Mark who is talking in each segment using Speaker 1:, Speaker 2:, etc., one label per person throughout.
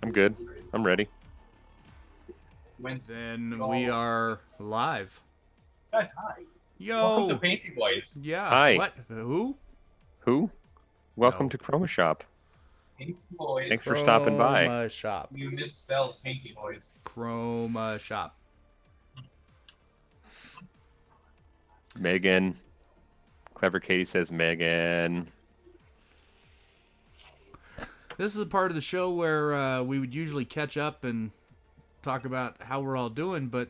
Speaker 1: I'm good. I'm ready.
Speaker 2: Then we are live.
Speaker 3: Guys, hi.
Speaker 2: Yo.
Speaker 3: Welcome to Painting Boys.
Speaker 2: Yeah.
Speaker 1: Hi.
Speaker 2: What? Who?
Speaker 1: Who? Welcome
Speaker 2: No.
Speaker 1: to Chroma Shop.
Speaker 3: Painting Boys.
Speaker 1: Thanks for stopping by.
Speaker 2: Chroma Shop.
Speaker 3: You misspelled Painting Boys.
Speaker 2: Chroma Shop.
Speaker 1: Megan. Clever Katie says Megan.
Speaker 2: This is a part of the show where we would usually catch up and talk about how we're all doing, but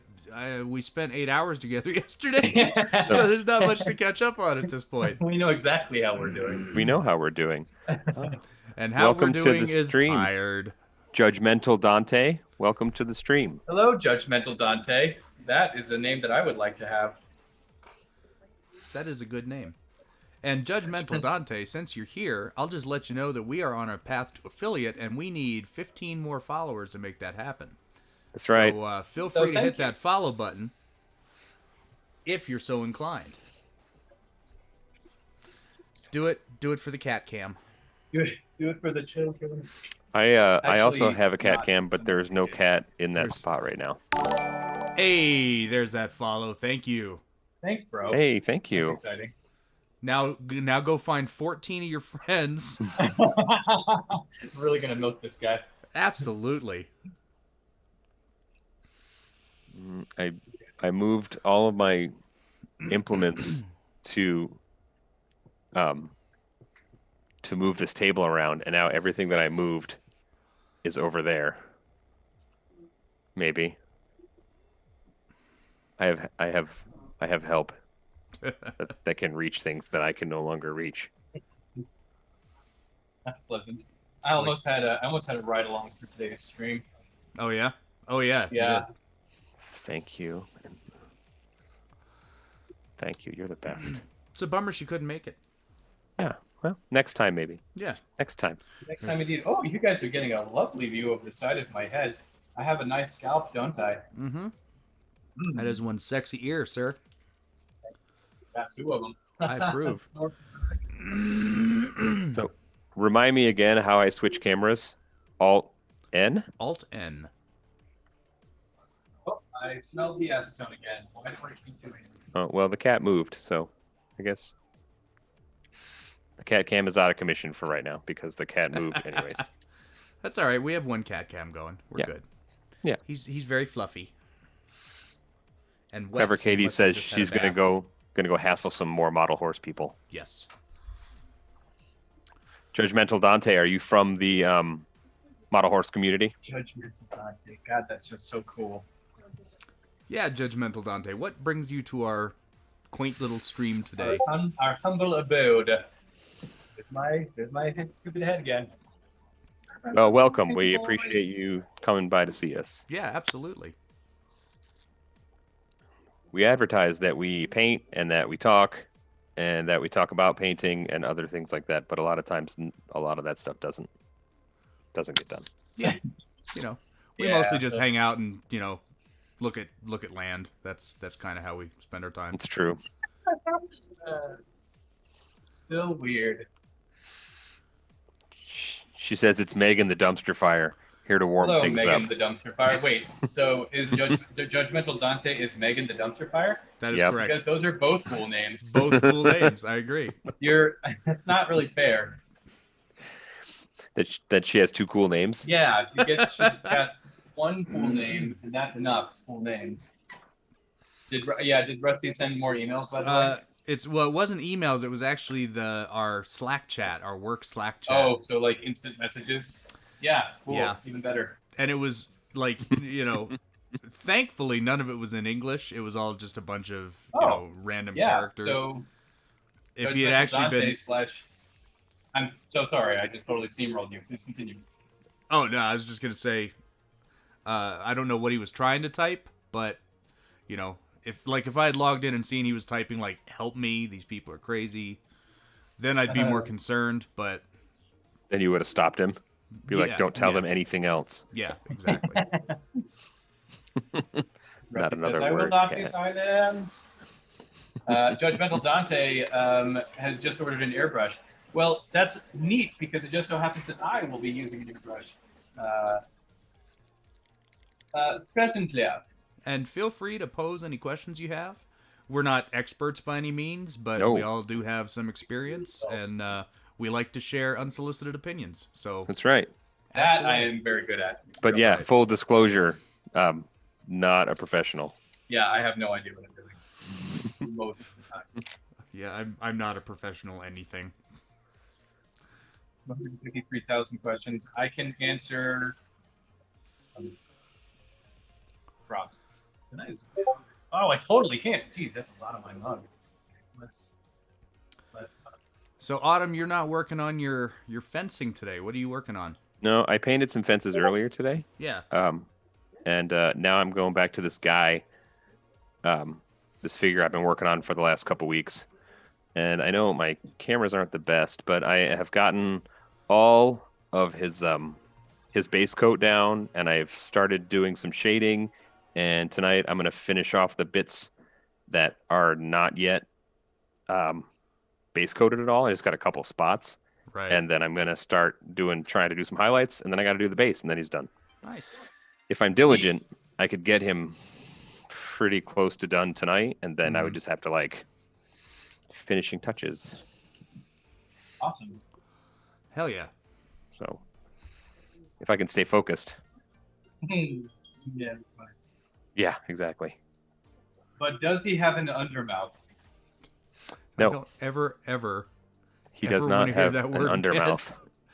Speaker 2: we spent 8 hours together yesterday, so there's not much to catch up on at this point.
Speaker 3: We know exactly how we're doing.
Speaker 1: We know how we're doing.
Speaker 2: And how
Speaker 1: Welcome
Speaker 2: we're
Speaker 1: to
Speaker 2: doing
Speaker 1: the
Speaker 2: is
Speaker 1: stream.
Speaker 2: tired.
Speaker 1: Judgmental Dante, welcome to the stream.
Speaker 3: Hello, Judgmental Dante. That is a name that I would like to have.
Speaker 2: That is a good name. And Judgmental Dante, since you're here, I'll just let you know that we are on a path to affiliate, and we need 15 more followers to make that happen.
Speaker 1: That's right.
Speaker 2: So feel free to hit that follow button if you're so inclined. Do it for the cat cam.
Speaker 3: Do it for the children.
Speaker 1: I also
Speaker 3: Actually,
Speaker 1: have a cat
Speaker 3: not.
Speaker 1: cam, but there's no cat in that
Speaker 2: There's-
Speaker 1: spot right now.
Speaker 2: Hey, there's that follow. Thank you.
Speaker 3: Thanks, bro.
Speaker 1: Hey, thank
Speaker 3: That's
Speaker 1: you.
Speaker 3: exciting.
Speaker 2: Now go find 14 of your friends.
Speaker 3: I'm really gonna milk this guy.
Speaker 2: Absolutely.
Speaker 1: I moved all of my implements to move this table around, and now everything that I moved is over there. Maybe. I have help that can reach things that I can no longer reach.
Speaker 3: That's pleasant. I almost had a ride along for today's stream.
Speaker 2: Oh yeah. Oh yeah.
Speaker 3: Yeah.
Speaker 1: Thank you. Thank you. You're the best.
Speaker 2: It's a bummer she couldn't make it.
Speaker 1: Yeah. Well, next time maybe.
Speaker 2: Yeah.
Speaker 1: Next time.
Speaker 3: Next time indeed. Oh, you guys are getting a lovely view of the side of my head. I have a nice scalp, don't I?
Speaker 2: Mm-hmm. That is one sexy ear, sir.
Speaker 3: Got two of them.
Speaker 2: I approve.
Speaker 1: So, remind me again how I switch cameras. Alt N.
Speaker 2: Alt N.
Speaker 3: Oh, I smelled the acetone again. Why do I keep doing it?
Speaker 1: Oh, well, the cat moved, so I guess the cat cam is out of commission for right now because the cat moved anyways.
Speaker 2: That's all right. We have one cat cam going. We're
Speaker 1: Yeah.
Speaker 2: good.
Speaker 1: Yeah.
Speaker 2: He's very fluffy. And wet.
Speaker 1: Clever
Speaker 2: He
Speaker 1: Katie
Speaker 2: must have
Speaker 1: says
Speaker 2: just had
Speaker 1: she's
Speaker 2: a
Speaker 1: gonna
Speaker 2: bath.
Speaker 1: go hassle some more model horse people.
Speaker 2: Yes.
Speaker 1: Judgmental Dante, are you from the model horse community?
Speaker 3: Judgmental Dante. God, that's just so cool.
Speaker 2: Yeah, Judgmental Dante. What brings you to our quaint little stream today?
Speaker 3: Our humble abode. There's my stupid head again.
Speaker 1: Well, welcome. We appreciate you coming by to see us.
Speaker 2: Yeah, absolutely.
Speaker 1: We advertise that we paint and that we talk about painting and other things like that, but a lot of times a lot of that stuff doesn't get done.
Speaker 2: Yeah. You know, we
Speaker 3: Yeah,
Speaker 2: mostly just
Speaker 3: so-
Speaker 2: hang out and, look at land. That's kind of how we spend our time.
Speaker 1: It's true.
Speaker 3: Still weird.
Speaker 1: She says it's Megan the dumpster fire here to warm
Speaker 3: Hello,
Speaker 1: things
Speaker 3: Megan
Speaker 1: up.
Speaker 3: the Dumpster Fire. Wait, so is the Judgmental Dante is Megan the Dumpster Fire?
Speaker 2: That is
Speaker 1: Yep.
Speaker 2: correct.
Speaker 3: Because those are both cool names.
Speaker 2: Both cool names. I agree.
Speaker 3: That's not really fair.
Speaker 1: That she has two cool names.
Speaker 3: Yeah, she's got one cool name, and that's enough cool names. Did Rusty send more emails, by the way?
Speaker 2: It wasn't emails. It was actually our Slack chat, our work Slack chat.
Speaker 3: Oh, so like instant messages? Yeah, cool.
Speaker 2: Yeah.
Speaker 3: Even better.
Speaker 2: And it was like, thankfully none of it was in English. It was all just a bunch of random
Speaker 3: Yeah.
Speaker 2: characters.
Speaker 3: So
Speaker 2: If he had
Speaker 3: Judgmental
Speaker 2: actually
Speaker 3: Dante
Speaker 2: been,
Speaker 3: slash. I'm so sorry. I just totally steamrolled you. Please continue.
Speaker 2: oh no, I was just gonna say, I don't know what he was trying to type, but if I had logged in and seen he was typing like "help me, these people are crazy," then I'd be more concerned. But
Speaker 1: Then you would have stopped him. Be like,
Speaker 2: Yeah,
Speaker 1: don't tell
Speaker 2: yeah.
Speaker 1: them anything else.
Speaker 2: yeah, exactly.
Speaker 1: Not
Speaker 3: Rusty
Speaker 1: another
Speaker 3: says, I will
Speaker 1: word,
Speaker 3: not be
Speaker 1: cat.
Speaker 3: silenced. Judgmental Dante has just ordered an airbrush. Well, that's neat because it just so happens that I will be using an airbrush Presently, yeah.
Speaker 2: And feel free to pose any questions you have. We're not experts by any means, but we
Speaker 1: No,
Speaker 2: all do have some experience, and we like to share unsolicited opinions. So
Speaker 1: that's right.
Speaker 2: ask
Speaker 3: That I
Speaker 2: away.
Speaker 3: am very good at.
Speaker 1: But
Speaker 2: That's
Speaker 1: yeah,
Speaker 2: right.
Speaker 1: full disclosure, not a professional.
Speaker 3: Yeah, I have no idea what I'm doing most of the time.
Speaker 2: Yeah, I'm not a professional anything.
Speaker 3: 153,000 questions. I can answer some props. Oh, I totally can't. Jeez, that's a lot of my mug. Let's.
Speaker 2: So Autumn, you're not working on your fencing today. What are you working on?
Speaker 1: No, I painted some fences earlier today.
Speaker 2: Yeah.
Speaker 1: And now I'm going back to this guy, this figure I've been working on for the last couple weeks. And I know my cameras aren't the best, but I have gotten all of his base coat down, and I've started doing some shading. And tonight I'm going to finish off the bits that are not yet base coated at all. I just got a couple spots.
Speaker 2: Right.
Speaker 1: And then I'm going to start trying to do some highlights, and then I got to do the base, and then he's done.
Speaker 2: Nice.
Speaker 1: If I'm diligent, I could get him pretty close to done tonight, and then I would just have to like finishing touches.
Speaker 3: Awesome.
Speaker 2: Hell yeah.
Speaker 1: So if I can stay focused.
Speaker 3: Yeah, that's fine.
Speaker 1: Yeah, exactly.
Speaker 3: But does he have an undermouth?
Speaker 1: No.
Speaker 2: I don't ever.
Speaker 1: He does
Speaker 2: ever
Speaker 1: not
Speaker 2: wanna hear
Speaker 1: have
Speaker 2: that
Speaker 1: an
Speaker 2: word
Speaker 1: undermouth.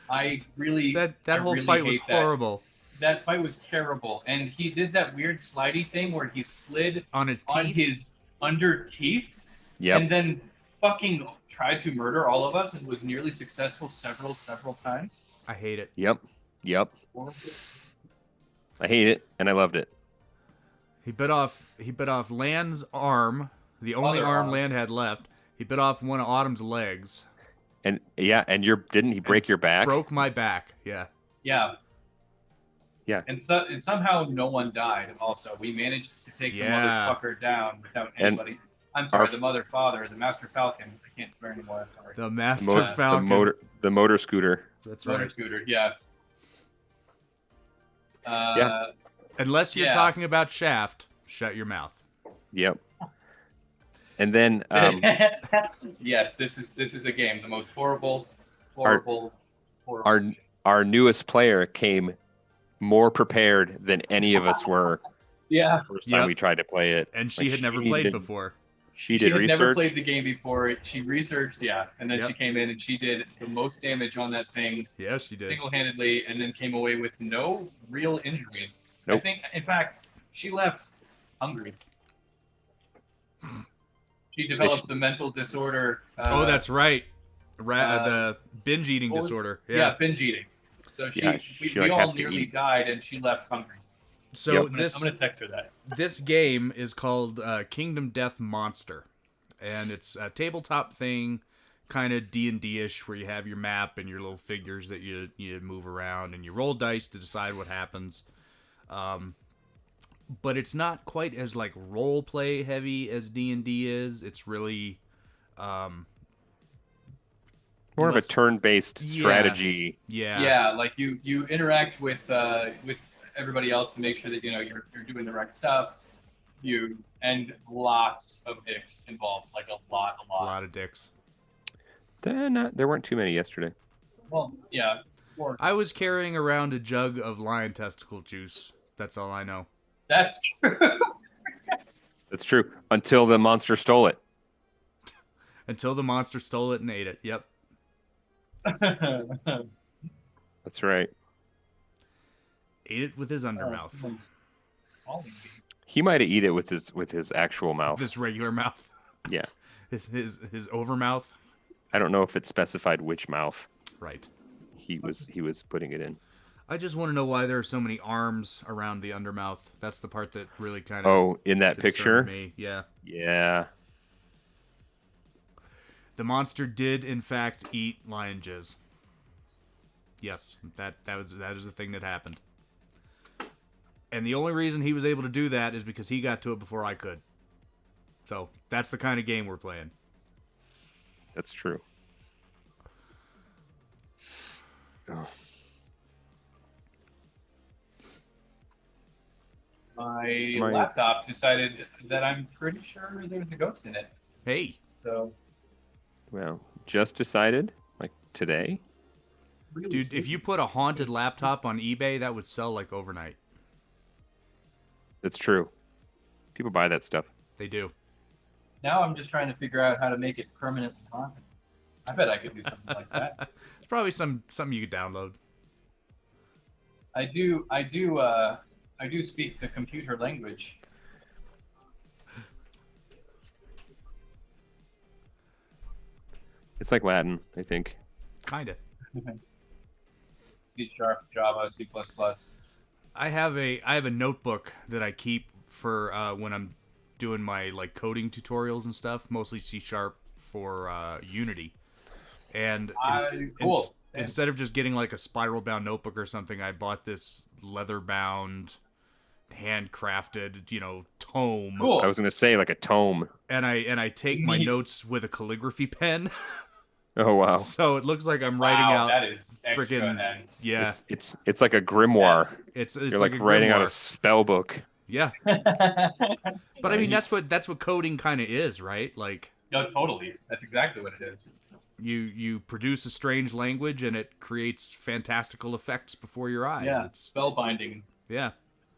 Speaker 3: I really
Speaker 2: That
Speaker 3: I
Speaker 2: whole
Speaker 3: really
Speaker 2: fight was
Speaker 3: hate that.
Speaker 2: horrible.
Speaker 3: That fight was terrible, and he did that weird slidey thing where he slid
Speaker 2: On his
Speaker 3: on
Speaker 2: teeth.
Speaker 3: his under teeth,
Speaker 1: Yep.
Speaker 3: and then fucking tried to murder all of us and was nearly successful several times.
Speaker 2: I hate it.
Speaker 1: Yep.
Speaker 3: Horrible.
Speaker 1: I hate it, and I loved it.
Speaker 2: He bit off Land's arm, the only
Speaker 3: Other
Speaker 2: arm
Speaker 3: arm.
Speaker 2: Land had left. He bit off one of Autumn's legs.
Speaker 1: And yeah, and didn't he break your back?
Speaker 2: Broke my back. Yeah.
Speaker 3: Yeah.
Speaker 1: Yeah.
Speaker 3: And somehow no one died. Also, we managed to take
Speaker 2: Yeah.
Speaker 3: the motherfucker down without
Speaker 1: And
Speaker 3: anybody. I'm sorry,
Speaker 1: our-
Speaker 3: the mother, father, the master falcon. I can't swear anymore. I'm sorry.
Speaker 2: The Master
Speaker 1: Mo-
Speaker 2: Falcon.
Speaker 1: the motor scooter.
Speaker 2: That's
Speaker 3: Motor
Speaker 2: right.
Speaker 3: scooter. Yeah.
Speaker 1: Yeah.
Speaker 2: Unless you're
Speaker 3: Yeah.
Speaker 2: talking about Shaft, shut your mouth.
Speaker 1: Yep. And then
Speaker 3: Yes, this is a game. The most horrible.
Speaker 1: our newest player came more prepared than any of us were
Speaker 3: Yeah.
Speaker 1: the first time
Speaker 2: Yep.
Speaker 1: we tried to play it.
Speaker 2: And she
Speaker 1: Like,
Speaker 2: had never played before.
Speaker 1: She
Speaker 3: She
Speaker 1: did
Speaker 3: had
Speaker 1: research.
Speaker 3: never played the game before. She researched, yeah, and then
Speaker 2: Yep.
Speaker 3: she came in and she did the most damage on that thing
Speaker 2: Yeah, she did.
Speaker 3: single-handedly, and then came away with no real injuries. I
Speaker 1: Nope.
Speaker 3: think, in fact, she left hungry. She developed the mental disorder.
Speaker 2: Oh, that's right.
Speaker 3: uh,
Speaker 2: The binge eating
Speaker 3: what was-
Speaker 2: disorder.
Speaker 3: Yeah, binge eating. So
Speaker 1: Yeah,
Speaker 3: we
Speaker 1: she, like,
Speaker 3: all
Speaker 1: has to
Speaker 3: nearly
Speaker 1: eat.
Speaker 3: died, and she left hungry.
Speaker 2: So
Speaker 1: Yep.
Speaker 3: I'm
Speaker 2: this
Speaker 3: gonna text her that.
Speaker 2: this game is called Kingdom Death Monster, and it's a tabletop thing, kind of D&D-ish, where you have your map and your little figures that you move around, and you roll dice to decide what happens. But it's not quite as like role play heavy as D&D is. It's really
Speaker 1: More of a
Speaker 2: less-
Speaker 1: turn-based
Speaker 2: Yeah.
Speaker 1: strategy.
Speaker 3: Yeah, like you interact with everybody else to make sure that you're doing the right stuff. And lots of dicks involved, like a lot.
Speaker 2: a lot of dicks.
Speaker 1: There weren't too many yesterday.
Speaker 3: Well, yeah. Or
Speaker 2: I was carrying around a jug of lion testicle juice. That's all I know.
Speaker 3: that's
Speaker 1: That's true. Until the monster stole it.
Speaker 2: Until the monster stole it and ate it. Yep.
Speaker 1: That's right.
Speaker 2: Ate it with his undermouth.
Speaker 3: someone's calling me.
Speaker 1: He might have eat it with his actual mouth.
Speaker 2: This regular mouth.
Speaker 1: Yeah.
Speaker 2: His overmouth.
Speaker 1: I don't know if it specified which mouth
Speaker 2: Right.
Speaker 1: he was putting it in.
Speaker 2: I just want to know why there are so many arms around the undermouth. That's the part that really kind of
Speaker 1: Oh, in that picture?
Speaker 2: me. Yeah.
Speaker 1: Yeah.
Speaker 2: The monster did in fact eat lion jizz. Yes, that is the thing that happened. And the only reason he was able to do that is because he got to it before I could. So, that's the kind of game we're playing.
Speaker 1: That's true. Oh.
Speaker 3: My
Speaker 1: My
Speaker 3: laptop decided that I'm pretty sure there's a ghost in it.
Speaker 2: Hey,
Speaker 3: So,
Speaker 1: well, just decided like today.
Speaker 3: really
Speaker 2: dude, if you
Speaker 3: spooky.
Speaker 2: put a haunted laptop on eBay, that would sell like overnight.
Speaker 1: It's true. People buy that stuff.
Speaker 2: They do.
Speaker 3: Now I'm just trying to figure out how to make it permanently haunted. I bet I could do something like that.
Speaker 2: It's probably something you could download.
Speaker 3: I do speak the computer language.
Speaker 1: It's like Latin, I think.
Speaker 2: Kinda.
Speaker 3: C Sharp, Java, C++.
Speaker 2: I have a notebook that I keep for when I'm doing my like coding tutorials and stuff, mostly C Sharp for Unity. And
Speaker 3: Cool.
Speaker 2: instead of just getting like a spiral bound notebook or something, I bought this leather bound, handcrafted, tome.
Speaker 3: Cool.
Speaker 1: I was going to say like a tome.
Speaker 2: And I take my
Speaker 3: Neat.
Speaker 2: notes with a calligraphy pen,
Speaker 1: Oh wow.
Speaker 2: so it looks like I'm writing
Speaker 3: Wow,
Speaker 2: out
Speaker 3: that is extra
Speaker 2: freaking
Speaker 3: and
Speaker 2: yeah.
Speaker 1: It's like a grimoire.
Speaker 2: It's
Speaker 1: You're
Speaker 2: like
Speaker 1: like
Speaker 2: a
Speaker 1: writing out a
Speaker 2: grimoire.
Speaker 1: spell book.
Speaker 2: Yeah, but I mean
Speaker 1: Nice.
Speaker 2: that's what coding kind of is, right? Like
Speaker 3: No, totally. That's exactly what it is.
Speaker 2: you produce a strange language and it creates fantastical effects before your eyes.
Speaker 3: Yeah,
Speaker 2: It's
Speaker 3: spellbinding.
Speaker 2: yeah.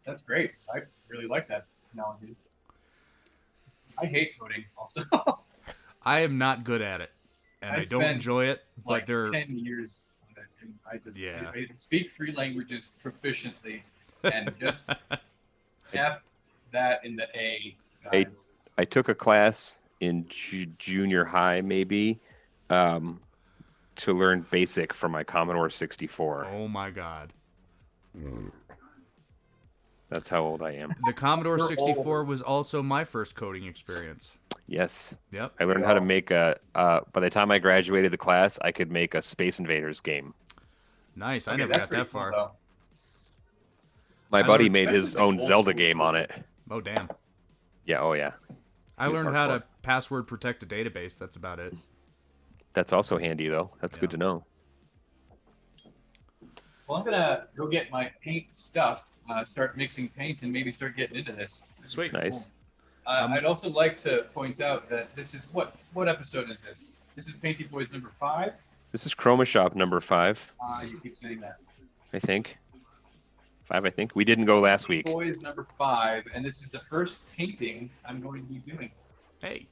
Speaker 3: That's great. I really like that analogy. I hate coding also.
Speaker 2: I am not good at it, and I don't
Speaker 3: spent,
Speaker 2: enjoy it. But
Speaker 3: like
Speaker 2: they're
Speaker 3: 10 years on it, and
Speaker 2: Yeah.
Speaker 3: I speak 3 languages proficiently, and just F that in the A, guys.
Speaker 1: I took a class in junior high, maybe, to learn BASIC for my Commodore 64.
Speaker 2: oh my god.
Speaker 1: That's how old I am.
Speaker 2: The Commodore
Speaker 3: You're
Speaker 2: 64
Speaker 3: old.
Speaker 2: was also my first coding experience.
Speaker 1: Yes.
Speaker 2: Yep.
Speaker 1: I learned how to make by the time I graduated the class, I could make a Space Invaders game.
Speaker 2: Nice. I
Speaker 3: Okay,
Speaker 2: never
Speaker 3: that's
Speaker 2: got
Speaker 3: pretty
Speaker 2: that
Speaker 3: cool,
Speaker 2: far.
Speaker 3: though.
Speaker 1: My
Speaker 2: I
Speaker 1: buddy
Speaker 2: learned-
Speaker 1: made his
Speaker 3: Especially the
Speaker 1: own
Speaker 3: old
Speaker 1: Zelda
Speaker 3: school
Speaker 1: game on it.
Speaker 2: Oh damn.
Speaker 1: Yeah, oh yeah.
Speaker 2: I
Speaker 1: He was
Speaker 2: learned how
Speaker 1: hardcore.
Speaker 2: to password protect a database. That's about it.
Speaker 1: That's also handy though. That's good
Speaker 2: Yeah.
Speaker 1: to know.
Speaker 3: Well, I'm gonna go get my paint stuff, start mixing paint, and maybe start getting into this.
Speaker 2: Sweet.
Speaker 1: Nice.
Speaker 3: I'd also like to point out that this is what episode is this? This is Painty Boys number 5.
Speaker 1: This is Chroma Shop number 5,
Speaker 3: You keep saying that.
Speaker 1: I think. 5, I think. We didn't go last
Speaker 3: Painty
Speaker 1: week.
Speaker 3: Boys number 5, and this is the first painting I'm going to be doing.
Speaker 2: Hey.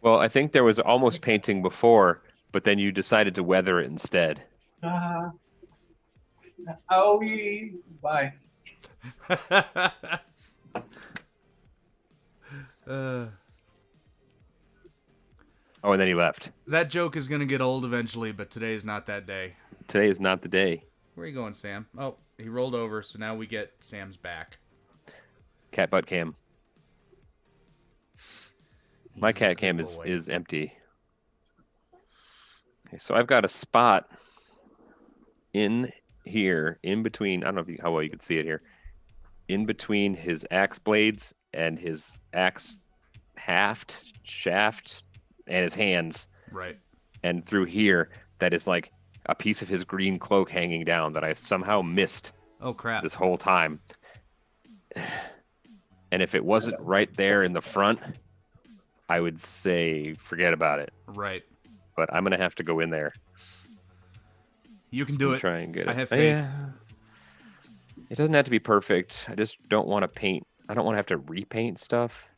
Speaker 1: Well, I think there was almost painting before, but then you decided to weather it instead.
Speaker 3: Owie. Bye.
Speaker 1: Oh, and then he left.
Speaker 2: That joke is gonna get old eventually, but today is not that day.
Speaker 1: Today is not the day.
Speaker 2: Where are you going, Sam? Oh, he rolled over, so now we get Sam's back.
Speaker 1: Cat butt cam. My
Speaker 2: He's a
Speaker 1: cat
Speaker 2: good
Speaker 1: cam
Speaker 2: boy.
Speaker 1: is empty. Okay, so I've got a spot in here, in between. I don't know how well you can see it here. In between his axe blades and his axe shaft, and his hands.
Speaker 2: Right.
Speaker 1: And through here, that is like a piece of his green cloak hanging down that I've somehow missed
Speaker 2: Oh crap.
Speaker 1: this whole time. And if it wasn't right there in the front, I would say forget about it.
Speaker 2: Right.
Speaker 1: But I'm gonna have to go in there
Speaker 2: You can do
Speaker 1: and
Speaker 2: it.
Speaker 1: try and get it.
Speaker 2: I have faith.
Speaker 1: Yeah. It doesn't have to be perfect. I just don't want to paint. I don't want to have to repaint stuff.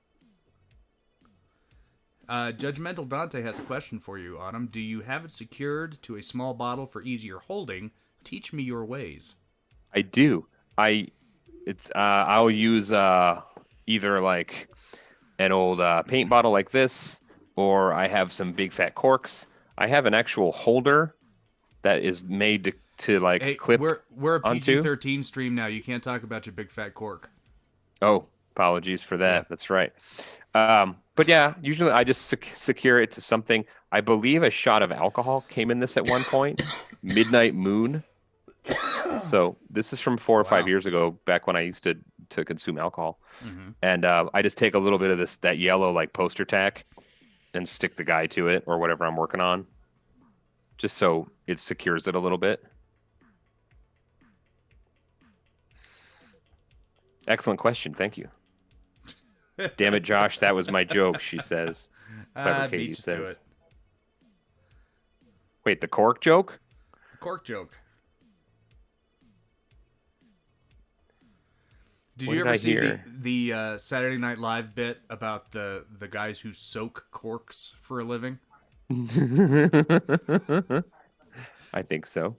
Speaker 2: Judgmental Dante has a question for you, Autumn. Do you have it secured to a small bottle for easier holding? Teach me your ways.
Speaker 1: I do. I'll use either like an old paint bottle like this, or I have some big fat corks. I have an actual holder that is made to like
Speaker 2: Hey,
Speaker 1: clip.
Speaker 2: we're a
Speaker 1: onto?
Speaker 2: PG-13 stream now. You can't talk about your big fat cork.
Speaker 1: Oh, apologies for that.
Speaker 2: Yeah.
Speaker 1: That's right. But yeah, usually I just secure it to something. I believe a shot of alcohol came in this at one point. Midnight Moon. So this is from 4 or 5
Speaker 2: Wow.
Speaker 1: years ago, back when I used to consume alcohol.
Speaker 2: Mm-hmm.
Speaker 1: And I just take a little bit of that yellow like poster tack and stick the guy to it or whatever I'm working on, just so it secures it a little bit. Excellent question. Thank you. Damn it, Josh. That was my joke, she says. Clever
Speaker 2: I
Speaker 1: Katie
Speaker 2: beat you to
Speaker 1: says.
Speaker 2: it.
Speaker 1: Wait, the cork joke?
Speaker 2: Cork joke. Did
Speaker 1: What
Speaker 2: you
Speaker 1: did
Speaker 2: ever
Speaker 1: I
Speaker 2: see
Speaker 1: hear?
Speaker 2: the Saturday Night Live bit about the guys who soak corks for a living?
Speaker 1: I think so.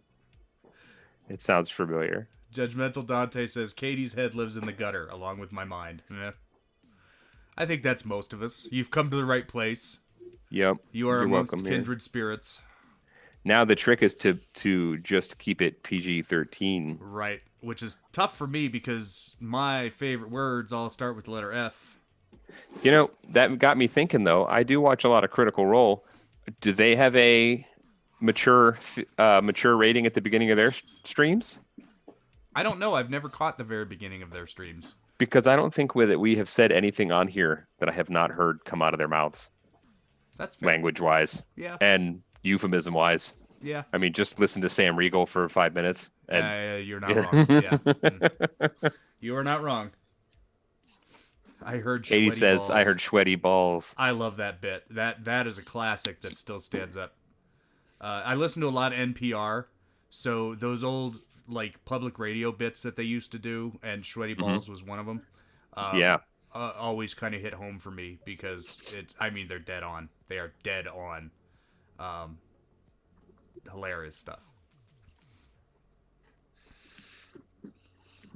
Speaker 1: It sounds familiar.
Speaker 2: Judgmental Dante says Katie's head lives in the gutter along with my mind. I think that's most of us. You've come to the right place.
Speaker 1: Yep.
Speaker 2: You are
Speaker 1: You're
Speaker 2: amongst
Speaker 1: welcome
Speaker 2: kindred spirits.
Speaker 1: Now the trick is to just keep it PG-13.
Speaker 2: Right. Which is tough for me because my favorite words all start with the letter F.
Speaker 1: You know, that got me thinking, though. I do watch a lot of Critical Role. Do they have a mature rating at the beginning of their streams?
Speaker 2: I don't know. I've never caught the very beginning of their streams.
Speaker 1: Because I don't think with it we have said anything on here that I have not heard come out of their mouths,
Speaker 2: That's fair.
Speaker 1: language-wise.
Speaker 2: Yeah.
Speaker 1: And euphemism-wise.
Speaker 2: Yeah.
Speaker 1: I mean, just listen to Sam Riegel for 5 minutes. And
Speaker 2: You're not wrong. Yeah. You are not wrong. I heard
Speaker 1: Katie
Speaker 2: sweaty
Speaker 1: says,
Speaker 2: balls.
Speaker 1: I heard sweaty balls.
Speaker 2: I love that bit. That is a classic that still stands up. I listen to a lot of NPR, so those old like public radio bits that they used to do, and sweaty balls was one of them.
Speaker 1: Yeah.
Speaker 2: Always kind of hit home for me because they're dead on. They are dead on. Hilarious stuff.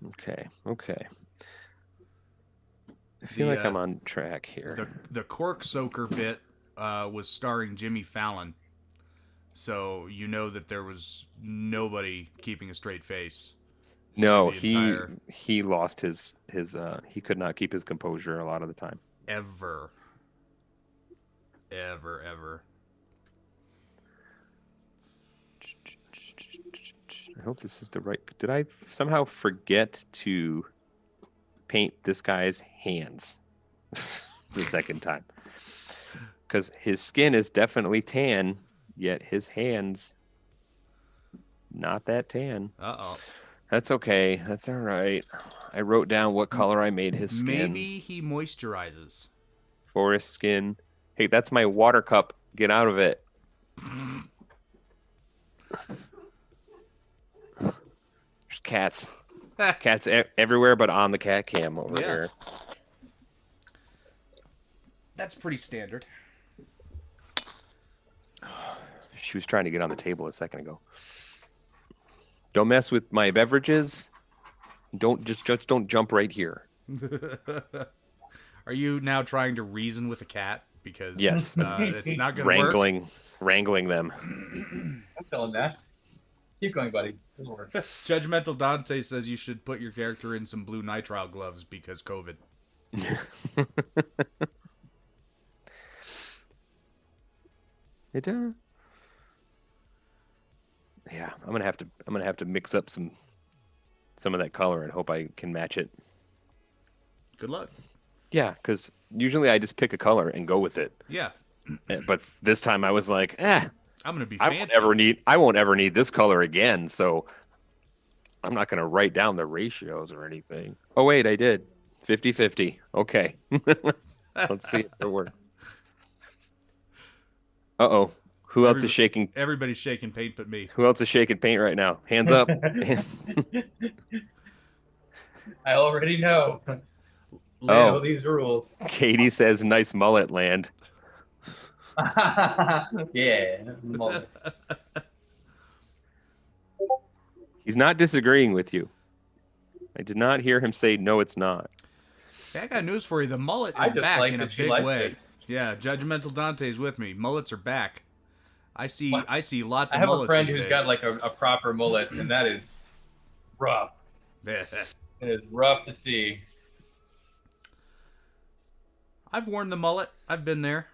Speaker 1: Okay. I feel like I'm on track here.
Speaker 2: The cork soaker bit was starring Jimmy Fallon, so you know that there was nobody keeping a straight face.
Speaker 1: No, he lost his he could not keep his composure a lot of the time.
Speaker 2: Ever.
Speaker 1: I hope this is the right. Did I somehow forget to paint this guy's hands the second time? Because his skin is definitely tan, yet his hands not that tan.
Speaker 2: Uh-oh.
Speaker 1: That's okay. That's all right. I wrote down what color I made his skin.
Speaker 2: Maybe he moisturizes.
Speaker 1: Forest skin. Hey, that's my water cup. Get out of it. There's cats. Cats everywhere but on the cat cam over here.
Speaker 2: That's pretty standard.
Speaker 1: She was trying to get on the table a second ago. Don't mess with my beverages. Don't just don't jump right here.
Speaker 2: Are you now trying to reason with a cat? Because
Speaker 1: yes,
Speaker 2: it's not going to work.
Speaker 1: Wrangling them.
Speaker 3: I'm feeling that. Keep going, buddy. It'll work.
Speaker 2: Judgmental Dante says you should put your character in some blue nitrile gloves because COVID.
Speaker 1: It yeah, I'm gonna have to mix up some of that color and hope I can match it.
Speaker 2: Good luck.
Speaker 1: Yeah, because usually I just pick a color and go with it.
Speaker 2: Yeah.
Speaker 1: But this time I was like, I'm
Speaker 2: gonna be fancy.
Speaker 1: I won't ever need this color again, so I'm not gonna write down the ratios or anything. Oh wait, I did. 50-50. Okay. Let's see if it works. Uh-oh. Who else is shaking?
Speaker 2: Everybody's shaking paint but me.
Speaker 1: Who else is shaking paint right now? Hands up.
Speaker 3: I already know. Know these rules.
Speaker 1: Katie says, nice mullet, Land.
Speaker 3: Yeah. Mullet.
Speaker 1: He's not disagreeing with you. I did not hear him say, no, it's not.
Speaker 2: I got news for you. The mullet is back in a big way. It. Yeah, Judgmental Dante's with me. Mullets are back. I see lots of mullets.
Speaker 3: I have a friend
Speaker 2: who's
Speaker 3: days. Got like a proper mullet, and that is rough. It is rough to see.
Speaker 2: I've worn the mullet. I've been there.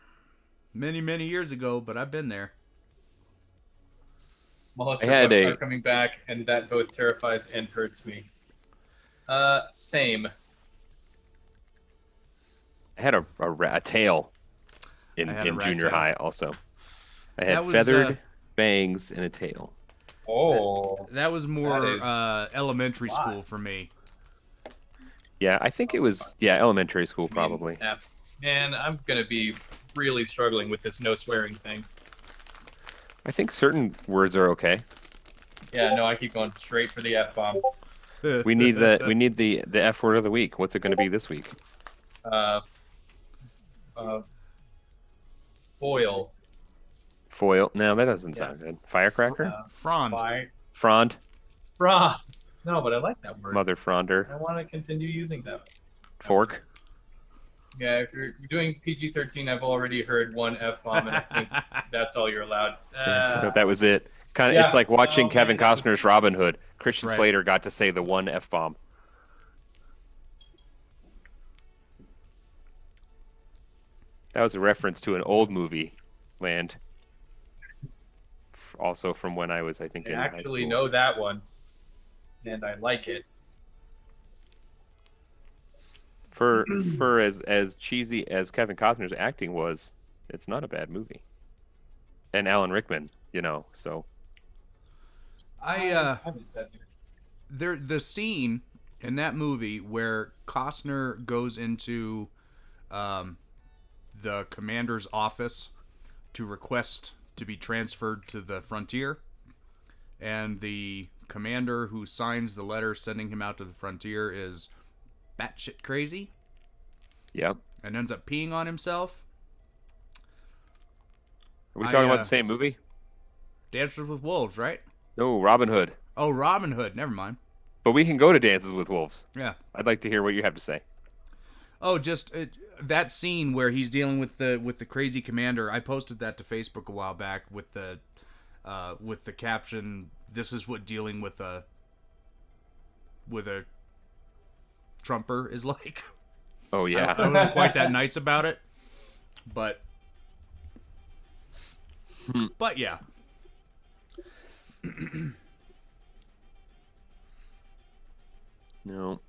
Speaker 2: Many, many years ago, but I've been there.
Speaker 3: Mullets are coming back, and that both terrifies and hurts me. Same.
Speaker 1: I had a tail in junior high also. I had feathered bangs and a tail.
Speaker 3: Oh.
Speaker 2: That was more elementary school for me.
Speaker 1: Yeah, I think it was elementary school
Speaker 3: I mean,
Speaker 1: probably.
Speaker 3: man, I'm gonna be really struggling with this no swearing thing.
Speaker 1: I think certain words are okay.
Speaker 3: Yeah, no, I keep going straight for the F bomb.
Speaker 1: We need the F word of the week. What's it going to be this week?
Speaker 3: Uh, uh, foil.
Speaker 1: Foil. No, that doesn't
Speaker 3: Yeah.
Speaker 1: sound good. Firecracker?
Speaker 2: Frond.
Speaker 3: Fire.
Speaker 1: Frond?
Speaker 3: Fra. No, but I like that word.
Speaker 1: Mother fronder.
Speaker 3: I want to continue using that.
Speaker 1: Fork?
Speaker 3: Yeah, if you're doing PG-13, I've already heard one F bomb, and I think that's all you're allowed.
Speaker 1: That was it. Kind of.
Speaker 3: Yeah.
Speaker 1: It's like watching
Speaker 3: Oh,
Speaker 1: Kevin
Speaker 3: man, that was-
Speaker 1: Costner's Robin Hood. Christian
Speaker 2: right.
Speaker 1: Slater got to say the one F bomb. That was a reference to an old movie, Land. Also from when I was, I think,
Speaker 3: I
Speaker 1: in high
Speaker 3: actually
Speaker 1: school.
Speaker 3: know that one, and I like it.
Speaker 1: For as cheesy as Kevin Costner's acting was, it's not a bad movie. And Alan Rickman, so
Speaker 2: I
Speaker 3: missed that dude.
Speaker 2: the scene in that movie where Costner goes into the commander's office to request to be transferred to the frontier, and the commander who signs the letter sending him out to the frontier is batshit crazy
Speaker 1: yep.
Speaker 2: and ends up peeing on himself.
Speaker 1: Are we talking
Speaker 2: I,
Speaker 1: about the same movie?
Speaker 2: Dances with Wolves, right?
Speaker 1: No, Robin Hood.
Speaker 2: Oh, Robin Hood. Never mind.
Speaker 1: But we can go to Dances with Wolves.
Speaker 2: Yeah.
Speaker 1: I'd like to hear what you have to say.
Speaker 2: Oh, just that scene where he's dealing with the crazy commander. I posted that to Facebook a while back with the caption, "This is what dealing with a Trumper is like."
Speaker 1: Oh yeah.
Speaker 2: I wasn't quite that nice about it, but yeah.
Speaker 1: No.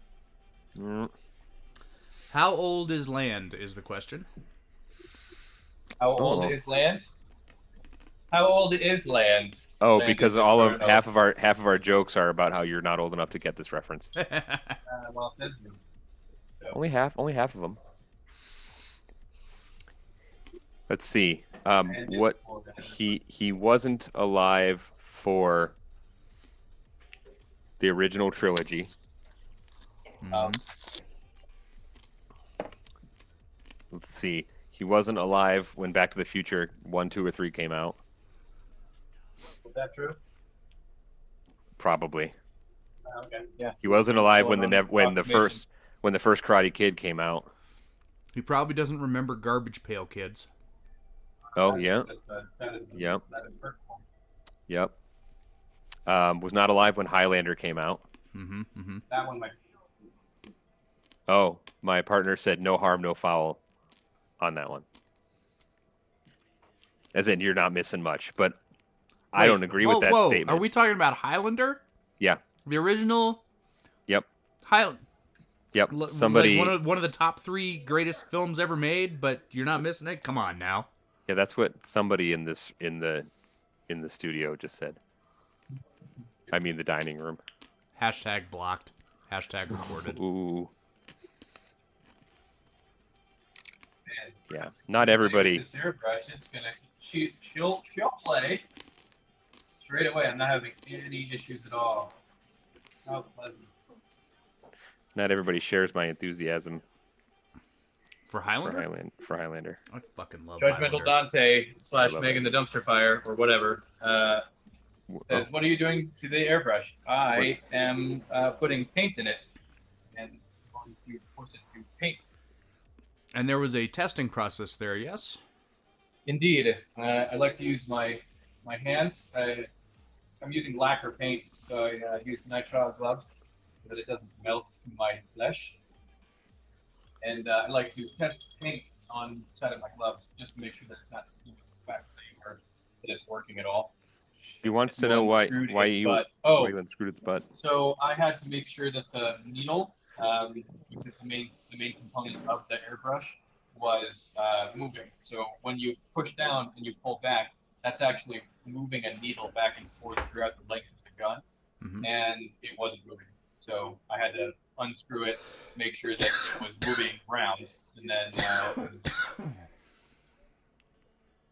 Speaker 1: Mm.
Speaker 2: How old is land is the question.
Speaker 3: How old
Speaker 1: Oh.
Speaker 3: is land? How old is land?
Speaker 1: Oh,
Speaker 3: Land
Speaker 1: because
Speaker 3: is
Speaker 1: all of
Speaker 3: eternal.
Speaker 1: half of our jokes are about how you're not old enough to get this reference.
Speaker 3: Well, thank you.
Speaker 1: Only half of them. Let's see.
Speaker 3: Land is
Speaker 1: What
Speaker 3: for the-
Speaker 1: he wasn't alive for the original trilogy. Let's see. He wasn't alive when Back to the Future 1, 2, or 3 came out.
Speaker 3: Is that true?
Speaker 1: Probably.
Speaker 3: Okay. Yeah.
Speaker 1: He wasn't alive
Speaker 3: Going
Speaker 1: when
Speaker 3: on
Speaker 1: when the
Speaker 3: approximation.
Speaker 1: first Karate Kid came out.
Speaker 2: He probably doesn't remember Garbage Pail Kids.
Speaker 1: Oh yeah.
Speaker 3: That is
Speaker 1: Yep.
Speaker 3: perfect.
Speaker 1: Yep. Was not alive when Highlander came out.
Speaker 3: That one might.
Speaker 1: Oh, my partner said no harm, no foul on that one. As in, you're not missing much, but I don't agree with that statement.
Speaker 2: Are we talking about Highlander?
Speaker 1: Yeah.
Speaker 2: The original
Speaker 1: Yep.
Speaker 2: Highlander?
Speaker 1: Yep.
Speaker 2: Like
Speaker 1: Somebody.
Speaker 2: one of the top 3 greatest films ever made, but you're not missing it. Come on now.
Speaker 1: Yeah, that's what somebody in the studio just said. I mean, the dining room.
Speaker 2: Hashtag blocked. Hashtag recorded.
Speaker 1: Ooh.
Speaker 3: Man,
Speaker 1: Yeah. Not everybody.
Speaker 3: This airbrush, it's gonna. She'll play straight away. I'm not having any issues at all. How pleasant.
Speaker 1: Not everybody shares my enthusiasm
Speaker 2: For
Speaker 1: for
Speaker 2: Highlander?
Speaker 1: Highlander.
Speaker 2: I fucking love
Speaker 3: Judgmental
Speaker 2: Highlander.
Speaker 3: Dante /
Speaker 1: I love
Speaker 3: Megan the Dumpster Fire or whatever says,
Speaker 1: Oh,
Speaker 3: "What are you doing to the airbrush? I am putting paint in it and going to force it to paint."
Speaker 2: And there was a testing process there, yes?
Speaker 3: Indeed, I like to use my hands. I'm using lacquer paints, so I use nitrile gloves so that it doesn't melt my flesh. And I like to test paint on the side of my gloves just to make sure that it's not factory or that it's working at all.
Speaker 1: he wants to know why
Speaker 3: Unscrewed
Speaker 1: why
Speaker 3: its
Speaker 1: you
Speaker 3: butt.
Speaker 1: why you unscrewed its butt.
Speaker 3: So I had to make sure that the needle, which is the main component of the airbrush, was moving. So when you push down and you pull back, that's actually moving a needle back and forth throughout the length of the gun,
Speaker 2: Mhm.
Speaker 3: and it wasn't moving. So I had to unscrew it, make sure that it was moving around, and then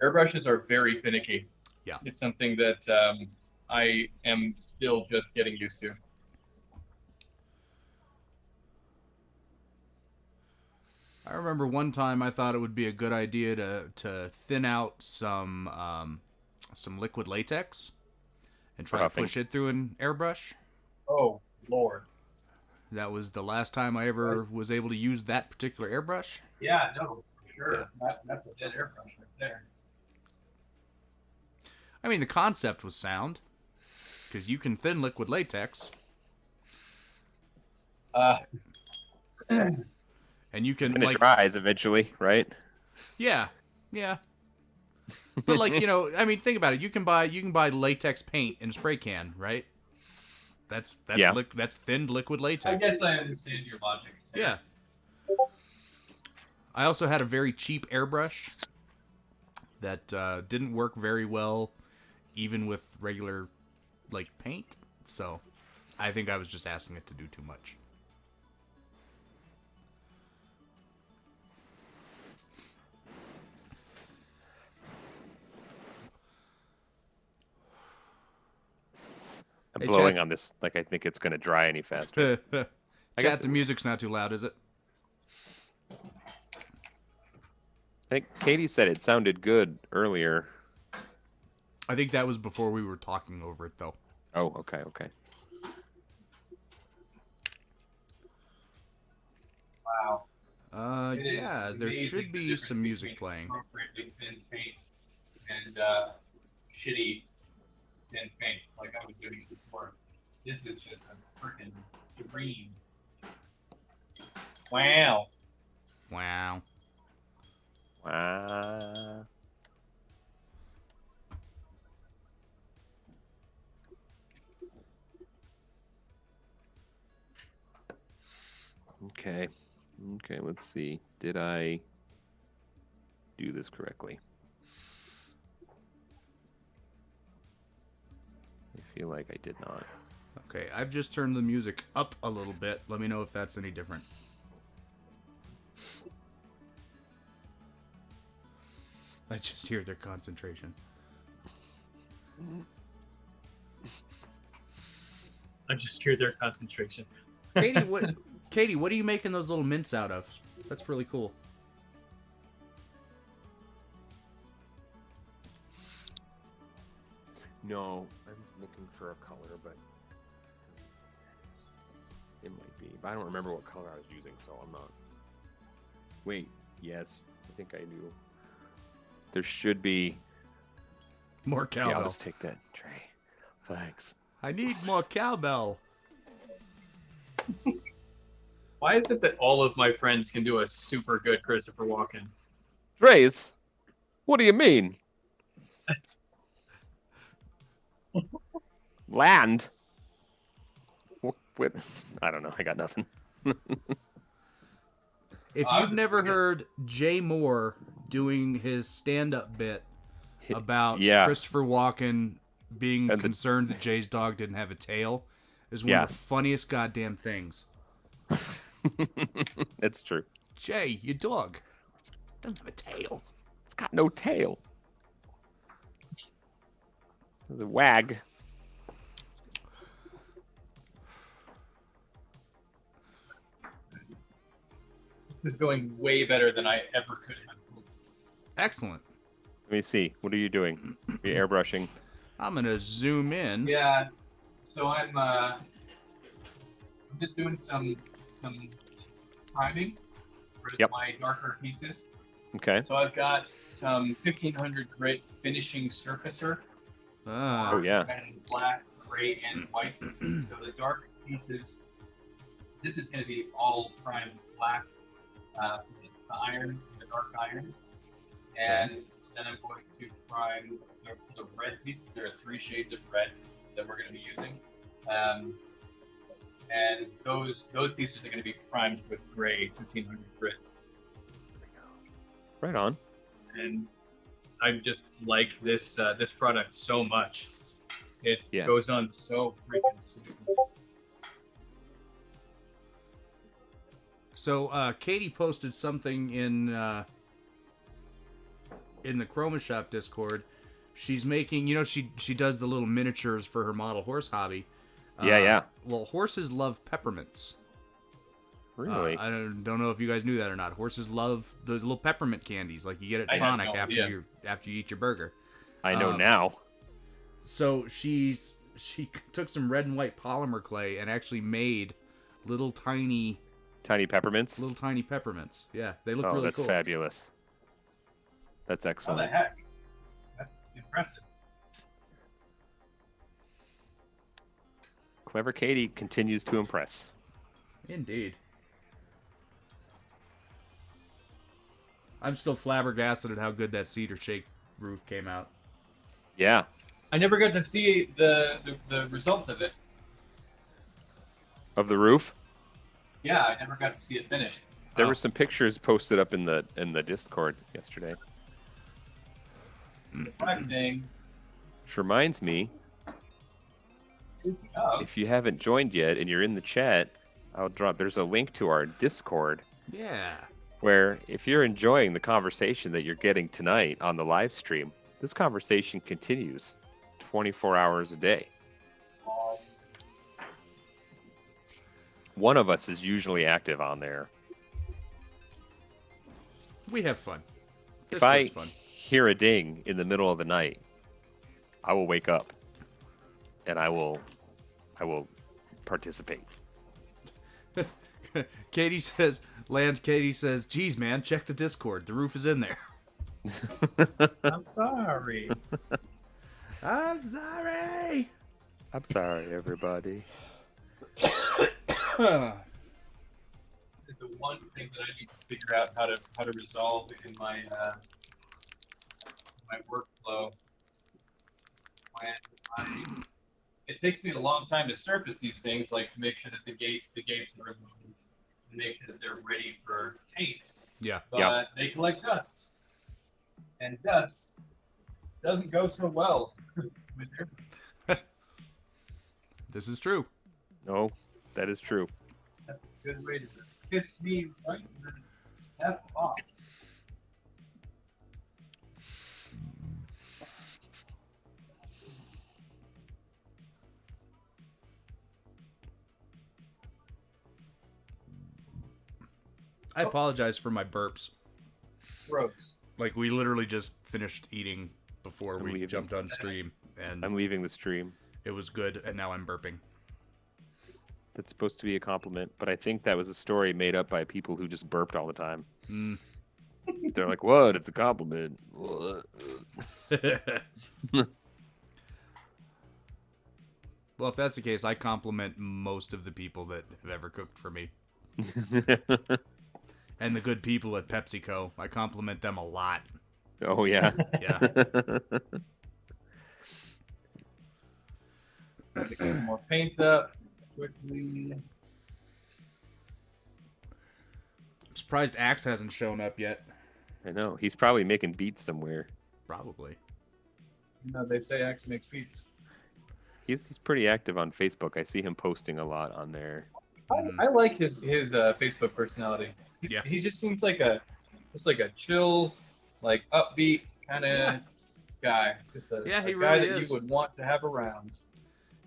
Speaker 3: airbrushes are very finicky.
Speaker 2: Yeah.
Speaker 3: It's something that I am still just getting used to.
Speaker 2: I remember one time I thought it would be a good idea to thin out some liquid latex and try to
Speaker 1: Huffing.
Speaker 2: push it through an airbrush.
Speaker 3: Oh Lord.
Speaker 2: That was the last time I ever was able to use that particular airbrush.
Speaker 3: Yeah, no, for sure.
Speaker 2: Yeah.
Speaker 3: That's a dead airbrush right there.
Speaker 2: I mean, the concept was sound because you can thin liquid latex, and you can
Speaker 1: And it dries eventually, right?
Speaker 2: yeah. But like, I mean, think about it. You can buy latex paint in a spray can, right? That's
Speaker 1: Yeah.
Speaker 2: That's thinned liquid
Speaker 3: I
Speaker 2: latex.
Speaker 3: guess I understand your logic.
Speaker 2: Yeah. I also had a very cheap airbrush that didn't work very well, even with regular like paint. So, I think I was just asking it to do too much.
Speaker 1: I'm
Speaker 2: Hey,
Speaker 1: blowing
Speaker 2: Chad.
Speaker 1: on this like I think it's going to dry any faster. guess
Speaker 2: Chat,
Speaker 1: it
Speaker 2: the music's not too loud, is it?
Speaker 1: I think Katie said it sounded good earlier.
Speaker 2: I think that was before we were talking over it, though.
Speaker 1: Oh, okay.
Speaker 3: Wow. It is
Speaker 2: Yeah, there
Speaker 3: amazing
Speaker 2: should
Speaker 3: the
Speaker 2: be
Speaker 3: difference
Speaker 2: some music
Speaker 3: between
Speaker 2: playing.
Speaker 3: appropriately thin paint and shitty thin paint, like I was doing before. This is just a freaking dream. Wow.
Speaker 2: Wow.
Speaker 1: Wow. Okay, let's see. Did I do this correctly? I feel like I did not.
Speaker 2: Okay, I've just turned the music up a little bit. Let me know if that's any different. I just hear their concentration.
Speaker 3: I just hear their concentration.
Speaker 2: Katie, what are you making those little mints out of? That's really cool.
Speaker 1: No, I'm looking for a color, but it might be. But I don't remember what color I was using, so I'm not. Wait, yes, I think I do. There should be.
Speaker 2: More cowbell.
Speaker 1: Yeah, I'll just take that tray. Thanks.
Speaker 2: I need more cowbell.
Speaker 3: Why is it that all of my friends can do a super good Christopher Walken?
Speaker 1: Trays? What do you mean? Land? I don't know. I got nothing.
Speaker 2: If you've never heard Jay Moore doing his stand-up bit about Christopher Walken being concerned that Jay's dog didn't have a tail, is one of the funniest goddamn things.
Speaker 1: It's true.
Speaker 2: Jay, your dog doesn't have a tail.
Speaker 1: It's got no tail. It's a wag.
Speaker 3: This is going way better than I ever could have hoped.
Speaker 2: Excellent.
Speaker 1: Let me see. What are you doing? You're airbrushing.
Speaker 2: I'm gonna zoom in.
Speaker 3: Yeah. So I'm just doing some priming for my darker pieces.
Speaker 1: Okay.
Speaker 3: So I've got some 1500 grit finishing surfacer.
Speaker 2: Ah.
Speaker 1: Oh yeah.
Speaker 3: And black, gray, and white. So the dark pieces. This is going to be all primed black, the iron, the dark iron, and then I'm going to prime the red pieces. There are 3 shades of red that we're going to be using, and those pieces are going to be primed with gray 1500 grit.
Speaker 1: Right on.
Speaker 3: And I just like this this product so much. It goes on so freaking smooth.
Speaker 2: So Katie posted something in the Chroma Shop Discord. She's making, she does the little miniatures for her model horse hobby.
Speaker 1: Yeah.
Speaker 2: Well, horses love peppermints.
Speaker 1: Really?
Speaker 2: I don't know if you guys knew that or not. Horses love those little peppermint candies, like you get at
Speaker 3: I had
Speaker 2: Sonic
Speaker 3: no
Speaker 2: after
Speaker 3: idea.
Speaker 2: you eat your burger.
Speaker 1: I know now.
Speaker 2: So she took some red and white polymer clay and actually made little tiny
Speaker 1: Peppermints?
Speaker 2: peppermints. Yeah, they look
Speaker 1: Oh,
Speaker 2: really
Speaker 1: that's
Speaker 2: cool.
Speaker 1: fabulous. That's
Speaker 3: How the
Speaker 1: excellent.
Speaker 3: heck? That's impressive.
Speaker 1: Clever Katie continues to impress.
Speaker 2: Indeed. I'm still flabbergasted at how good that cedar shake roof came out.
Speaker 1: Yeah.
Speaker 3: I never got to see the result of it.
Speaker 1: Of the roof?
Speaker 3: Yeah, I never got to see it finished.
Speaker 1: There
Speaker 2: Oh.
Speaker 1: were some pictures posted up in the Discord yesterday.
Speaker 3: Thing.
Speaker 1: Which reminds me,
Speaker 3: Oh,
Speaker 1: if you haven't joined yet and you're in the chat, there's a link to our Discord
Speaker 2: Yeah.
Speaker 1: where if you're enjoying the conversation that you're getting tonight on the live stream, this conversation continues 24 hours a day. One of us is usually active on there.
Speaker 2: We have fun.
Speaker 1: If I
Speaker 2: Discord's fun.
Speaker 1: hear a ding in the middle of the night, I will wake up and I will participate.
Speaker 2: Katie says, geez, man, check the Discord. The roof is in there.
Speaker 3: I'm sorry.
Speaker 2: I'm sorry.
Speaker 1: I'm sorry, everybody.
Speaker 3: The one thing that I need to figure out how to resolve in my my workflow when it takes me a long time to surface these things, like to make sure that the gates are removed, and make sure that they're ready for paint.
Speaker 2: Yeah.
Speaker 3: But they collect dust, and dust doesn't go so well with your.
Speaker 2: This is true.
Speaker 1: No, that is true.
Speaker 3: That's a good way to piss me right in the F off.
Speaker 2: I apologize for my burps.
Speaker 3: Gross.
Speaker 2: Like, we literally just finished eating before
Speaker 1: I'm
Speaker 2: we
Speaker 1: leaving.
Speaker 2: jumped on stream, and
Speaker 1: I'm leaving the stream.
Speaker 2: it was good, and now I'm burping.
Speaker 1: That's supposed to be a compliment, but I think that was a story made up by people who just burped all the time. They're like, "What? It's a compliment."
Speaker 2: Well, if that's the case, I compliment most of the people that have ever cooked for me. And the good people at PepsiCo, I compliment them a lot.
Speaker 1: Oh yeah.
Speaker 2: Yeah.
Speaker 3: Get some more paint up quickly.
Speaker 2: I'm surprised Axe hasn't shown up yet.
Speaker 1: I know. He's probably making beats somewhere.
Speaker 2: Probably.
Speaker 3: You know, they say Axe makes beats.
Speaker 1: He's pretty active on Facebook. I see him posting a lot on there.
Speaker 3: I like his Facebook personality. He just seems like a chill, like upbeat kind of guy. Just a
Speaker 2: he
Speaker 3: guy
Speaker 2: really
Speaker 3: that
Speaker 2: is.
Speaker 3: you would want to have around.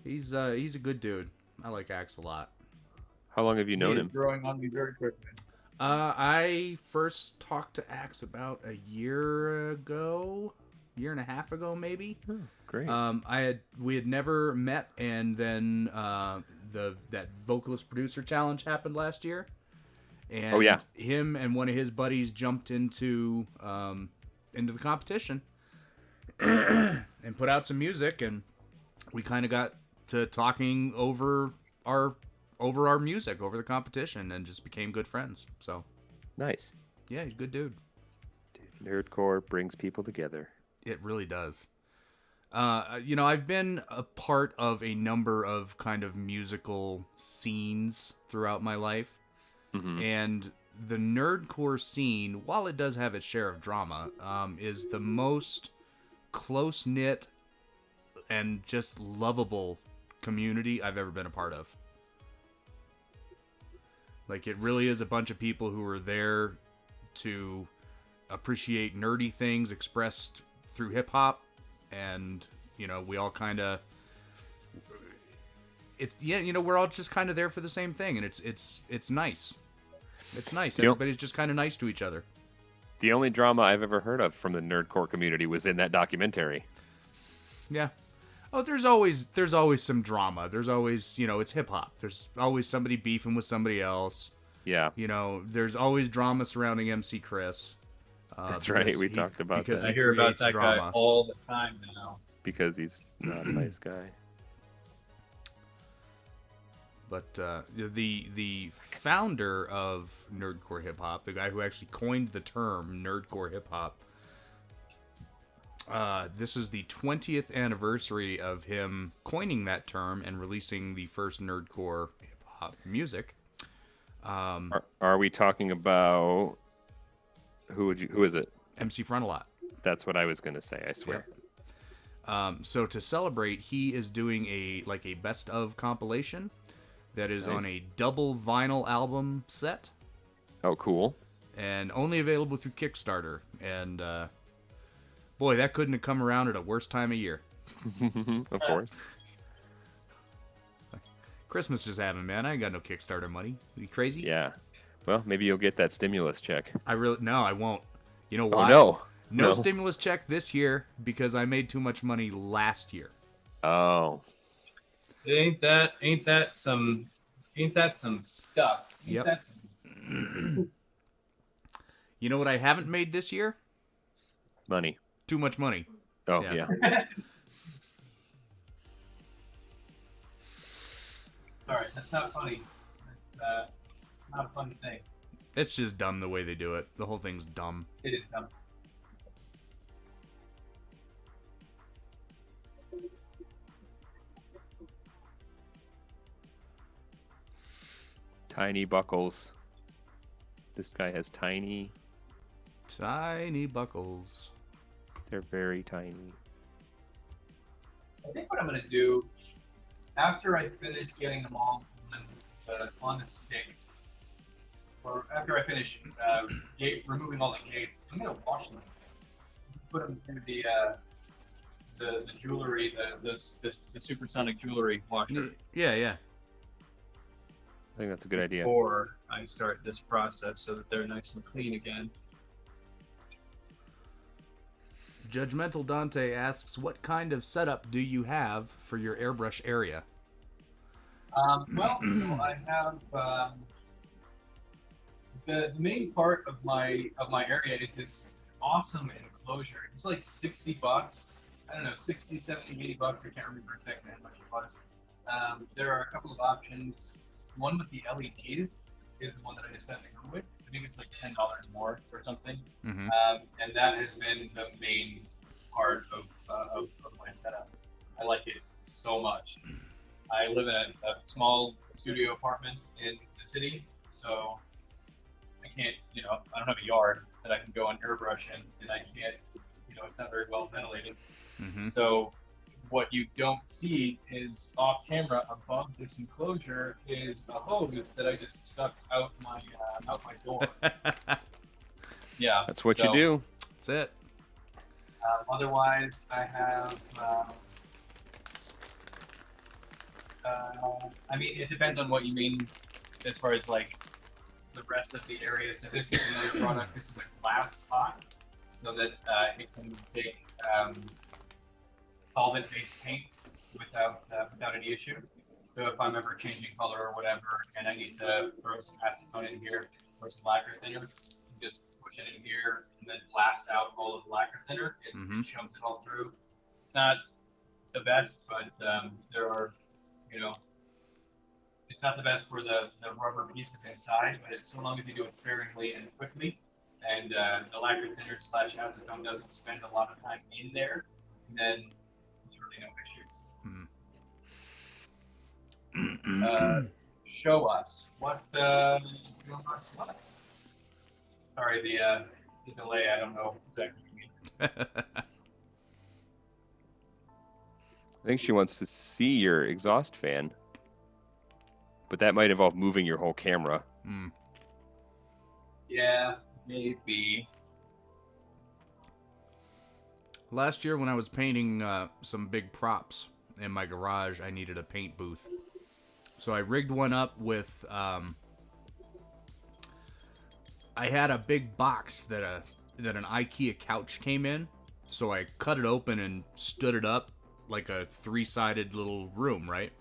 Speaker 2: He's a good dude. I like Axe a lot.
Speaker 1: How long have you known
Speaker 3: He is
Speaker 1: him?
Speaker 3: growing on me very quickly.
Speaker 2: I first talked to Axe about a year and a half ago, maybe.
Speaker 1: Oh, great.
Speaker 2: We had never met, and then that vocalist producer challenge happened last year. And
Speaker 1: Oh, yeah.
Speaker 2: him and one of his buddies jumped into the competition and put out some music, and we kind of got to talking over our music, over the competition, and just became good friends. So
Speaker 1: Nice.
Speaker 2: yeah, he's a good dude.
Speaker 1: Nerdcore brings people together.
Speaker 2: It really does. I've been a part of a number of kind of musical scenes throughout my life.
Speaker 1: Mm-hmm.
Speaker 2: And the nerdcore scene, while it does have its share of drama, is the most close-knit and just lovable community I've ever been a part of. Like, it really is a bunch of people who are there to appreciate nerdy things expressed through hip hop, and we all kind of we're all just kind of there for the same thing, and it's nice. It's nice. Everybody's just kind of nice to each other.
Speaker 1: The only drama I've ever heard of from the nerdcore community was in that documentary.
Speaker 2: Yeah. Oh, there's always some drama. There's always, it's hip hop. There's always somebody beefing with somebody else.
Speaker 1: Yeah.
Speaker 2: There's always drama surrounding MC Chris.
Speaker 1: That's right. We talked about that.
Speaker 3: I hear about that
Speaker 2: drama.
Speaker 3: guy all the time now.
Speaker 1: Because he's not a nice guy.
Speaker 2: But the founder of nerdcore hip hop, the guy who actually coined the term nerdcore hip hop, this is the 20th anniversary of him coining that term and releasing the first nerdcore hip hop music.
Speaker 1: Are we talking about who is it?
Speaker 2: MC Frontalot.
Speaker 1: That's what I was going to say, I swear.
Speaker 2: Yep. So to celebrate, he is doing a best of compilation that is
Speaker 1: Nice.
Speaker 2: on a double vinyl album set.
Speaker 1: Oh, cool.
Speaker 2: And only available through Kickstarter. And boy, that couldn't have come around at a worse time of year.
Speaker 1: Of course.
Speaker 2: Christmas just happened, man. I ain't got no Kickstarter money. You crazy?
Speaker 1: Yeah. Well, maybe you'll get that stimulus check.
Speaker 2: No, I won't. You know
Speaker 1: Oh,
Speaker 2: why?
Speaker 1: no.
Speaker 2: No stimulus check this year because I made too much money last year.
Speaker 1: Oh.
Speaker 3: Ain't that some stuff? Ain't
Speaker 2: Yep.
Speaker 3: that some...
Speaker 2: You know what I haven't made this year?
Speaker 1: Money.
Speaker 2: Too much money.
Speaker 1: Oh,
Speaker 2: Yeah.
Speaker 1: yeah.
Speaker 3: Sorry, that's not funny. That's not a funny thing.
Speaker 2: It's just dumb the way they do it. The whole thing's dumb.
Speaker 3: It is dumb.
Speaker 1: Tiny buckles. This guy has tiny.
Speaker 2: Tiny buckles.
Speaker 1: They're very tiny.
Speaker 3: I think what I'm gonna do after I finish getting them all on the sticks, or after I finish removing all the gates, I'm gonna wash them. Put them in the jewelry, the supersonic jewelry washer.
Speaker 2: Yeah.
Speaker 1: I think that's a good idea.
Speaker 3: Before I start this process, so that they're nice and clean again.
Speaker 2: Judgmental Dante asks, what kind of setup do you have for your airbrush area?
Speaker 3: Well, so I have the main part of my area is this awesome enclosure. It's like $60. I don't know, 60, 70, 80 bucks. I can't remember exactly how much it was. There are a couple of options. One with the LEDs is the one that I decided to go with. I think it's like $10 more or something.
Speaker 2: Mm-hmm.
Speaker 3: And that has been the main part of my setup. I like it so much. I live in a small studio apartment in the city, so I can't, I don't have a yard that I can go and airbrush in, and I can't, it's not very well ventilated.
Speaker 2: Mm-hmm.
Speaker 3: So what you don't see is off camera above this enclosure is a hose that I just stuck out my door. Yeah,
Speaker 1: That's what you do.
Speaker 2: That's it.
Speaker 3: Otherwise, I have. I mean, it depends on what you mean as far as like the rest of the area. So this is another product. This is a glass pot, so that it can take solvent-based paint without any issue. So if I'm ever changing color or whatever, and I need to throw some acetone in here or some lacquer thinner, just push it in here and then blast out all of the lacquer thinner. It chunks it all through. It's not the best, but there are, it's not the best for the rubber pieces inside, but so long as you do it sparingly and quickly, and the lacquer thinner / acetone doesn't spend a lot of time in there, then there's really no issue. Show us what. Sorry, the delay. I don't know exactly what you mean.
Speaker 1: I think she wants to see your exhaust fan. but that might involve moving your whole camera.
Speaker 3: Yeah, maybe.
Speaker 2: Last year when I was painting some big props in my garage, I needed a paint booth. So I rigged one up with... I had a big box that an IKEA couch came in. So I cut it open and stood it up like a 3-sided little room, right?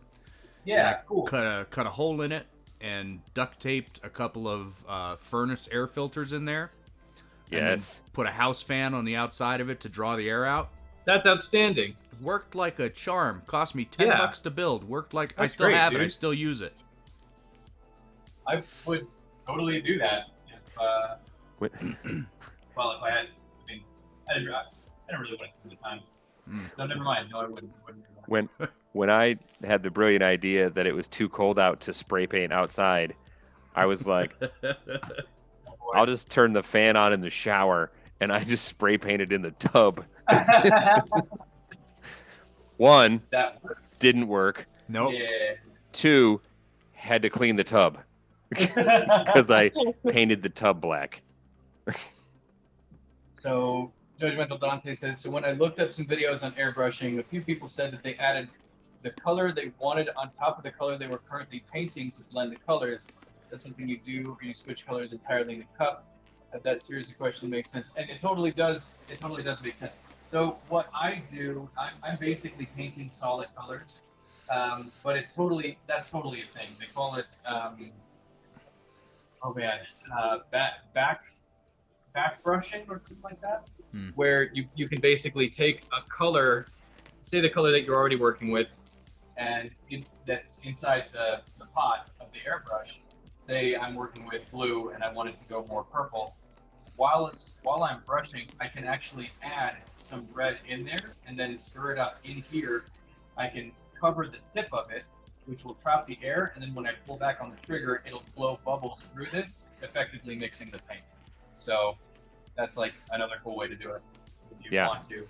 Speaker 3: Yeah, cool.
Speaker 2: Cut a hole in it and duct taped a couple of furnace air filters in there.
Speaker 1: Yes.
Speaker 2: And then put a house fan on the outside of it to draw the air out.
Speaker 3: That's outstanding.
Speaker 2: Worked like a charm. Cost me $10 to build. Worked like
Speaker 3: That's
Speaker 2: I still
Speaker 3: great,
Speaker 2: have it.
Speaker 3: dude.
Speaker 2: I still use it.
Speaker 3: I would totally do that if,
Speaker 1: What?
Speaker 3: well, if I had. I mean, I didn't really want to do the time. No, never mind. No, I wouldn't.
Speaker 1: When I had the brilliant idea that it was too cold out to spray paint outside, I was like, I'll just turn the fan on in the shower, and I just spray painted in the tub. One,
Speaker 3: That worked.
Speaker 1: didn't work.
Speaker 2: Nope.
Speaker 3: Yeah.
Speaker 1: Two, had to clean the tub because I painted the tub black.
Speaker 3: So, Judgmental Dante says, so when I looked up some videos on airbrushing, a few people said that they added the color they wanted on top of the color they were currently painting to blend the colors. That's something you do, or you switch colors entirely in the cup. That series of questions makes sense, and it totally does. It totally does make sense. So what I do, I'm basically painting solid colors, but that's totally a thing. They call it back brushing or something like that, where you can basically take a color, say the color that you're already working with, and that's inside the pot of the airbrush. Say I'm working with blue and I want it to go more purple. While I'm brushing, I can actually add some red in there and then stir it up in here. I can cover the tip of it, which will trap the air, and then when I pull back on the trigger, it'll blow bubbles through this, effectively mixing the paint. So that's like another cool way to do it if you want to.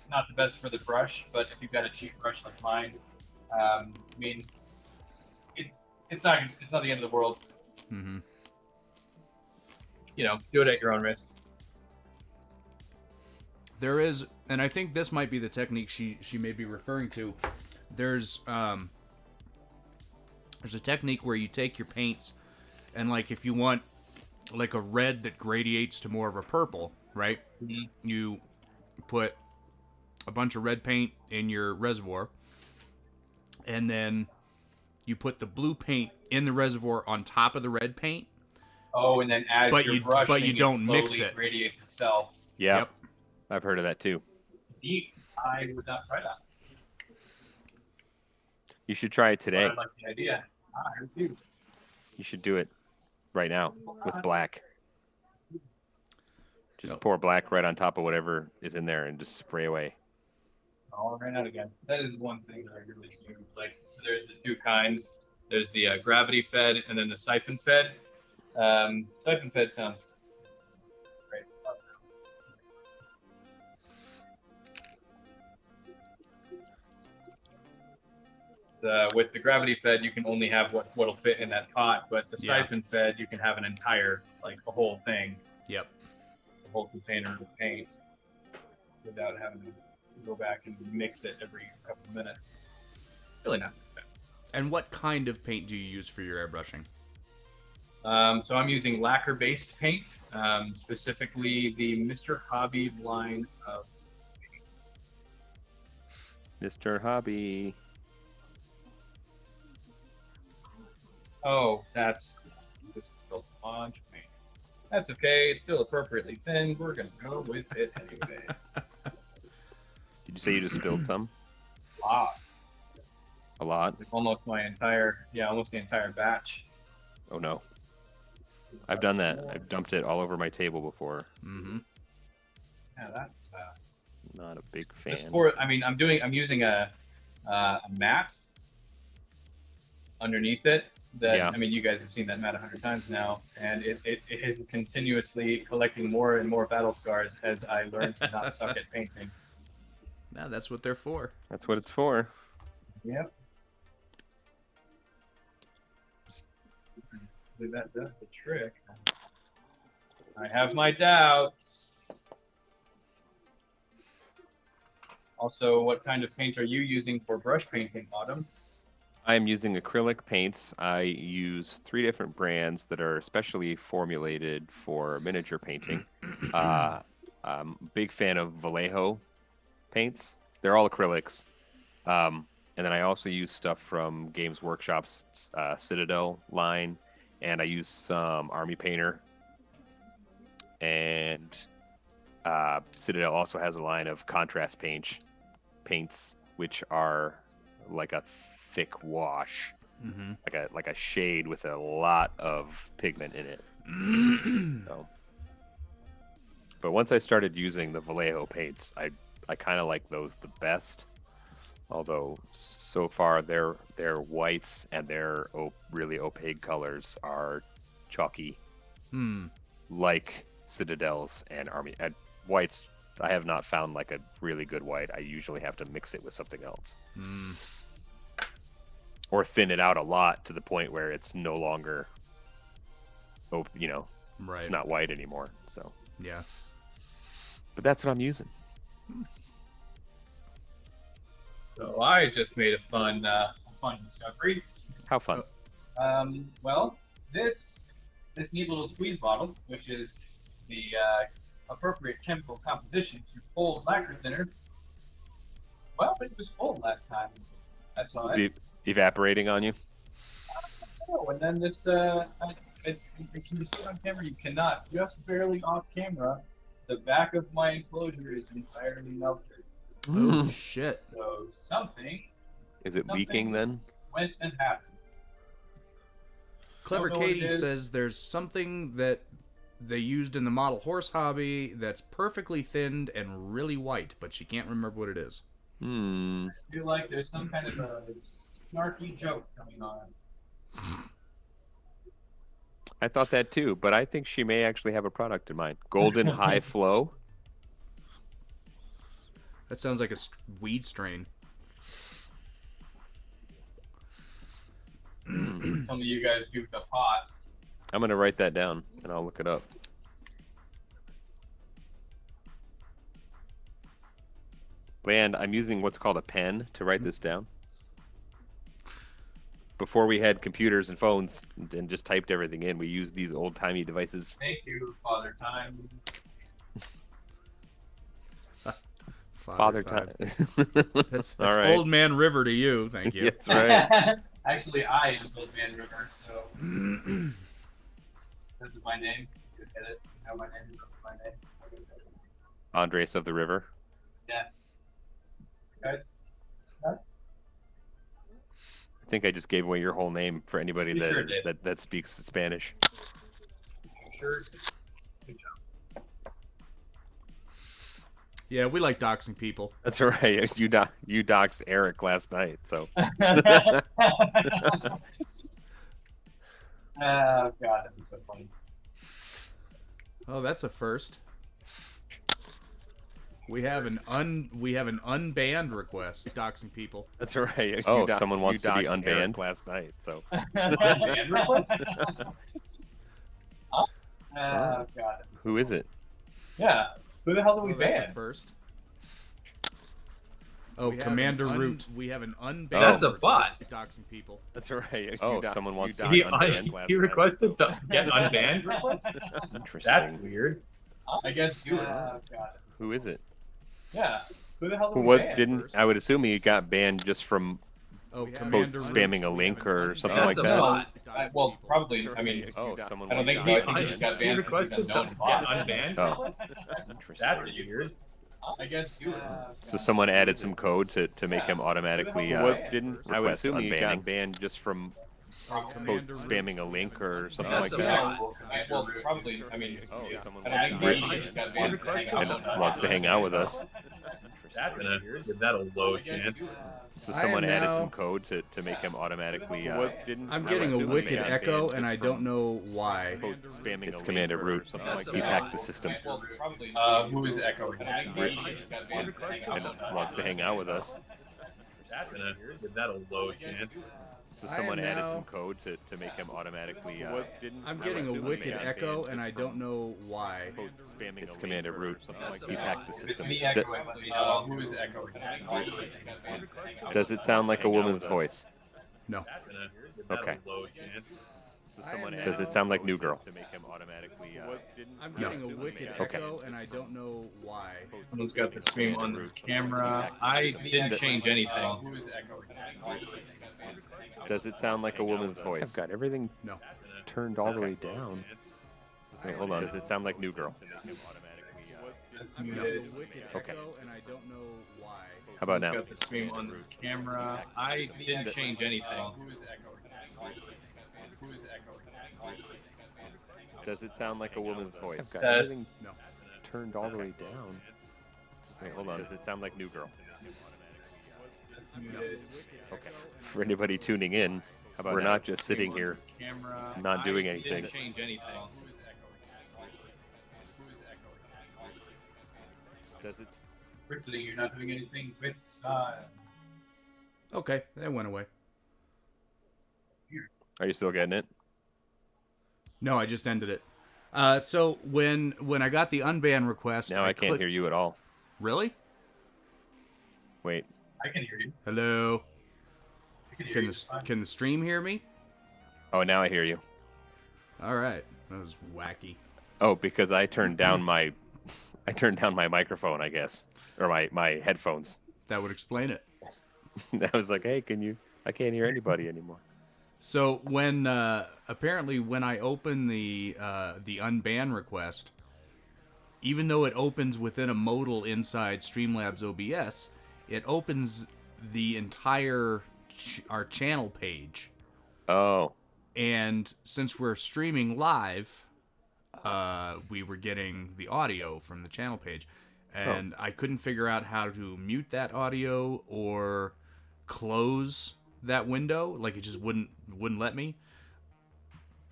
Speaker 3: It's not the best for the brush, but if you've got a cheap brush like mine, I mean, it's not the end of the world.
Speaker 2: Mm-hmm.
Speaker 3: You know, do it at your own risk.
Speaker 2: There is, and I think this might be the technique she may be referring to. There's a technique where you take your paints, and like if you want like a red that gradiates to more of a purple, right?
Speaker 3: Mm-hmm.
Speaker 2: You put a bunch of red paint in your reservoir, and then you put the blue paint in the reservoir on top of the red paint.
Speaker 3: Oh, and then as you're brushing,
Speaker 2: but you don't
Speaker 3: slowly
Speaker 2: mix it.
Speaker 3: Gradiates itself.
Speaker 1: Yep. I've heard of that too.
Speaker 3: Neat. I would not try that.
Speaker 1: You should try it today.
Speaker 3: But I like the idea. I refuse.
Speaker 1: You should do it right now with black. Just pour black right on top of whatever is in there and just spray away.
Speaker 3: Oh, I ran out again. That is one thing that I really do. Like, there's the two kinds. There's the gravity fed and then the siphon fed. Siphon fed sounds great. With the gravity fed, you can only have what'll fit in that pot, but the siphon fed, you can have an entire, like a whole thing.
Speaker 2: Yep.
Speaker 3: A whole container of paint without having to go back and mix it every couple of minutes. Really not that bad.
Speaker 2: And what kind of paint do you use for your airbrushing?
Speaker 3: So I'm using lacquer-based paint, specifically the Mr. Hobby line of paint.
Speaker 1: Mr. Hobby.
Speaker 3: Oh, this is still a bunch of paint. That's okay. It's still appropriately thin. We're gonna go with it anyway.
Speaker 1: Did you say you just spilled some? A lot?
Speaker 3: Almost the entire batch.
Speaker 1: Oh no. I've done that. I've dumped it all over my table before.
Speaker 2: Mm-hmm.
Speaker 3: Yeah, that's
Speaker 1: not a big fan.
Speaker 3: I'm using a mat underneath it. You guys have seen that mat 100 times now, and it is continuously collecting more and more battle scars as I learn to not suck at painting.
Speaker 2: Now that's what they're for.
Speaker 1: That's what it's for.
Speaker 3: Yep. Hopefully that does the trick. I have my doubts. Also, what kind of paint are you using for brush painting, Autumn?
Speaker 1: I am using acrylic paints. I use 3 different brands that are specially formulated for miniature painting. I'm a big fan of Vallejo paints. They're all acrylics. And then I also use stuff from Games Workshop's Citadel line, and I use some Army Painter. And Citadel also has a line of contrast paints, which are like a thick wash, like a shade with a lot of pigment in it. So. But once I started using the Vallejo paints, I kind of like those the best. Although so far their whites and their really opaque colors are chalky, like Citadels and Army. And whites, I have not found like a really good white. I usually have to mix it with something else, or thin it out a lot to the point where it's no longer,
Speaker 2: Right.
Speaker 1: It's not white anymore. So
Speaker 2: Yeah.
Speaker 3: Hmm.
Speaker 1: but that's what I'm using.
Speaker 3: So I just made a fun discovery.
Speaker 1: How fun!
Speaker 3: Well, this neat little squeeze bottle, which is the appropriate chemical composition to cold lacquer thinner. Well, it was cold last time I saw
Speaker 1: Is
Speaker 3: it.
Speaker 1: it evaporating on you?
Speaker 3: Oh, and then this, can you see it on camera? You cannot. Just barely off camera, the back of my enclosure is entirely melted.
Speaker 2: Oh shit.
Speaker 3: So something.
Speaker 1: Is it leaking then?
Speaker 3: Went and happened.
Speaker 2: Clever
Speaker 3: Don't know what it
Speaker 2: Katie
Speaker 3: is.
Speaker 2: says there's something that they used in the model horse hobby that's perfectly thinned and really white, but she can't remember what it is.
Speaker 1: Hmm.
Speaker 3: I feel like there's some kind of a snarky joke coming on.
Speaker 1: I thought that too, but I think she may actually have a product in mind. Golden High Flow.
Speaker 2: That sounds like a weed strain.
Speaker 3: Some of you guys goofed a pot.
Speaker 1: I'm gonna write that down and I'll look it up. And I'm using what's called a pen to write this down. Before we had computers and phones and just typed everything in, we used these old-timey devices.
Speaker 3: Thank you, Father Time.
Speaker 1: Father time.
Speaker 2: That's
Speaker 1: All right.
Speaker 2: Old Man River to you. Thank you.
Speaker 1: That's right.
Speaker 3: Actually, I am Old Man River, so this is my name. You get it? You know my name. This is my name.
Speaker 1: Andres of the River.
Speaker 3: Yeah. Guys.
Speaker 1: I think I just gave away your whole name for anybody
Speaker 3: You sure
Speaker 1: that speaks Spanish.
Speaker 3: Sure. Good
Speaker 2: Yeah, we like doxing people.
Speaker 1: That's right. You doxed Eric last night, so.
Speaker 3: job. Oh God, that'd be so funny.
Speaker 2: Oh, that's a first. We have an unbanned request. Doxing people.
Speaker 1: That's right. Oh, someone wants to be unbanned
Speaker 2: Eric
Speaker 1: last night, so.
Speaker 3: Band request? Oh God. that'd be so
Speaker 1: Who is
Speaker 3: funny.
Speaker 1: it?
Speaker 3: Yeah. Who the hell do we
Speaker 2: Oh, that's a
Speaker 3: ban?
Speaker 2: first. Oh,
Speaker 3: We have
Speaker 2: Commander
Speaker 3: an
Speaker 2: Root. We have an unbanned.
Speaker 3: That's a bot.
Speaker 2: request. Doxing people.
Speaker 1: That's right. Oh, someone wants to
Speaker 3: He,
Speaker 1: be unbanned last
Speaker 3: he
Speaker 1: night.
Speaker 3: requested to get unbanned request?
Speaker 1: Interesting.
Speaker 3: That's weird. I guess do it. God.
Speaker 1: Who is it?
Speaker 3: Yeah. Who the hell do we
Speaker 1: What
Speaker 3: ban?
Speaker 1: didn't? I would assume he got banned just from
Speaker 2: Oh,
Speaker 1: post
Speaker 2: Commander
Speaker 1: spamming a
Speaker 2: Root.
Speaker 1: link or something
Speaker 3: That's
Speaker 1: like
Speaker 3: a
Speaker 1: that.
Speaker 3: bot. Well, probably. I mean,
Speaker 1: Oh, someone
Speaker 3: I don't
Speaker 1: wants
Speaker 3: think
Speaker 1: to
Speaker 3: so.
Speaker 1: be
Speaker 3: I think he just got banned because he's unknown bot.
Speaker 4: unbanned?
Speaker 1: Oh,
Speaker 3: That's
Speaker 1: interesting.
Speaker 3: weird. I guess do it.
Speaker 1: So someone added some code to make him automatically.
Speaker 3: What
Speaker 1: Didn't? I would assume he got banned just from post
Speaker 2: Commander Root.
Speaker 1: spamming a link or something
Speaker 3: That's
Speaker 1: like
Speaker 3: a
Speaker 1: that.
Speaker 3: bot. Well, probably. I mean,
Speaker 1: Oh, someone
Speaker 3: I don't
Speaker 1: wants
Speaker 3: think
Speaker 1: to
Speaker 3: he
Speaker 1: be
Speaker 3: just got banned to hang
Speaker 1: and
Speaker 3: out.
Speaker 1: wants to hang out with us.
Speaker 4: That's gonna give that a low chance.
Speaker 1: So
Speaker 2: I
Speaker 1: someone
Speaker 2: am
Speaker 1: added
Speaker 2: now-
Speaker 1: some code to make him automatically. Didn't?
Speaker 2: I'm
Speaker 1: I
Speaker 2: getting
Speaker 1: would
Speaker 2: a
Speaker 1: assume
Speaker 2: wicked
Speaker 1: he got
Speaker 2: echo,
Speaker 1: banned
Speaker 2: and
Speaker 1: just
Speaker 2: I
Speaker 1: from
Speaker 2: don't know why.
Speaker 1: Post spamming it's Commander Root, something like
Speaker 3: That's
Speaker 1: He's
Speaker 3: a
Speaker 1: hacked
Speaker 3: bot.
Speaker 1: the system
Speaker 3: Well, probably. Who is Echo? I don't think he just got banned to hang out.
Speaker 1: and wants to hang out with us.
Speaker 4: That's gonna give that a low chance.
Speaker 1: So
Speaker 2: I
Speaker 1: someone
Speaker 2: am
Speaker 1: added
Speaker 2: now-
Speaker 1: some code to make him automatically.
Speaker 2: I'm getting a wicked echo, and I don't know why.
Speaker 1: Spamming it's Commander Root. He's hacked the system.
Speaker 3: Me echoing. Who is echoing?
Speaker 1: Does it sound like a woman's voice?
Speaker 2: No.
Speaker 1: Okay.
Speaker 4: Low chance.
Speaker 1: So someone
Speaker 2: I am
Speaker 1: does it
Speaker 2: now-
Speaker 1: sound like New Girl? To make him automatically.
Speaker 2: I'm
Speaker 1: No.
Speaker 2: getting a wicked
Speaker 1: Okay.
Speaker 2: echo, and I don't know why.
Speaker 3: Someone's got the stream on the camera. I didn't change anything. Who is echoing?
Speaker 1: Does it sound like a woman's voice? I've got everything
Speaker 2: No.
Speaker 1: turned all the way down. Wait, hold on. Does it sound like New Girl?
Speaker 3: That's muted.
Speaker 1: Okay.
Speaker 2: And I don't know why.
Speaker 1: How about now?
Speaker 3: Got the stream on the camera. I didn't change anything. Who is echoing? Who is echoing?
Speaker 1: Does it sound like a woman's voice? I've got
Speaker 3: Test.
Speaker 1: everything
Speaker 2: No.
Speaker 1: turned all the way down. Wait, hold on. Does it sound like New Girl?
Speaker 3: That's muted.
Speaker 1: Okay. For anybody tuning in, we're not just sitting here
Speaker 3: Camera.
Speaker 1: not doing
Speaker 3: I
Speaker 1: anything.
Speaker 3: Didn't change anything. Who is echoing? Who is echoing?
Speaker 1: Does it?
Speaker 3: Brittany, you're not doing anything with
Speaker 2: Okay, that went away.
Speaker 1: Are you still getting it?
Speaker 2: No, I just ended it. So when I got the unban request,
Speaker 1: Now I can't hear you at all.
Speaker 2: Really?
Speaker 1: Wait.
Speaker 3: I can hear you.
Speaker 2: Hello.
Speaker 3: I can hear
Speaker 2: Can
Speaker 3: you.
Speaker 2: can the stream hear me?
Speaker 1: Oh, now I hear you.
Speaker 2: All right, that was wacky.
Speaker 1: Oh, because I turned down my microphone, I guess, or my headphones.
Speaker 2: That would explain it.
Speaker 1: I was like, hey, I can't hear anybody anymore.
Speaker 2: So when apparently when I open the unban request, even though it opens within a modal inside Streamlabs OBS, it opens the entire our channel page.
Speaker 1: Oh.
Speaker 2: And since we're streaming live, we were getting the audio from the channel page, and I couldn't figure out how to mute that audio or close that window. Like, it just wouldn't let me.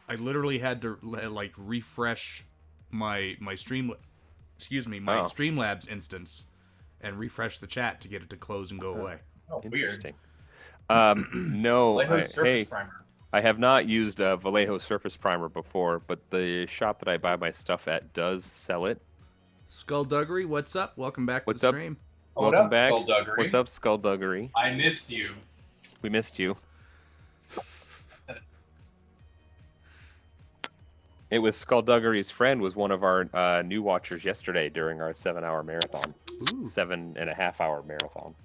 Speaker 2: I literally had to like refresh my Streamlabs instance and refresh the chat to get it to close and go away.
Speaker 3: Oh, weird.
Speaker 1: Interesting. No,
Speaker 3: Vallejo surface
Speaker 1: hey,
Speaker 3: primer.
Speaker 1: I have not used Vallejo Surface Primer before, but the shop that I buy my stuff at does sell it.
Speaker 2: Skullduggery, what's up? Welcome back
Speaker 1: What's
Speaker 2: to the
Speaker 1: up?
Speaker 2: stream.
Speaker 3: What
Speaker 1: Welcome
Speaker 3: up,
Speaker 1: back.
Speaker 3: Skullduggery?
Speaker 1: What's up, Skullduggery?
Speaker 3: I missed you.
Speaker 1: We missed you. It was Skullduggery's friend was one of our new watchers yesterday during our 7-hour marathon.
Speaker 2: Ooh.
Speaker 1: 7.5-hour marathon.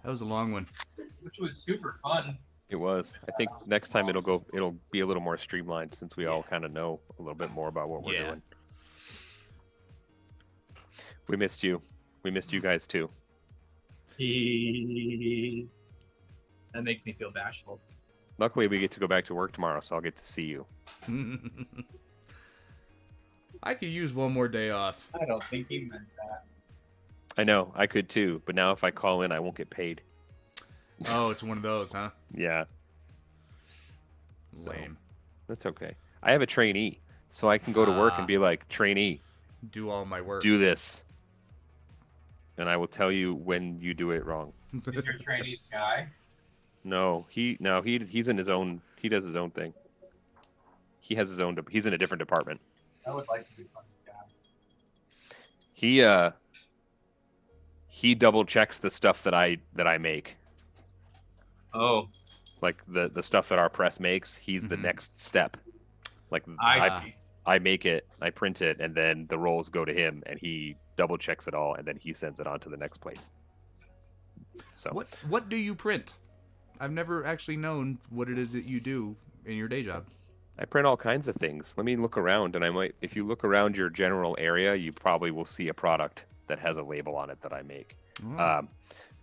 Speaker 2: That was a long one.
Speaker 3: Which was super fun.
Speaker 1: It was. I think next time it'll be a little more streamlined since we all kind of know a little bit more about what we're doing. We missed you. We missed you guys too.
Speaker 4: That makes me feel bashful.
Speaker 1: Luckily, we get to go back to work tomorrow, so I'll get to see you.
Speaker 2: I could use one more day off.
Speaker 3: I don't think he meant that.
Speaker 1: I know, I could too, but now if I call in, I won't get paid.
Speaker 2: Oh, it's one of those, huh?
Speaker 1: Yeah. So,
Speaker 2: Lame.
Speaker 1: that's okay. I have a trainee, so I can go to work and be like, trainee,
Speaker 2: Do all my work.
Speaker 1: do this. And I will tell you when you do it wrong.
Speaker 3: Is your trainee Sky?
Speaker 1: No, he's in his own. He does his own thing. He has his own. He's in a different department.
Speaker 3: I would like to be fun Sky.
Speaker 1: He double checks the stuff that I make.
Speaker 4: Oh,
Speaker 1: Like the stuff that our press makes. He's the next step. Like
Speaker 3: I
Speaker 1: I make it, I print it, and then the rolls go to him, and he double checks it all, and then he sends it on to the next place. So
Speaker 2: What do you print? I've never actually known what it is that you do in your day job.
Speaker 1: I print all kinds of things. Let me look around, and if you look around your general area, you probably will see a product that has a label on it that I make.
Speaker 2: Oh.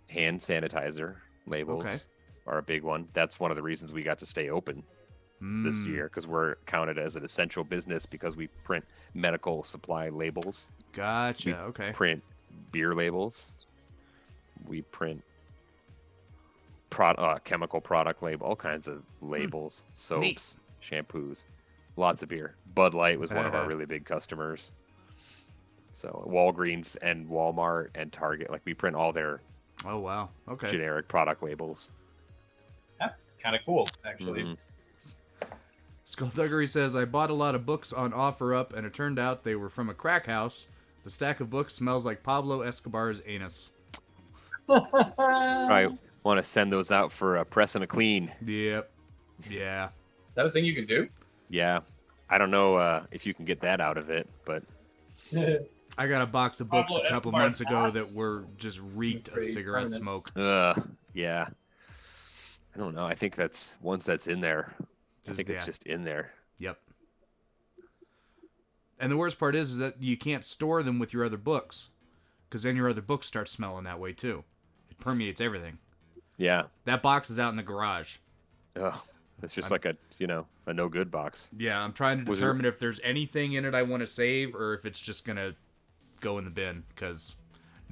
Speaker 1: Hand sanitizer labels
Speaker 2: Okay.
Speaker 1: are a big one. That's one of the reasons we got to stay open this year, because we're counted as an essential business because we print medical supply labels.
Speaker 2: Gotcha. Okay.
Speaker 1: Print beer labels. We print chemical product label, all kinds of labels, soaps, shampoos, lots of beer. Bud Light was one of our really big customers. So Walgreens and Walmart and Target, like we print all their
Speaker 2: Oh wow. Okay.
Speaker 1: generic product labels.
Speaker 4: That's kind of cool, actually.
Speaker 1: Mhm.
Speaker 2: Skullduggery says, I bought a lot of books on OfferUp, and it turned out they were from a crack house. The stack of books smells like Pablo Escobar's anus.
Speaker 1: Probably want to send those out for a press and a clean.
Speaker 2: Yep. Yeah.
Speaker 4: Is that a thing you can do?
Speaker 1: Yeah. I don't know if you can get that out of it, but
Speaker 2: I got a box of books
Speaker 4: Pablo
Speaker 2: a couple
Speaker 4: Escobar's
Speaker 2: months ago
Speaker 4: ass?
Speaker 2: that were just reeked of
Speaker 4: Pretty
Speaker 2: cigarette
Speaker 4: permanent.
Speaker 2: smoke.
Speaker 1: yeah. I don't know. I think that's once that's in there. I think it's
Speaker 2: Yeah.
Speaker 1: just in there.
Speaker 2: Yep. And the worst part is that you can't store them with your other books, because then your other books start smelling that way too. It permeates everything.
Speaker 1: Yeah.
Speaker 2: That box is out in the garage.
Speaker 1: Ugh. It's just like a no good box.
Speaker 2: Yeah, I'm trying to
Speaker 1: Was
Speaker 2: determine if there's anything in it I want to save or if it's just gonna go in the bin, because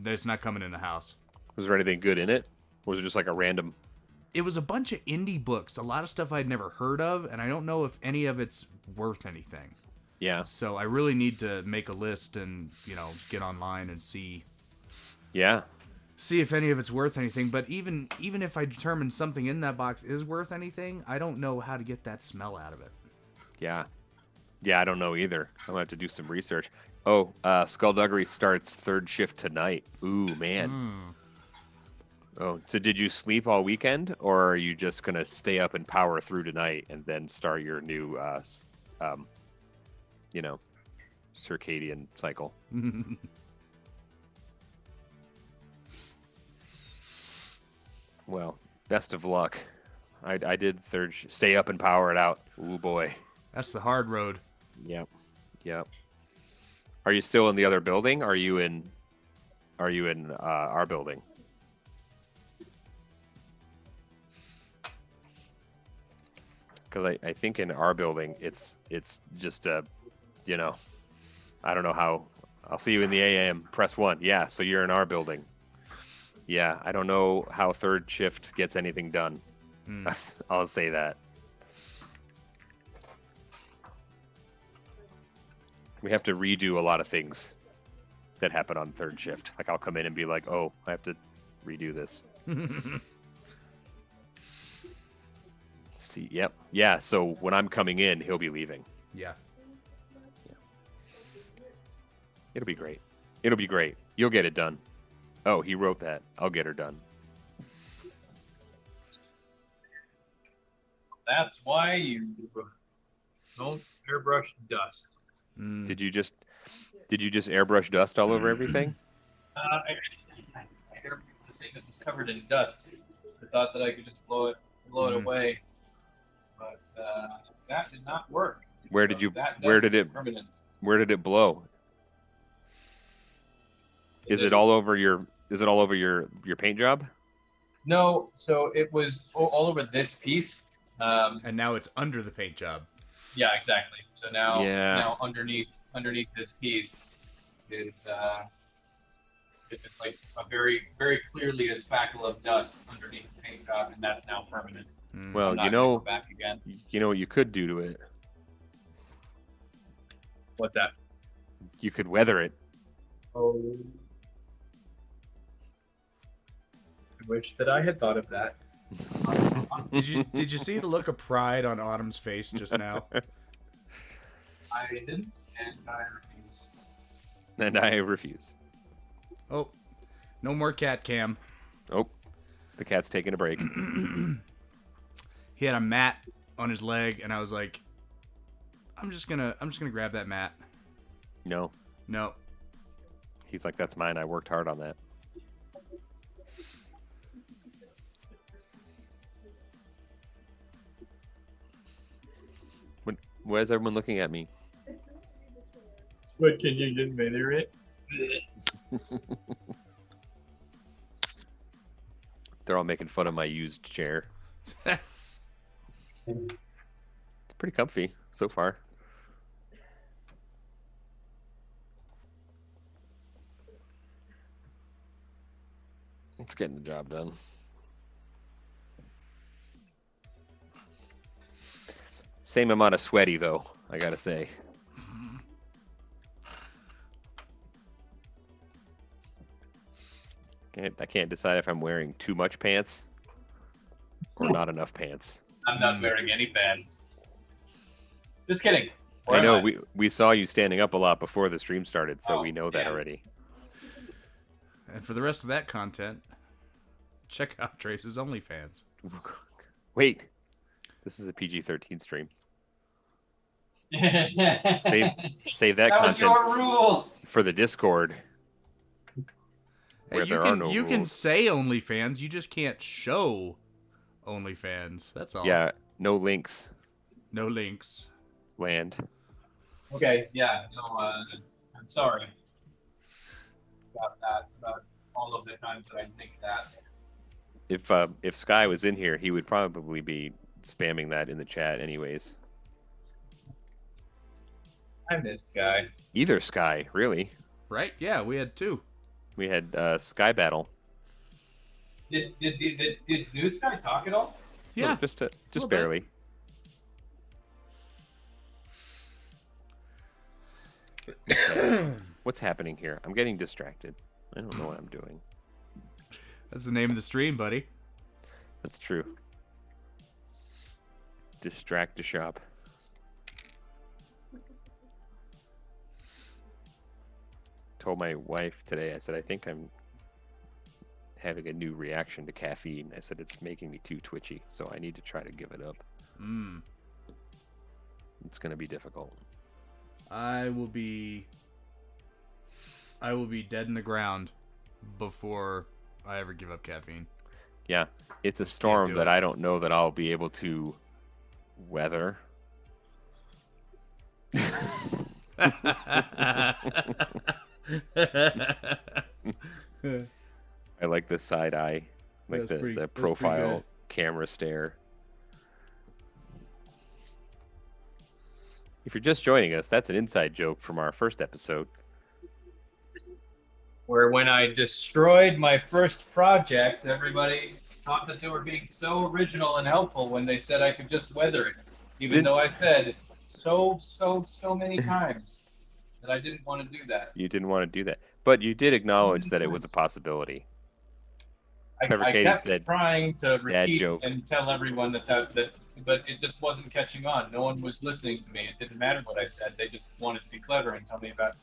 Speaker 2: it's not coming in the house.
Speaker 1: Was there anything good in it? Or was it just like a random?
Speaker 2: It was a bunch of indie books, a lot of stuff I'd never heard of, and I don't know if any of it's worth anything.
Speaker 1: Yeah.
Speaker 2: So I really need to make a list and, get online and see
Speaker 1: Yeah.
Speaker 2: if any of it's worth anything. But even if I determine something in that box is worth anything, I don't know how to get that smell out of it.
Speaker 1: Yeah. Yeah, I don't know either. I'm gonna have to do some research. Oh, Skullduggery starts third shift tonight. Ooh, man. Oh, so did you sleep all weekend, or are you just gonna stay up and power through tonight and then start your new, circadian cycle? Well, best of luck. I did stay up and power it out. Ooh, boy.
Speaker 2: That's the hard road.
Speaker 1: Yep. Yep. Are you still in the other building? Are you in our building? Because I think in our building it's just I don't know how. I'll see you in the AM. Press 1. Yeah, so you're in our building. Yeah, I don't know how third shift gets anything done. I'll say that. We have to redo a lot of things that happen on third shift. Like I'll come in and be like, "Oh, I have to redo this." See, yep. Yeah, so when I'm coming in, he'll be leaving.
Speaker 2: Yeah.
Speaker 1: It'll be great. It'll be great. You'll get it done. Oh, he wrote that. I'll get her done.
Speaker 4: That's why you don't airbrush dust.
Speaker 1: Did you just airbrush dust all over everything?
Speaker 3: I airbrush the thing that was covered in dust. I thought that I could just blow it away, but that did not work.
Speaker 1: Where
Speaker 3: So
Speaker 1: did you?
Speaker 3: that
Speaker 1: Where
Speaker 3: dust
Speaker 1: did it?
Speaker 3: is permanent.
Speaker 1: Where did it blow? Is it all over your? Is it all over your paint job?
Speaker 3: No, so it was all over this piece.
Speaker 2: And now it's under the paint job.
Speaker 3: Yeah, exactly. So now,
Speaker 1: Yeah.
Speaker 3: now underneath this piece is it's like a very clearly a spackle of dust underneath the paint job, and that's now permanent.
Speaker 1: Well,
Speaker 3: I'm not
Speaker 1: you
Speaker 3: gonna
Speaker 1: know,
Speaker 3: go back again.
Speaker 1: you know what you could do to it.
Speaker 4: What's that?
Speaker 1: You could weather it.
Speaker 4: Oh. I wish that I had thought of that.
Speaker 2: Did you see the look of pride on Autumn's face just now?
Speaker 3: I didn't, and I refuse.
Speaker 1: And I refuse.
Speaker 2: Oh, no more cat cam.
Speaker 1: Oh, the cat's taking a break.
Speaker 2: He had a mat on his leg, and I was like, I'm just gonna grab that mat.
Speaker 1: No,
Speaker 2: No.
Speaker 1: he's like, that's mine. I worked hard on that. Why is everyone looking at me?
Speaker 4: But can you just measure it?
Speaker 1: They're all making fun of my used chair. It's pretty comfy so far. It's getting the job done. Same amount of sweaty though, I gotta say. I can't decide if I'm wearing too much pants or not enough pants.
Speaker 3: I'm not wearing any pants. Just kidding. Where
Speaker 1: I
Speaker 3: am
Speaker 1: know we saw you standing up a lot before the stream started, so
Speaker 3: Oh,
Speaker 1: we know that
Speaker 3: yeah.
Speaker 1: already.
Speaker 2: And for the rest of that content, check out Trace's OnlyFans.
Speaker 1: Wait, this is a PG-13 stream.
Speaker 3: Save
Speaker 1: Save that
Speaker 3: That was
Speaker 1: content
Speaker 3: your rule.
Speaker 1: for the Discord, where
Speaker 2: Hey,
Speaker 1: there are no
Speaker 2: you can
Speaker 1: rules.
Speaker 2: say OnlyFans, you just can't show OnlyFans. That's all.
Speaker 1: Yeah, no links.
Speaker 2: No links.
Speaker 1: Land.
Speaker 3: Okay, yeah, no, I'm sorry about that, about all of the times that I think that.
Speaker 1: If Sky was in here, he would probably be spamming that in the chat, anyways.
Speaker 3: I'm this guy.
Speaker 1: Either Sky, really.
Speaker 2: Right? Yeah, we had 2.
Speaker 1: We had Sky Battle.
Speaker 3: Did News Guy talk at all?
Speaker 2: Yeah.
Speaker 1: just
Speaker 2: little bit.
Speaker 1: barely. Okay. What's happening here? I'm getting distracted. I don't know what I'm doing.
Speaker 2: That's the name of the stream, buddy.
Speaker 1: That's true. Distract to shop. Told my wife today, I said, I think I'm having a new reaction to caffeine. I said, it's making me too twitchy, so I need to try to give it up. It's going to be difficult.
Speaker 2: I will be dead in the ground before I ever give up caffeine.
Speaker 1: Yeah, it's a storm
Speaker 2: do
Speaker 1: that
Speaker 2: it.
Speaker 1: I don't know that I'll be able to weather. I like the side eye, like
Speaker 2: That's pretty-
Speaker 1: the
Speaker 2: that's pretty
Speaker 1: profile
Speaker 2: good.
Speaker 1: camera stare. If you're just joining us, that's an inside joke from our first episode.
Speaker 3: Where when I destroyed my first project, everybody thought that they were being so original and helpful when they said I could just weather it, even though I said so many times that I didn't want to do that.
Speaker 1: You didn't want to do that, but you did acknowledge that it was a possibility. Clever
Speaker 3: I
Speaker 1: Katie
Speaker 3: kept
Speaker 1: said,
Speaker 3: trying to
Speaker 1: "Dad
Speaker 3: repeat
Speaker 1: joke."
Speaker 3: and tell everyone that, but it just wasn't catching on. No one was listening to me. It didn't matter what I said. They just wanted to be clever and tell me about.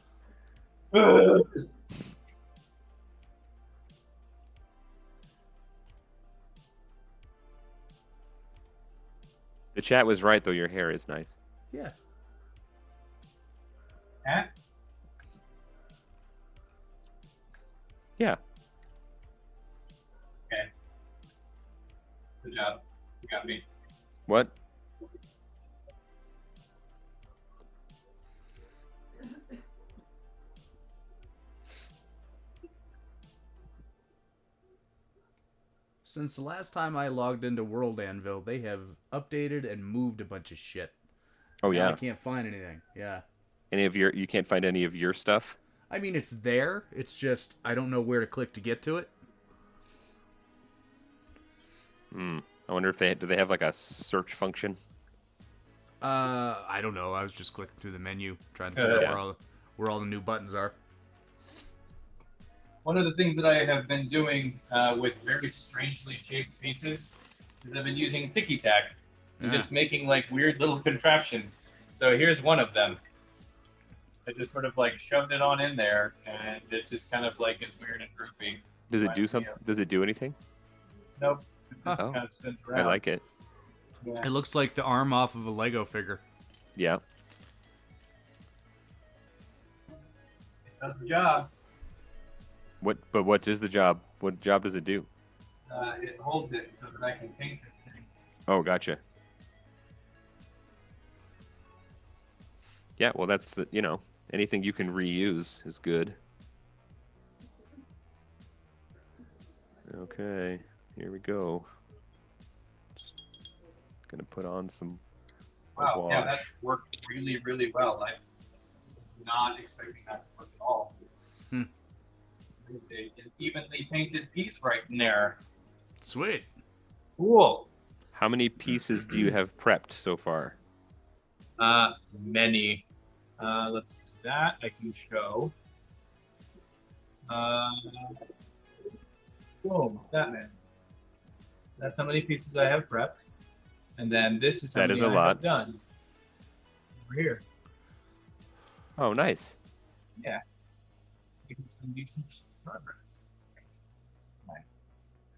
Speaker 1: The chat was right, though. Your hair is nice.
Speaker 2: Yeah.
Speaker 3: Huh?
Speaker 1: Yeah.
Speaker 3: Okay. Good job. You got me.
Speaker 1: What?
Speaker 2: Since the last time I logged into World Anvil, they have updated and moved a bunch of shit.
Speaker 1: Oh
Speaker 2: Now
Speaker 1: yeah.
Speaker 2: I can't find anything. Yeah.
Speaker 1: You can't find any of your stuff?
Speaker 2: I mean, it's there. It's just I don't know where to click to get to it.
Speaker 1: I wonder if do they have like a search function?
Speaker 2: I don't know. I was just clicking through the menu trying to figure
Speaker 1: Yeah.
Speaker 2: out where all the new buttons are.
Speaker 3: One of the things that I have been doing with very strangely shaped pieces is I've been using ticky tack and
Speaker 2: Yeah.
Speaker 3: just making like weird little contraptions. So here's one of them. I just sort of like shoved it on in there, and it just kind of like is weird and droopy.
Speaker 1: Does it do
Speaker 3: Reminds me
Speaker 1: something? Does it do anything?
Speaker 3: Nope. It just
Speaker 1: Oh.
Speaker 3: kind of spins
Speaker 1: I
Speaker 3: around.
Speaker 1: like it.
Speaker 3: Yeah.
Speaker 2: It looks like the arm off of a Lego figure.
Speaker 1: Yeah.
Speaker 3: It does the job.
Speaker 1: What is the job? What job does it do?
Speaker 3: It holds it so that I can paint this thing.
Speaker 1: Oh, gotcha. Yeah, well, that's anything you can reuse is good. Okay, here we go. Gonna put on some
Speaker 3: Wow, yeah, that
Speaker 1: wash.
Speaker 3: worked really, really well. I was not expecting that to work at all. An evenly painted piece right in there.
Speaker 2: Sweet.
Speaker 3: Cool.
Speaker 1: How many pieces do you have prepped so far?
Speaker 3: Many. Let's do that. I can show. Boom, Batman. That's how many pieces I have prepped. And then this is how
Speaker 1: That
Speaker 3: many
Speaker 1: is a
Speaker 3: I
Speaker 1: lot.
Speaker 3: have done. Over here.
Speaker 1: Oh, nice.
Speaker 3: Yeah. Making some decent progress.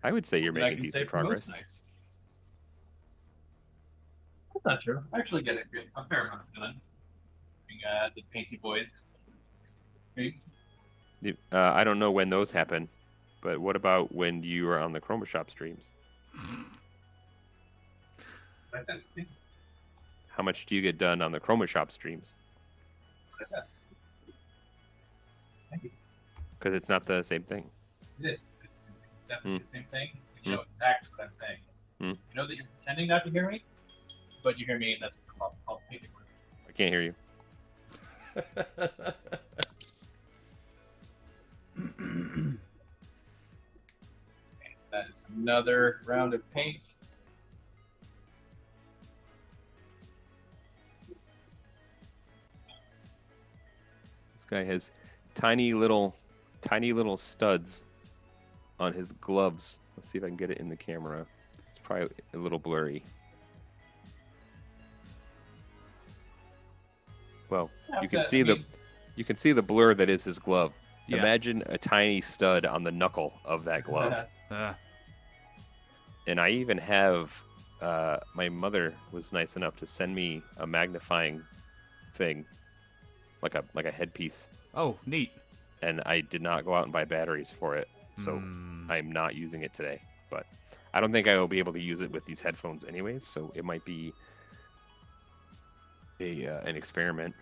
Speaker 1: I would say you're
Speaker 3: And I
Speaker 1: making
Speaker 3: can say
Speaker 1: decent
Speaker 3: for most
Speaker 1: progress.
Speaker 3: nights. That's not true. I actually get it good. A fair amount done. The Painty Boys.
Speaker 1: I don't know when those happen, but what about when you are on the Chroma Shop streams? How much do you get done on the Chroma Shop streams? Because it's not the same thing.
Speaker 3: It is. It's definitely the same thing. You know exactly what I'm saying. You know that you're pretending not to hear me, but you hear me, and that's what called Painty Boys.
Speaker 1: I can't hear you.
Speaker 3: That is another round of paint.
Speaker 1: This guy has tiny little studs on his gloves. Let's see if I can get it in the camera. It's probably a little blurry. Well, you can see the blur that is his glove.
Speaker 2: Yeah.
Speaker 1: Imagine a tiny stud on the knuckle of that glove. And I even have my mother was nice enough to send me a magnifying thing, like a headpiece.
Speaker 2: Oh, neat.
Speaker 1: And I did not go out and buy batteries for it, so I'm not using it today. But I don't think I will be able to use it with these headphones anyways, so it might be an experiment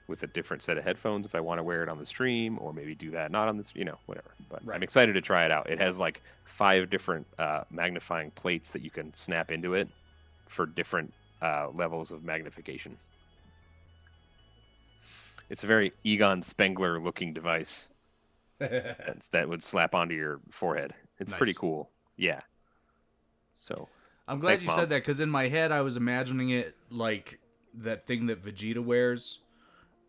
Speaker 1: with a different set of headphones if I want to wear it on the stream, or maybe do that not on this, whatever. But
Speaker 2: Right.
Speaker 1: I'm excited to try it out. It has like 5 different magnifying plates that you can snap into it for different levels of magnification. It's a very Egon Spengler looking device that would slap onto your forehead. It's
Speaker 2: Nice.
Speaker 1: pretty cool. Yeah. So
Speaker 2: I'm glad
Speaker 1: Thanks,
Speaker 2: you
Speaker 1: Mom.
Speaker 2: said that, because in my head I was imagining it like that thing that Vegeta wears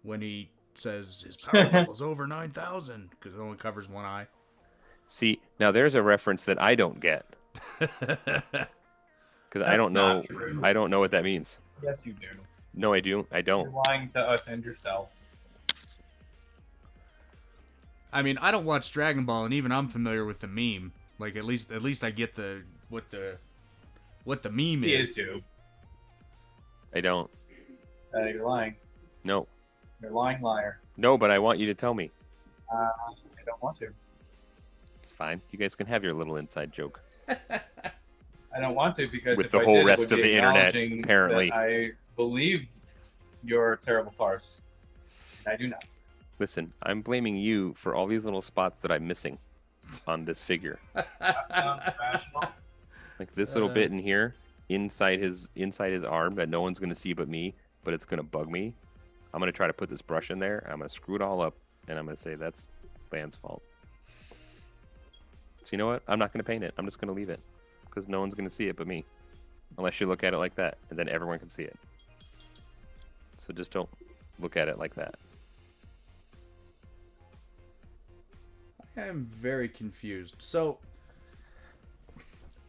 Speaker 2: when he says his power level's over 9,000, because it only covers one eye.
Speaker 1: see, now there's a reference that I don't get because I don't know.
Speaker 3: not true.
Speaker 1: I don't know what that means.
Speaker 3: Yes, you do.
Speaker 1: No, I do. I
Speaker 3: You're
Speaker 1: don't.
Speaker 3: lying to us and yourself.
Speaker 2: I mean, I don't watch Dragon Ball, and even I'm familiar with the meme. Like at least I get what the meme
Speaker 3: He
Speaker 2: is.
Speaker 3: is too.
Speaker 1: I don't.
Speaker 3: You're lying.
Speaker 1: No.
Speaker 3: You're a lying liar.
Speaker 1: No, but I want you to tell me.
Speaker 3: I don't want to.
Speaker 1: It's fine. You guys can have your little inside joke.
Speaker 3: I don't want to because
Speaker 1: With
Speaker 3: if
Speaker 1: the
Speaker 3: I
Speaker 1: whole
Speaker 3: did, it
Speaker 1: rest
Speaker 3: would
Speaker 1: of
Speaker 3: be
Speaker 1: the internet,
Speaker 3: acknowledging
Speaker 1: apparently.
Speaker 3: that I believe your terrible farce. I do not.
Speaker 1: Listen, I'm blaming you for all these little spots that I'm missing on this figure.
Speaker 3: That sounds rational.
Speaker 1: Like this little bit in here, inside his arm that no one's gonna see but me, but it's gonna bug me. I'm gonna try to put this brush in there. I'm gonna screw it all up, and I'm gonna say that's Lan's fault. So you know what? I'm not gonna paint it. I'm just gonna leave it because no one's gonna see it but me, unless you look at it like that, and then everyone can see it. So just don't look at it like that.
Speaker 2: I'm very confused. So,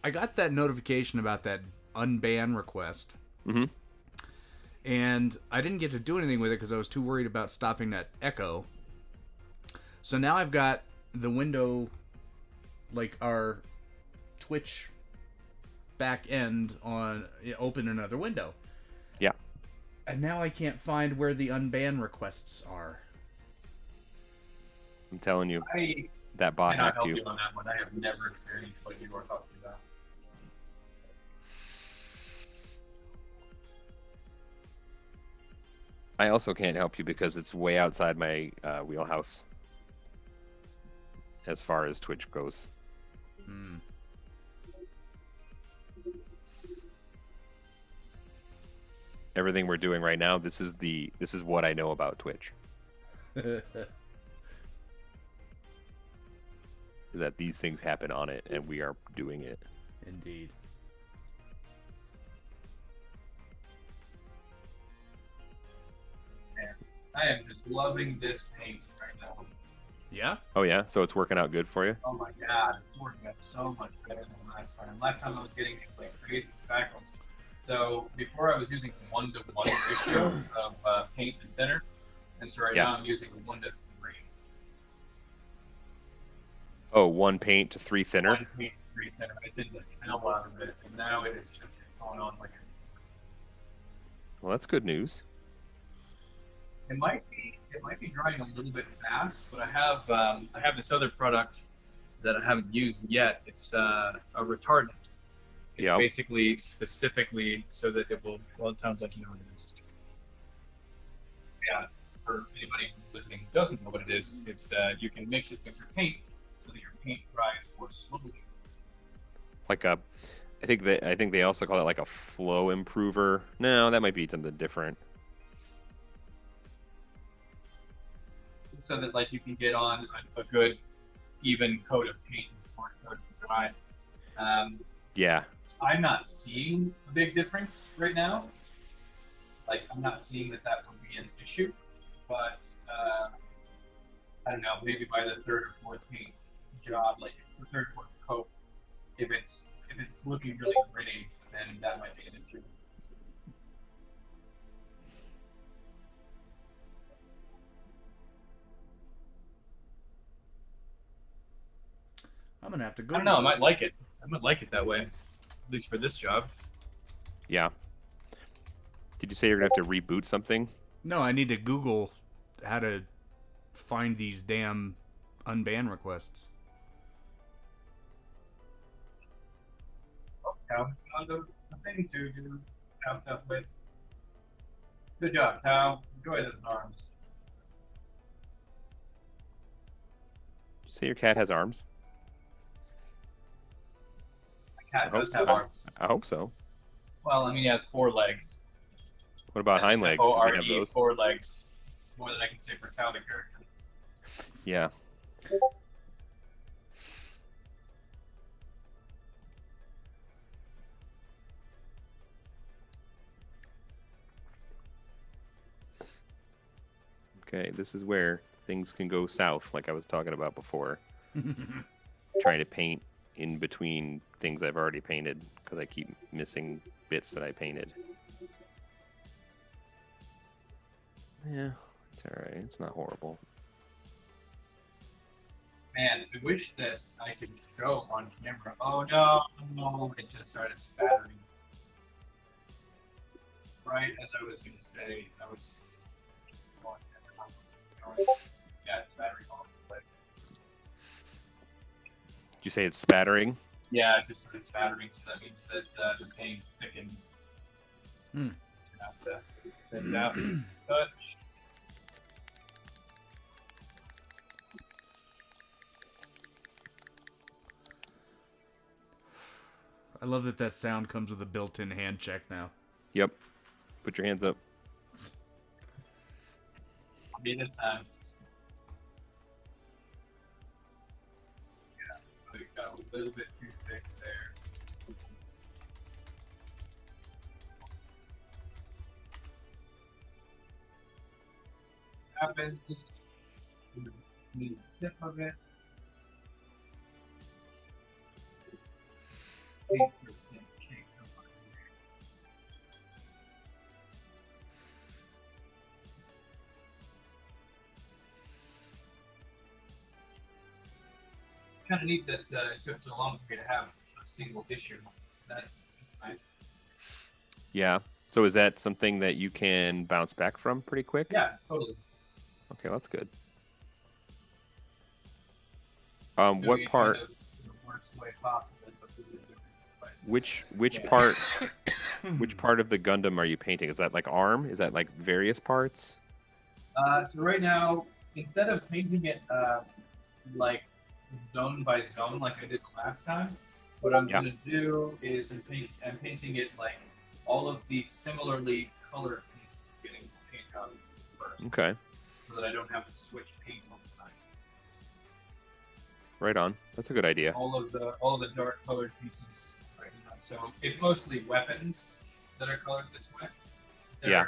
Speaker 2: I got that notification about that unban request.
Speaker 1: Mhm.
Speaker 2: And I didn't get to do anything with it because I was too worried about stopping that echo. So now I've got the window, like our Twitch back end on open another window.
Speaker 1: Yeah.
Speaker 3: Uh,
Speaker 2: And now I can't find where the unban requests are.
Speaker 1: I'm telling you,
Speaker 3: I
Speaker 1: that bot
Speaker 3: cannot
Speaker 1: hacked
Speaker 3: help
Speaker 1: you.
Speaker 3: you on that one. I have never experienced what you are talking about.
Speaker 1: I also can't help you because it's way outside my wheelhouse as far as Twitch goes.
Speaker 2: Hmm.
Speaker 1: Everything we're doing right now, this is what I know about Twitch. Is that these things happen on it and we are doing it.
Speaker 2: Indeed.
Speaker 3: I am just loving this paint right now.
Speaker 2: Yeah.
Speaker 1: Oh yeah, so it's working out good for you.
Speaker 3: Oh my god, it's working out so much better than last time. Last time I was getting these like crazy spackles. So before I was using a 1-to-1 ratio of paint and thinner, and so right
Speaker 1: Yeah.
Speaker 3: now I'm using a 1-to-3.
Speaker 1: Oh, 1 paint to 3 thinner.
Speaker 3: 1 paint, 3 thinner. I did the hell out of it, and now it is just going on like
Speaker 1: Well, that's good news.
Speaker 3: it might be drying a little bit fast, but I have this other product that I haven't used yet. It's a retardant. It's
Speaker 1: Yeah.
Speaker 3: basically specifically so that it will. Well, it sounds like you know what it is. Yeah, for anybody who's listening who doesn't know what it is, it's you can mix it with your paint so that your paint dries more slowly.
Speaker 1: Like a, I think they also call it like a flow improver. No, that might be something different.
Speaker 3: So that like you can get on a good even coat of paint before it starts to dry.
Speaker 1: Yeah.
Speaker 3: I'm not seeing a big difference right now. Like I'm not seeing that would be an issue, but I don't know. Maybe by the third or fourth paint job, like the third or fourth coat, if it's looking really gritty, then that might be an issue.
Speaker 2: I'm gonna have to go.
Speaker 3: I don't know. I might like it. I might like it that way, at least for this job.
Speaker 1: Yeah. Did you say you're gonna have to reboot something?
Speaker 2: No, I need to Google how to find these damn unban requests.
Speaker 3: Oh, Cal's found a thing to do Cow stuff with. Good job, Cow. Enjoy those arms.
Speaker 1: Did you say your cat has arms?
Speaker 3: My cat does have arms.
Speaker 1: I hope so.
Speaker 3: Well, I mean, he has 4 legs.
Speaker 1: What about hind legs? Does he have
Speaker 3: F-O-R-E,
Speaker 1: those?
Speaker 3: 4 legs. It's more than I can say for Cow the character.
Speaker 1: Yeah. Okay, this is where things can go south, like I was talking about before. Trying to paint in between things I've already painted because I keep missing bits that I painted. Yeah, it's alright. It's not horrible.
Speaker 3: Man, I wish that I could show on camera. Oh no, it just started spattering. Right as I was going to say, I was. Yeah, it's spattering all over the place.
Speaker 1: Did you say it's spattering?
Speaker 3: Yeah, it just started spattering, so that means that the paint thickens.
Speaker 2: Hmm.
Speaker 3: You have to thin it out. Touch.
Speaker 2: I love that sound comes with a built-in hand check now.
Speaker 1: Yep. Put your hands up.
Speaker 3: I'll be this time. Yeah, so you got a little bit too thick there. Happens just the tip of it. Kind of neat that it took so long for me to have a single issue. That's nice.
Speaker 1: Yeah. So is that something that you can bounce back from pretty quick?
Speaker 3: Yeah, totally.
Speaker 1: Okay, well, that's good.
Speaker 3: Doing
Speaker 1: What
Speaker 3: it
Speaker 1: part?
Speaker 3: kind of in the worst way possible, but
Speaker 1: Which
Speaker 3: Yeah.
Speaker 1: part? Which part of the Gundam are you painting? Is that like arm? Is that like various parts?
Speaker 3: So right now, instead of painting it like zone by zone like I did the last time, what I'm
Speaker 1: Yeah.
Speaker 3: going to do is I'm painting it like all of the similarly colored pieces getting paint on first,
Speaker 1: Okay,
Speaker 3: so that I don't have to switch paint all the time.
Speaker 1: right on. That's a good idea.
Speaker 3: All of the dark colored pieces right now. So it's mostly weapons that are colored this way.
Speaker 1: Yeah.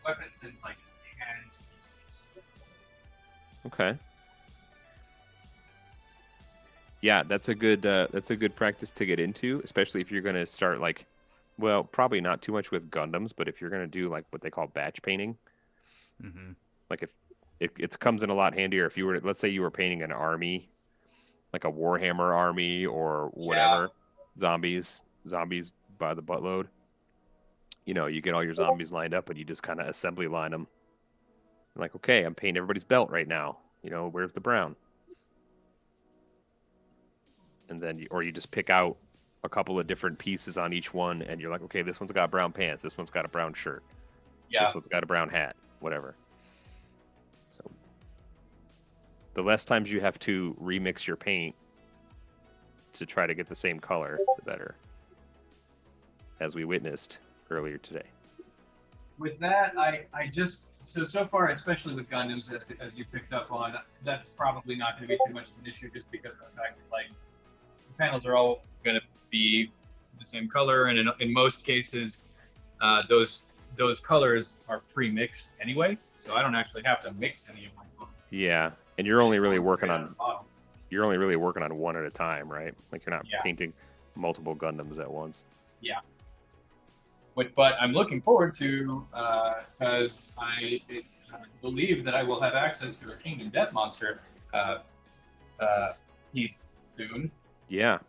Speaker 3: Weapons and like hand pieces.
Speaker 1: Okay. Yeah, that's a good practice to get into, especially if you're going to start like, well, probably not too much with Gundams, but if you're going to do like what they call batch painting,
Speaker 2: Mm-hmm.
Speaker 1: like if it comes in a lot handier if you were, let's say you were painting an army, like a Warhammer army or
Speaker 3: Yeah.
Speaker 1: whatever, zombies by the buttload. You know, you get all your zombies lined up and you just kind of assembly line them. Like, okay, I'm painting everybody's belt right now. You know, where's the brown? And then or you just pick out a couple of different pieces on each one and you're like, okay, this one's got brown pants, this one's got a brown shirt,
Speaker 3: Yeah.
Speaker 1: this one's got a brown hat, whatever. So the less times you have to remix your paint to try to get the same color, the better, as we witnessed earlier today.
Speaker 3: With that, I just so far, especially with Gundams, as you picked up on, that's probably not going to be too much of an issue, just because of the fact that like the panels are all going to be the same color, and in most cases, those colors are pre-mixed anyway, so I don't actually have to mix any of my colors.
Speaker 1: Yeah, and you're only really working
Speaker 3: Straight out
Speaker 1: on
Speaker 3: of the bottle.
Speaker 1: one at a time, right? Like you're not
Speaker 3: Yeah.
Speaker 1: painting multiple Gundams at once.
Speaker 3: Yeah. But I'm looking forward to because I believe that I will have access to a Kingdom Death Monster piece soon.
Speaker 1: Yeah,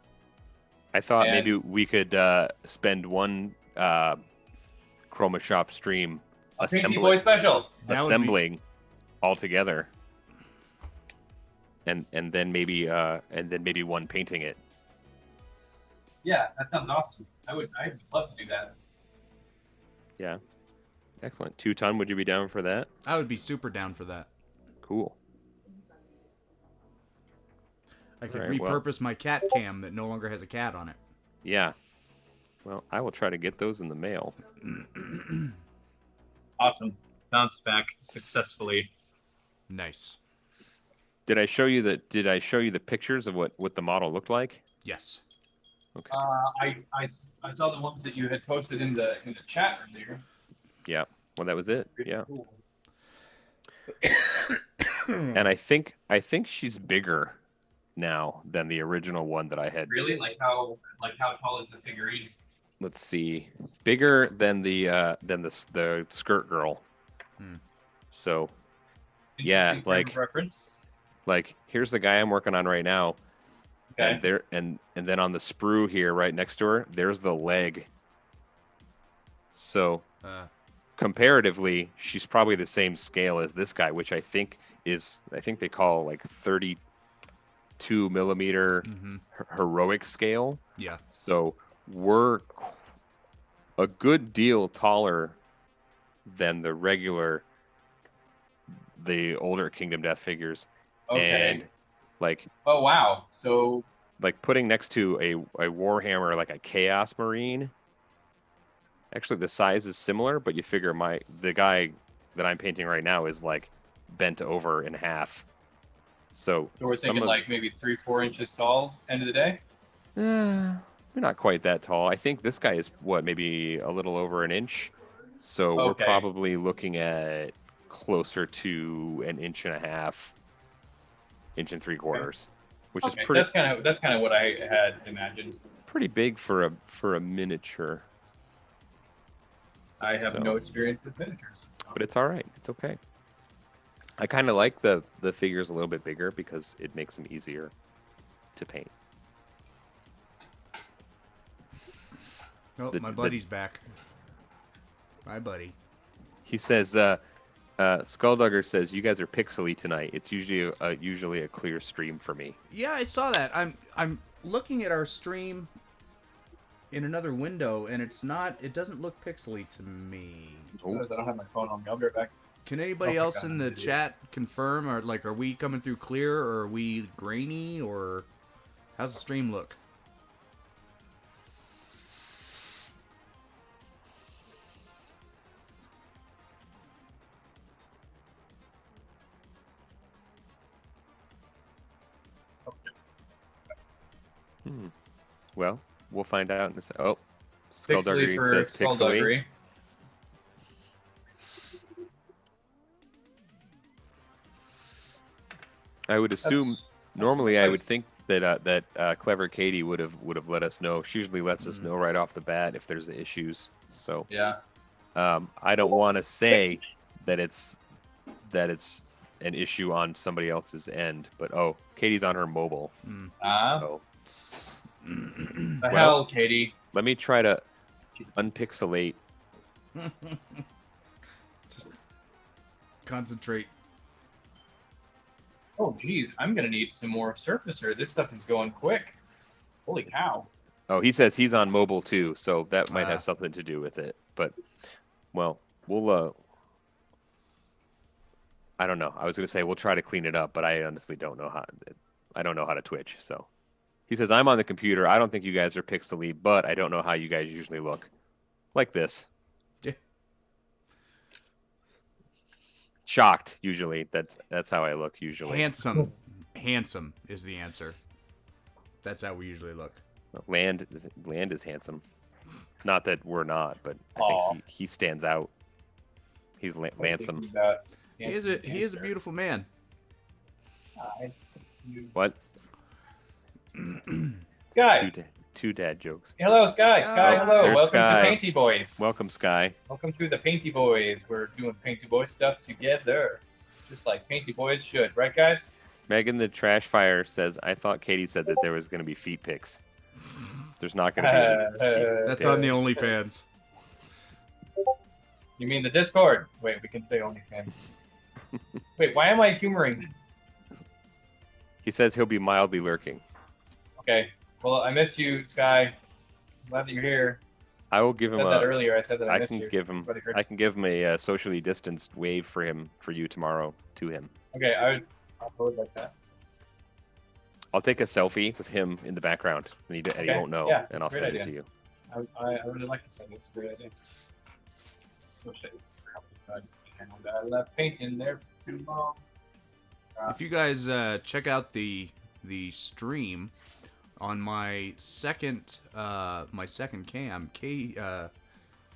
Speaker 1: I thought
Speaker 3: And-
Speaker 1: maybe we could spend one Chroma Shop stream
Speaker 3: A Pinky Boy special.
Speaker 2: That would be-
Speaker 1: assembling all together, and then maybe one painting it.
Speaker 3: Yeah, that sounds awesome. I would love to do that.
Speaker 1: Yeah, excellent. 2-ton, would you be down for that?
Speaker 2: I would be super down for that.
Speaker 1: Cool.
Speaker 2: I could
Speaker 1: Alright, well.
Speaker 2: repurpose my cat cam that no longer has a cat on it.
Speaker 1: Yeah. Well, I will try to get those in the mail.
Speaker 4: Awesome. Bounced back successfully.
Speaker 2: Nice.
Speaker 1: Did I show you the pictures of what the model looked like?
Speaker 2: Yes.
Speaker 1: Okay.
Speaker 3: I saw the ones that you had posted in the chat earlier.
Speaker 1: Yeah. Well, that was it.
Speaker 3: Pretty
Speaker 1: Yeah.
Speaker 3: cool.
Speaker 1: And I think she's bigger now than the original one that I had.
Speaker 3: Really, like how tall is the figurine?
Speaker 1: Let's see. Bigger than the skirt girl.
Speaker 2: Hmm.
Speaker 1: So yeah,
Speaker 3: Interesting frame
Speaker 1: like-
Speaker 3: of reference.
Speaker 1: like here's the guy I'm working on right now.
Speaker 3: Okay.
Speaker 1: And then on the sprue here right next to her, there's the leg. So comparatively, she's probably the same scale as this guy, which I think they call like 32 millimeter
Speaker 2: Mhm.
Speaker 1: heroic scale.
Speaker 2: Yeah.
Speaker 1: So we're a good deal taller than the older Kingdom Death figures.
Speaker 3: Okay.
Speaker 1: And like
Speaker 3: Oh wow. So
Speaker 1: putting next to a Warhammer, like a Chaos Marine. Actually, the size is similar, but you figure the guy that I'm painting right now is like bent over in half. So
Speaker 3: we're thinking like maybe 3-4 inches tall. End of the day.
Speaker 1: we're not quite that tall. I think this guy is maybe a little over an inch. So we're
Speaker 3: Okay.
Speaker 1: probably looking at closer to an inch and a half, inch and 3/4, which is
Speaker 3: Okay,
Speaker 1: pretty
Speaker 3: that's kind of what I had imagined.
Speaker 1: pretty big for a miniature.
Speaker 3: I have
Speaker 1: So-
Speaker 3: no experience with miniatures.
Speaker 1: But it's all right. It's okay. I kind of like the figures a little bit bigger because it makes them easier to paint.
Speaker 2: Oh,
Speaker 1: The-
Speaker 2: my
Speaker 1: the-
Speaker 2: buddy's back. Bye, buddy.
Speaker 1: He says, Skulldugger says, "You guys are pixely tonight. It's usually a clear stream for me."
Speaker 2: Yeah, I saw that. I'm looking at our stream in another window, and it doesn't look pixely to me.
Speaker 1: Oh.
Speaker 3: I don't have my phone on me. I'll be right back.
Speaker 2: Can anybody
Speaker 3: Oh my
Speaker 2: else
Speaker 3: God,
Speaker 2: in the
Speaker 3: idiot.
Speaker 2: chat confirm, or like, are we coming through clear, or are we grainy, or how's the stream look?
Speaker 1: Well, we'll find out in a sec. Oh,
Speaker 3: Pixely
Speaker 1: Skullduggery
Speaker 3: for
Speaker 1: says pixely.
Speaker 3: skullduggery.
Speaker 1: I would assume
Speaker 3: That's-
Speaker 1: normally I would
Speaker 3: that's-
Speaker 1: think that clever Katie would have let us know. She usually lets us know right off the bat if there's issues. So
Speaker 3: Yeah.
Speaker 1: I don't want to say that it's an issue on somebody else's end, but Katie's on her mobile. So,
Speaker 3: The hell, Katie.
Speaker 1: let me try to unpixelate.
Speaker 2: Just concentrate.
Speaker 3: Oh, geez. I'm going to need some more surfacer. This stuff is going quick. Holy cow.
Speaker 1: Oh, he says he's on mobile too, so that might have something to do with it. But, well, we'll. I don't know. I was going to say we'll try to clean it up, but I honestly don't know how. I don't know how to Twitch. So, he says I'm on the computer. I don't think you guys are pixely, but I don't know how you guys usually look. Like this.
Speaker 2: Yeah.
Speaker 1: Shocked. Usually, that's how I look. Usually,
Speaker 2: Handsome is the answer. That's how we usually look.
Speaker 1: Land is handsome. Not that we're not, but I think he stands out. He's handsome.
Speaker 2: He is a beautiful man.
Speaker 1: What?
Speaker 3: Sky.
Speaker 1: Two dad jokes.
Speaker 3: Hello, Sky. Sky, hello.
Speaker 1: There's
Speaker 3: Welcome
Speaker 1: Sky.
Speaker 3: to Painty Boys.
Speaker 1: Welcome, Sky.
Speaker 3: Welcome to the Painty Boys. We're doing Painty Boy stuff together. Just like Painty Boys should. Right, guys?
Speaker 1: Megan the Trash Fire says, I thought Katie said that there was going to be feet pics. There's not going to be any.
Speaker 2: That's on the OnlyFans.
Speaker 3: You mean the Discord? Wait, we can say OnlyFans. Wait, why am I humoring this?
Speaker 1: He says he'll be mildly lurking.
Speaker 3: Okay. Well, I missed you, Sky. I'm glad that you're here.
Speaker 1: I will give
Speaker 3: I said
Speaker 1: him
Speaker 3: that earlier. I said that I
Speaker 1: I
Speaker 3: missed
Speaker 1: can
Speaker 3: you.
Speaker 1: give him.
Speaker 3: Everybody heard.
Speaker 1: I can give him a socially distanced wave for you tomorrow to him.
Speaker 3: Okay, I'll put it like that.
Speaker 1: I'll take a selfie with him in the background, and he
Speaker 3: Okay,
Speaker 1: won't know,
Speaker 3: yeah,
Speaker 1: and I'll
Speaker 3: that's a
Speaker 1: send
Speaker 3: great
Speaker 1: it to
Speaker 3: idea.
Speaker 1: you.
Speaker 3: I really like this idea. It's a great idea. Wish I left paint in there too long.
Speaker 2: If you guys check out the stream on my second cam,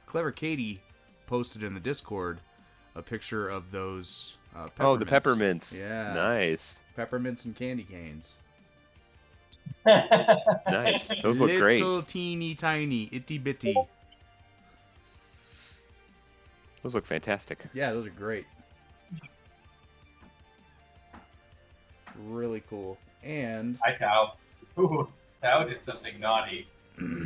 Speaker 2: Clever Katie posted in the Discord a picture of those peppermints.
Speaker 1: Oh, the peppermints.
Speaker 2: Yeah.
Speaker 1: Nice.
Speaker 2: Peppermints and candy canes.
Speaker 1: Nice. Those look great.
Speaker 2: Little teeny tiny, itty bitty.
Speaker 1: Those look fantastic.
Speaker 2: Yeah, those are great. Really cool. And
Speaker 3: Hi, Tao. Ooh, Tao did something naughty.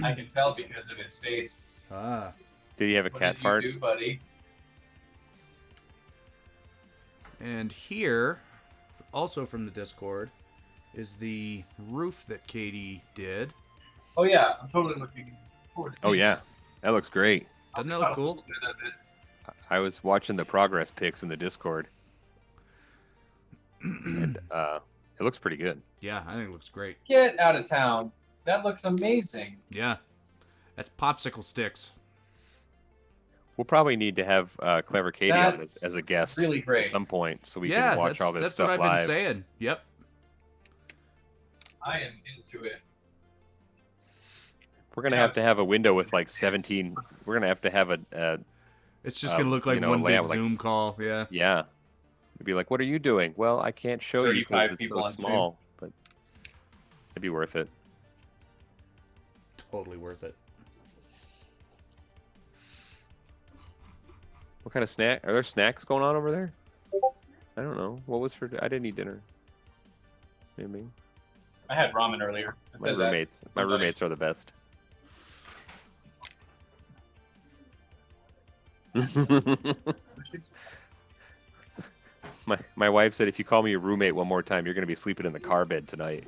Speaker 3: I can tell because of his face.
Speaker 1: Did he have a
Speaker 3: What
Speaker 1: cat
Speaker 3: did
Speaker 1: fart?
Speaker 3: you do, buddy?
Speaker 2: and here, also from the Discord, is the roof that Katie did.
Speaker 3: Oh yeah, I'm totally looking forward to seeing
Speaker 1: Oh yeah,
Speaker 3: this.
Speaker 1: that looks great.
Speaker 2: Doesn't that look cool?
Speaker 1: I was watching the progress pics in the Discord, and it looks pretty good.
Speaker 2: Yeah, I think it looks great.
Speaker 3: Get out of town. That looks amazing.
Speaker 2: Yeah, that's popsicle sticks.
Speaker 1: We'll probably need to have Clever Katie on
Speaker 3: That's
Speaker 1: as a guest
Speaker 3: really great.
Speaker 1: at some point, so we
Speaker 2: Yeah,
Speaker 1: can watch all this
Speaker 2: that's
Speaker 1: stuff
Speaker 2: what I've
Speaker 1: live.
Speaker 2: been saying. Yep.
Speaker 3: I am into it.
Speaker 1: We're gonna have to have a window with like 17. We're gonna have to have a
Speaker 2: It's just gonna look like
Speaker 1: you know,
Speaker 2: one big
Speaker 1: layout like
Speaker 2: Zoom call. Yeah.
Speaker 1: yeah. It'd be like, what are you doing? Well, I can't show you
Speaker 3: 35
Speaker 1: because it's
Speaker 3: people
Speaker 1: so
Speaker 3: on Zoom.
Speaker 1: small, but it'd be worth it.
Speaker 2: Totally worth it.
Speaker 1: What kind of snack? Are there snacks going on over there? I don't know. What was for? I didn't eat dinner. Maybe.
Speaker 3: I had ramen earlier. I
Speaker 1: My
Speaker 3: said that.
Speaker 1: roommates. My
Speaker 3: Somebody-
Speaker 1: roommates are the best. my wife said if you call me your roommate one more time, you're gonna be sleeping in the car bed tonight.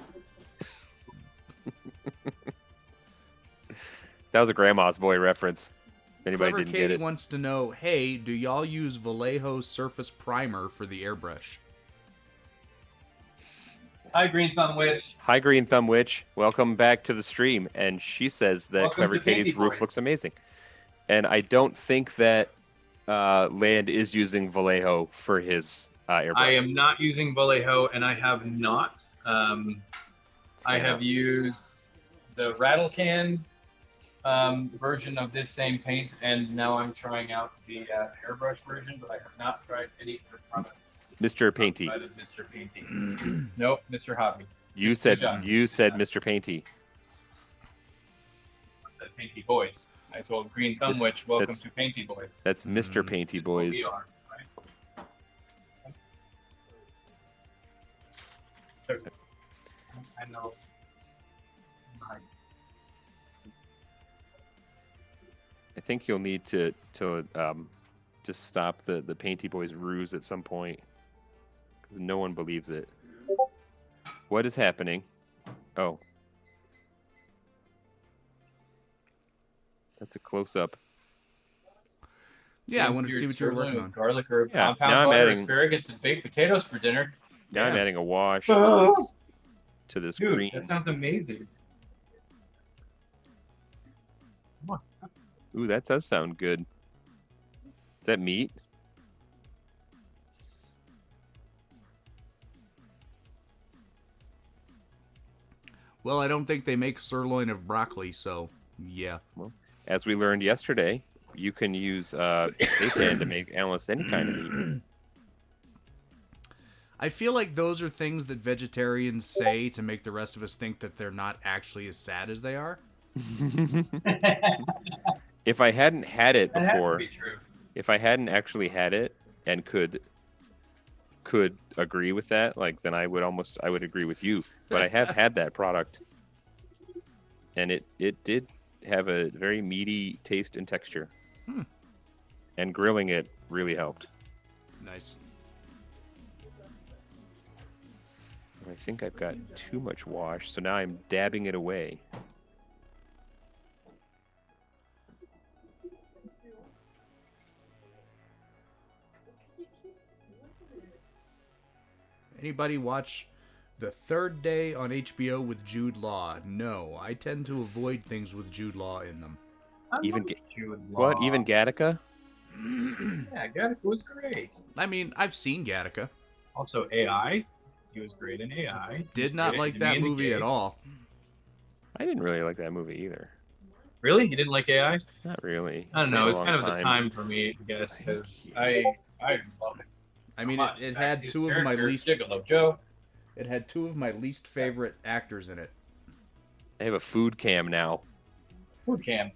Speaker 1: That was a Grandma's Boy reference. Anybody
Speaker 2: Clever
Speaker 1: didn't
Speaker 2: Katie
Speaker 1: get it?
Speaker 2: wants to know, hey, do y'all use Vallejo Surface Primer for the airbrush?
Speaker 3: Hi, Green Thumb Witch.
Speaker 1: Hi, Green Thumb Witch. Welcome back to the stream. And she says that
Speaker 3: Welcome
Speaker 1: Clever
Speaker 3: to Painty
Speaker 1: Katie's roof
Speaker 3: Boys.
Speaker 1: looks amazing. And I don't think that Land is using Vallejo for his airbrush.
Speaker 3: I am not using Vallejo, and I have not. I have used the rattle can version of this same paint, and now I'm trying out the airbrush version, but I have not tried any other products
Speaker 1: Mr. Painty.
Speaker 3: outside of Mr. Painty. Nope, Mr. Hobby.
Speaker 1: You
Speaker 3: Good job.
Speaker 1: said
Speaker 3: Good job.
Speaker 1: Mr. Painty.
Speaker 3: The Painty Boys. I told Green Thumb
Speaker 1: This-
Speaker 3: Witch, welcome
Speaker 1: that's-
Speaker 3: to Painty Boys.
Speaker 1: That's Mr. Painty
Speaker 3: That's what we
Speaker 1: Boys.
Speaker 3: are, right? So, I know.
Speaker 1: I think you'll need to just stop the Painty Boys ruse at some point, because no one believes it. What is happening? Oh, that's a close up.
Speaker 2: Yeah, I wanted to see what you were working on.
Speaker 3: Garlic herb,
Speaker 1: Yeah,
Speaker 3: compound
Speaker 1: now I'm
Speaker 3: butter,
Speaker 1: adding-
Speaker 3: asparagus, and baked potatoes for dinner.
Speaker 1: Now I'm
Speaker 3: Damn.
Speaker 1: adding a wash
Speaker 3: Oh.
Speaker 1: to this
Speaker 3: Dude,
Speaker 1: green.
Speaker 3: that sounds amazing.
Speaker 1: Ooh, that does sound good. Is that meat?
Speaker 2: Well, I don't think they make sirloin of broccoli, so yeah.
Speaker 1: As we learned yesterday, you can use seitan to make almost any kind of meat.
Speaker 2: I feel like those are things that vegetarians say to make the rest of us think that they're not actually as sad as they are.
Speaker 1: If I hadn't had it
Speaker 3: That has to
Speaker 1: before,
Speaker 3: be true.
Speaker 1: if I hadn't actually had it and could agree with that, like then I would agree with you. But I have had that product, and it did have a very meaty taste and texture. And grilling it really helped.
Speaker 2: Nice.
Speaker 1: I think I've got too much wash, so now I'm dabbing it away.
Speaker 2: Anybody watch The Third Day on HBO with Jude Law? No, I tend to avoid things with Jude Law in them.
Speaker 1: Even
Speaker 3: Jude
Speaker 1: What?
Speaker 3: Law.
Speaker 1: Even Gattaca?
Speaker 3: Yeah, Gattaca was great.
Speaker 2: I mean, I've seen Gattaca.
Speaker 4: Also, AI. He was great in AI. He was
Speaker 2: Did not
Speaker 4: great in
Speaker 2: like
Speaker 4: Enemy
Speaker 2: that
Speaker 4: and the
Speaker 2: movie at
Speaker 4: Gates.
Speaker 2: all.
Speaker 1: I didn't really like that movie either.
Speaker 4: Really? You didn't like AI?
Speaker 1: Not really.
Speaker 4: I don't
Speaker 1: Took
Speaker 4: know.
Speaker 1: a
Speaker 4: It's
Speaker 1: long
Speaker 4: kind of the time for me, I guess, because
Speaker 3: I love it.
Speaker 2: I mean,
Speaker 3: So
Speaker 2: it
Speaker 3: much.
Speaker 2: had
Speaker 3: His
Speaker 2: two of my
Speaker 3: character,
Speaker 2: least.
Speaker 3: Gigolo Joe.
Speaker 2: It had two of my least favorite actors in it.
Speaker 1: I have a food cam now.
Speaker 3: Food cam.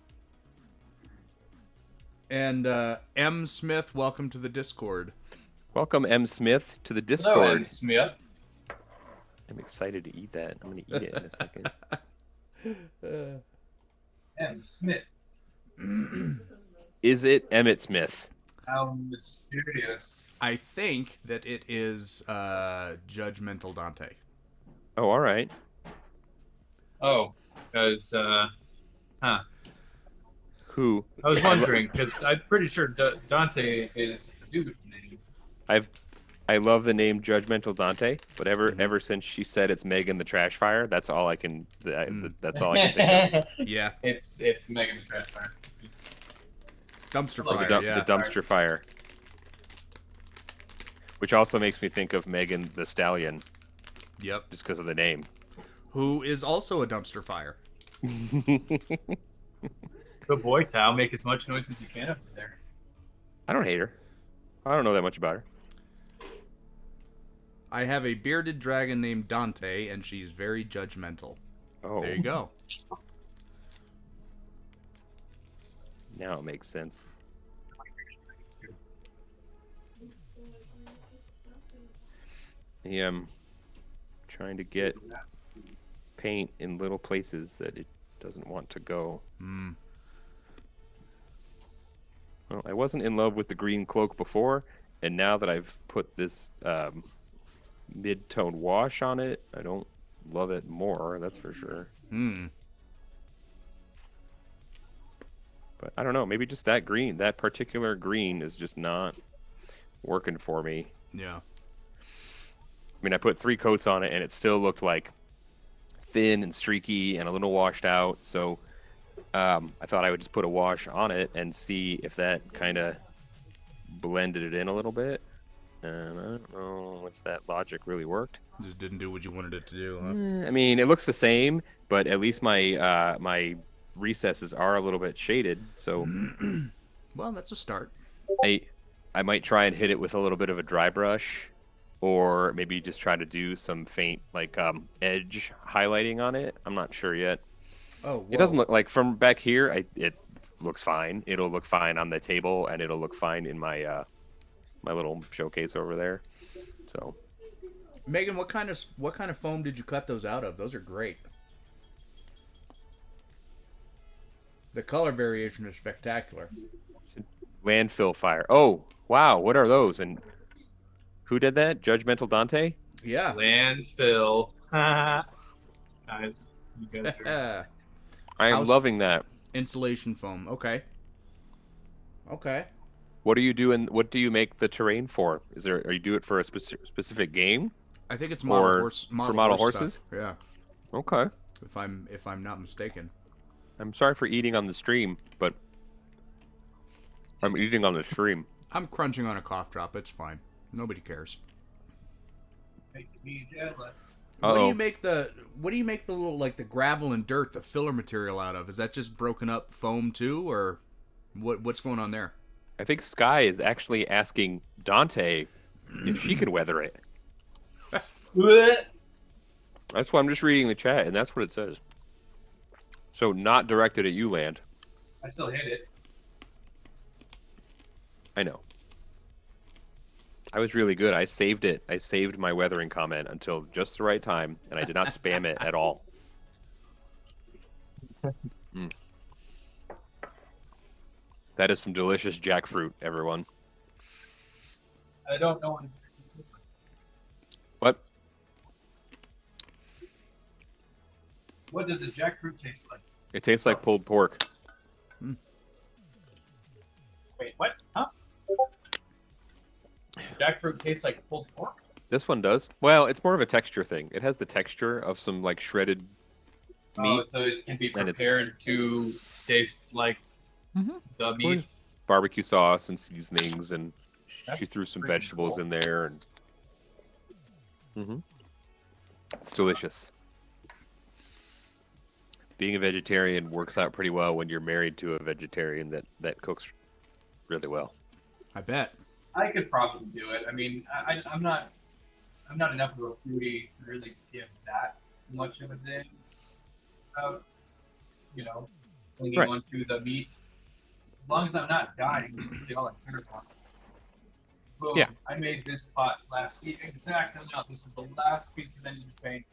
Speaker 2: And M. Smith, welcome to the Discord.
Speaker 1: Welcome, M. Smith, to the
Speaker 3: Hello,
Speaker 1: Discord.
Speaker 3: M. Smith.
Speaker 1: I'm excited to eat that. I'm going to eat it in a second.
Speaker 3: M. Smith.
Speaker 1: Is it Emmett Smith?
Speaker 3: How mysterious.
Speaker 2: I think that it is Judgmental Dante.
Speaker 1: Oh, all right.
Speaker 4: Oh, because,
Speaker 1: Who?
Speaker 4: I was wondering, because I'm pretty sure Dante is the dude's name.
Speaker 1: I love the name Judgmental Dante, but ever since she said it's Megan the Trash Fire, that's all I can. That's all I can think of.
Speaker 2: Yeah,
Speaker 3: It's Megan the Trash Fire.
Speaker 2: dumpster
Speaker 3: Or
Speaker 2: fire.
Speaker 1: The
Speaker 2: Yeah,
Speaker 1: dumpster fire, which also makes me think of Megan the Stallion,
Speaker 2: yep.
Speaker 1: just because of the name.
Speaker 2: Who is also a dumpster fire?
Speaker 4: Good boy, Tao.
Speaker 3: Make as much noise as you can up there.
Speaker 1: I don't hate her. I don't know that much about her.
Speaker 2: I have a bearded dragon named Dante, and she's very judgmental.
Speaker 1: Oh,
Speaker 2: There you go.
Speaker 1: now it makes sense. I am trying to get paint in little places that it doesn't want to go.
Speaker 2: Hmm.
Speaker 1: Well, I wasn't in love with the green cloak before, and now that I've put this mid-tone wash on it, I don't love it more, that's for sure.
Speaker 2: Hmm.
Speaker 1: But I don't know, maybe just that green, that particular green is just not working for me.
Speaker 2: Yeah.
Speaker 1: I mean, I put 3 coats on it, and it still looked like thin and streaky and a little washed out, so I thought I would just put a wash on it and see if that kind of blended it in a little bit. And I don't know if that logic really worked.
Speaker 2: Just didn't do what you wanted it to do, huh?
Speaker 1: I mean, it looks the same, but at least my my recesses are a little bit shaded. So
Speaker 2: Well, that's a start.
Speaker 1: I might try and hit it with a little bit of a dry brush or maybe just try to do some faint like edge highlighting on it. I'm not sure yet.
Speaker 2: Oh,
Speaker 1: It doesn't
Speaker 2: whoa.
Speaker 1: look like from back here. It looks fine. It'll look fine on the table, and it'll look fine in my my little showcase over there. So
Speaker 2: Megan, what kind of foam did you cut those out of? Those are great. The color variation is spectacular.
Speaker 1: landfill fire. Oh wow, what are those? And who did that? Judgmental Dante.
Speaker 2: Yeah.
Speaker 4: Landfill. Guys, you guys are.
Speaker 1: I am
Speaker 2: House
Speaker 1: loving that.
Speaker 2: insulation foam. Okay. Okay.
Speaker 1: What are you doing? What do you make the terrain for? Is there? Are you do it for a specific game
Speaker 2: I think it's
Speaker 1: or for model
Speaker 2: horse
Speaker 1: horses?
Speaker 2: stuff. Yeah.
Speaker 1: Okay.
Speaker 2: If I'm not mistaken.
Speaker 1: I'm sorry for eating on the stream, but I'm eating on the stream.
Speaker 2: I'm crunching on a cough drop. It's fine. Nobody cares.
Speaker 3: Make me jealous.
Speaker 2: What do
Speaker 1: Uh-oh.
Speaker 2: you make the little like the gravel and dirt, the filler material out of? Is that just broken up foam too, or what's going on there?
Speaker 1: I think Sky is actually asking Dante if she could weather it. That's why I'm just reading the chat, and that's what it says. So not directed at you, Land.
Speaker 3: I still hit it.
Speaker 1: I know. I was really good. I saved it. I saved my weathering comment until just the right time, and I did not spam it at all. Mm. That is some delicious jackfruit, everyone.
Speaker 3: I don't know what it tastes like.
Speaker 1: What?
Speaker 3: What does the jackfruit taste like?
Speaker 1: It tastes like pulled pork.
Speaker 3: Wait, what? Huh? Jackfruit tastes like pulled pork?
Speaker 1: This one does. Well, it's more of a texture thing. It has the texture of some like shredded meat.
Speaker 3: Oh, so it can be
Speaker 1: and it's-
Speaker 3: prepared to taste like the meat.
Speaker 1: Barbecue sauce and seasonings, and she
Speaker 3: That's
Speaker 1: threw some
Speaker 3: pretty
Speaker 1: vegetables
Speaker 3: cool.
Speaker 1: in there, and it's delicious. Being a vegetarian works out pretty well when you're married to a vegetarian that cooks really well.
Speaker 2: I bet.
Speaker 3: I could probably do it. I mean, I'm not enough of a foodie to really give that much of a thing about, clinging
Speaker 1: Right.
Speaker 3: onto the meat. As long as I'm not dying, this is all I care about. Boom.
Speaker 1: Yeah.
Speaker 3: I made this pot last week. Exact amount. This is the last piece of engine paint.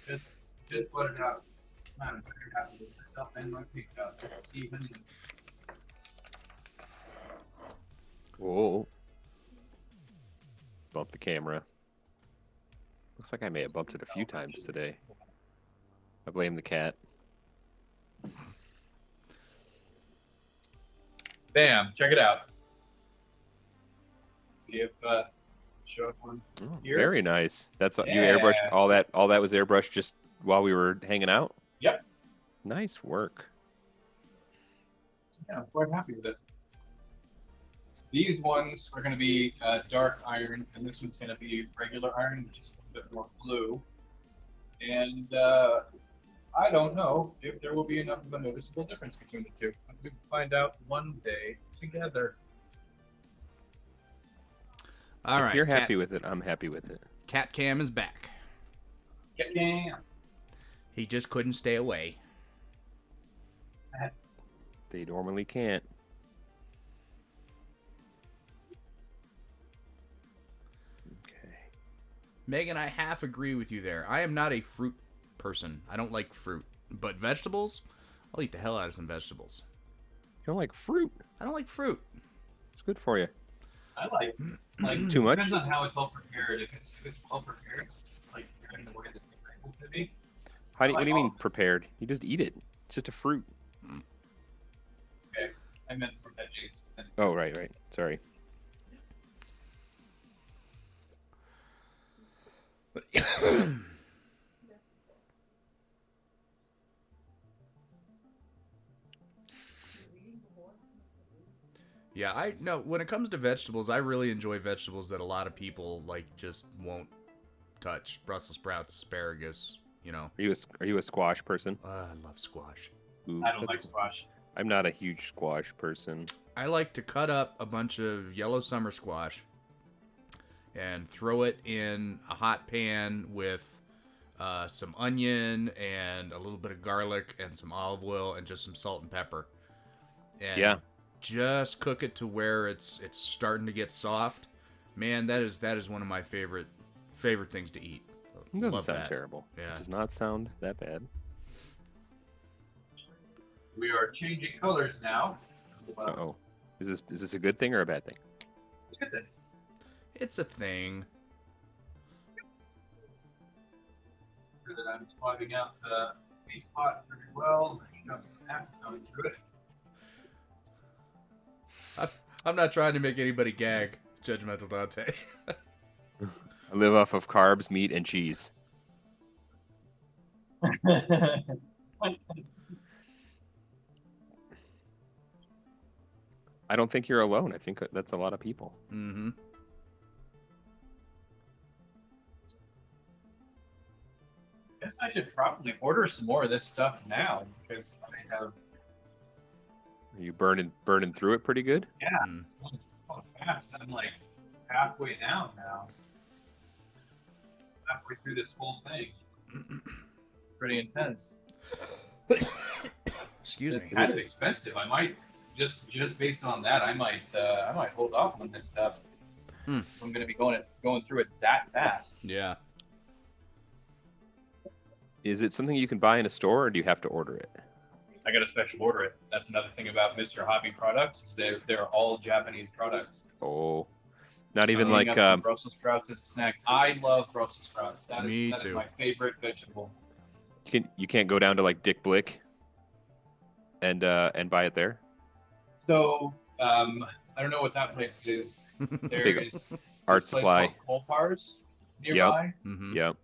Speaker 3: Just put it out. Man, I'm very happy with myself and my pick up. It's even.
Speaker 1: Whoa. Bump the camera. Looks like I may have bumped it a few times today. I blame the cat.
Speaker 3: Bam! Check it out. See if show up one
Speaker 1: Oh,
Speaker 3: here.
Speaker 1: very nice. That's you
Speaker 3: Yeah.
Speaker 1: airbrushed all that. All that was airbrushed just while we were hanging out.
Speaker 3: Yep.
Speaker 1: Nice work.
Speaker 3: Yeah, I'm quite happy with it. These ones are going to be dark iron, and this one's going to be regular iron, which is a bit more blue. And I don't know if there will be enough of a noticeable difference between the two. We will find out one day together.
Speaker 2: All right.
Speaker 1: If you're happy with it, I'm happy with it.
Speaker 2: Cat Cam is back.
Speaker 3: Yeah.
Speaker 2: He just couldn't stay away.
Speaker 1: They normally can't. Okay.
Speaker 2: Megan, I half agree with you there. I am not a fruit person. I don't like fruit. But vegetables, I'll eat the hell out of some vegetables.
Speaker 1: You don't like fruit?
Speaker 2: I don't like fruit.
Speaker 1: It's good for you.
Speaker 3: I like
Speaker 1: Too much?
Speaker 3: Depends on how it's all prepared. If it's well prepared, like in the way that it's able to be.
Speaker 1: What do you mean prepared? You just eat it. It's just a fruit.
Speaker 3: Okay, I meant for veggies.
Speaker 1: Oh, right. Sorry.
Speaker 2: Yeah, when it comes to vegetables, I really enjoy vegetables that a lot of people like just won't touch. Brussels sprouts, asparagus,
Speaker 1: Are you a squash person?
Speaker 2: I love squash.
Speaker 1: Ooh,
Speaker 3: I don't
Speaker 1: that's
Speaker 3: like squash.
Speaker 1: I'm not a huge squash person.
Speaker 2: I like to cut up a bunch of yellow summer squash and throw it in a hot pan with some onion and a little bit of garlic and some olive oil and just some salt and pepper. And
Speaker 1: Yeah.
Speaker 2: just cook it to where it's starting to get soft. Man, that is one of my favorite things to eat.
Speaker 1: It doesn't
Speaker 2: Love
Speaker 1: sound
Speaker 2: that.
Speaker 1: terrible.
Speaker 2: Yeah.
Speaker 1: It does not sound that bad.
Speaker 3: We are changing colors now.
Speaker 1: Uh-oh. Is this a good thing or a bad thing?
Speaker 3: Good thing.
Speaker 2: It's a thing.
Speaker 3: Sure that I'm swabbing out the beef pot pretty well. Shove some acetone through it.
Speaker 2: I'm not trying to make anybody gag, Judgmental Dante.
Speaker 1: I live off of carbs, meat, and cheese. I don't think you're alone. I think that's a lot of people.
Speaker 2: Mm-hmm.
Speaker 3: Guess I should probably order some more of this stuff now because I have
Speaker 1: Are you burning through it pretty good?
Speaker 2: Mm.
Speaker 3: so fast. I'm like halfway down now. Halfway through this whole thing. Pretty intense.
Speaker 2: Excuse me.
Speaker 3: It's kind of expensive. I might just based on that, I might hold off on this stuff.
Speaker 2: Hmm.
Speaker 3: I'm gonna be going through it that fast.
Speaker 2: Yeah.
Speaker 1: Is it something you can buy in a store, or do you have to order it?
Speaker 3: I got to special order it. That's another thing about Mr. Hobby products. Is they're all Japanese products.
Speaker 1: Oh, not even
Speaker 3: I'm
Speaker 1: like
Speaker 3: eating up some Brussels sprouts as a snack. I love Brussels sprouts. That
Speaker 2: Me
Speaker 3: is
Speaker 2: too.
Speaker 3: my favorite vegetable.
Speaker 1: you can't go down to like Dick Blick and buy it there.
Speaker 3: So I don't know what that place is. There
Speaker 1: Big
Speaker 3: is
Speaker 1: Art
Speaker 3: this place
Speaker 1: supply.
Speaker 3: called Colpar's nearby.
Speaker 2: Mm-hmm.
Speaker 1: Yep.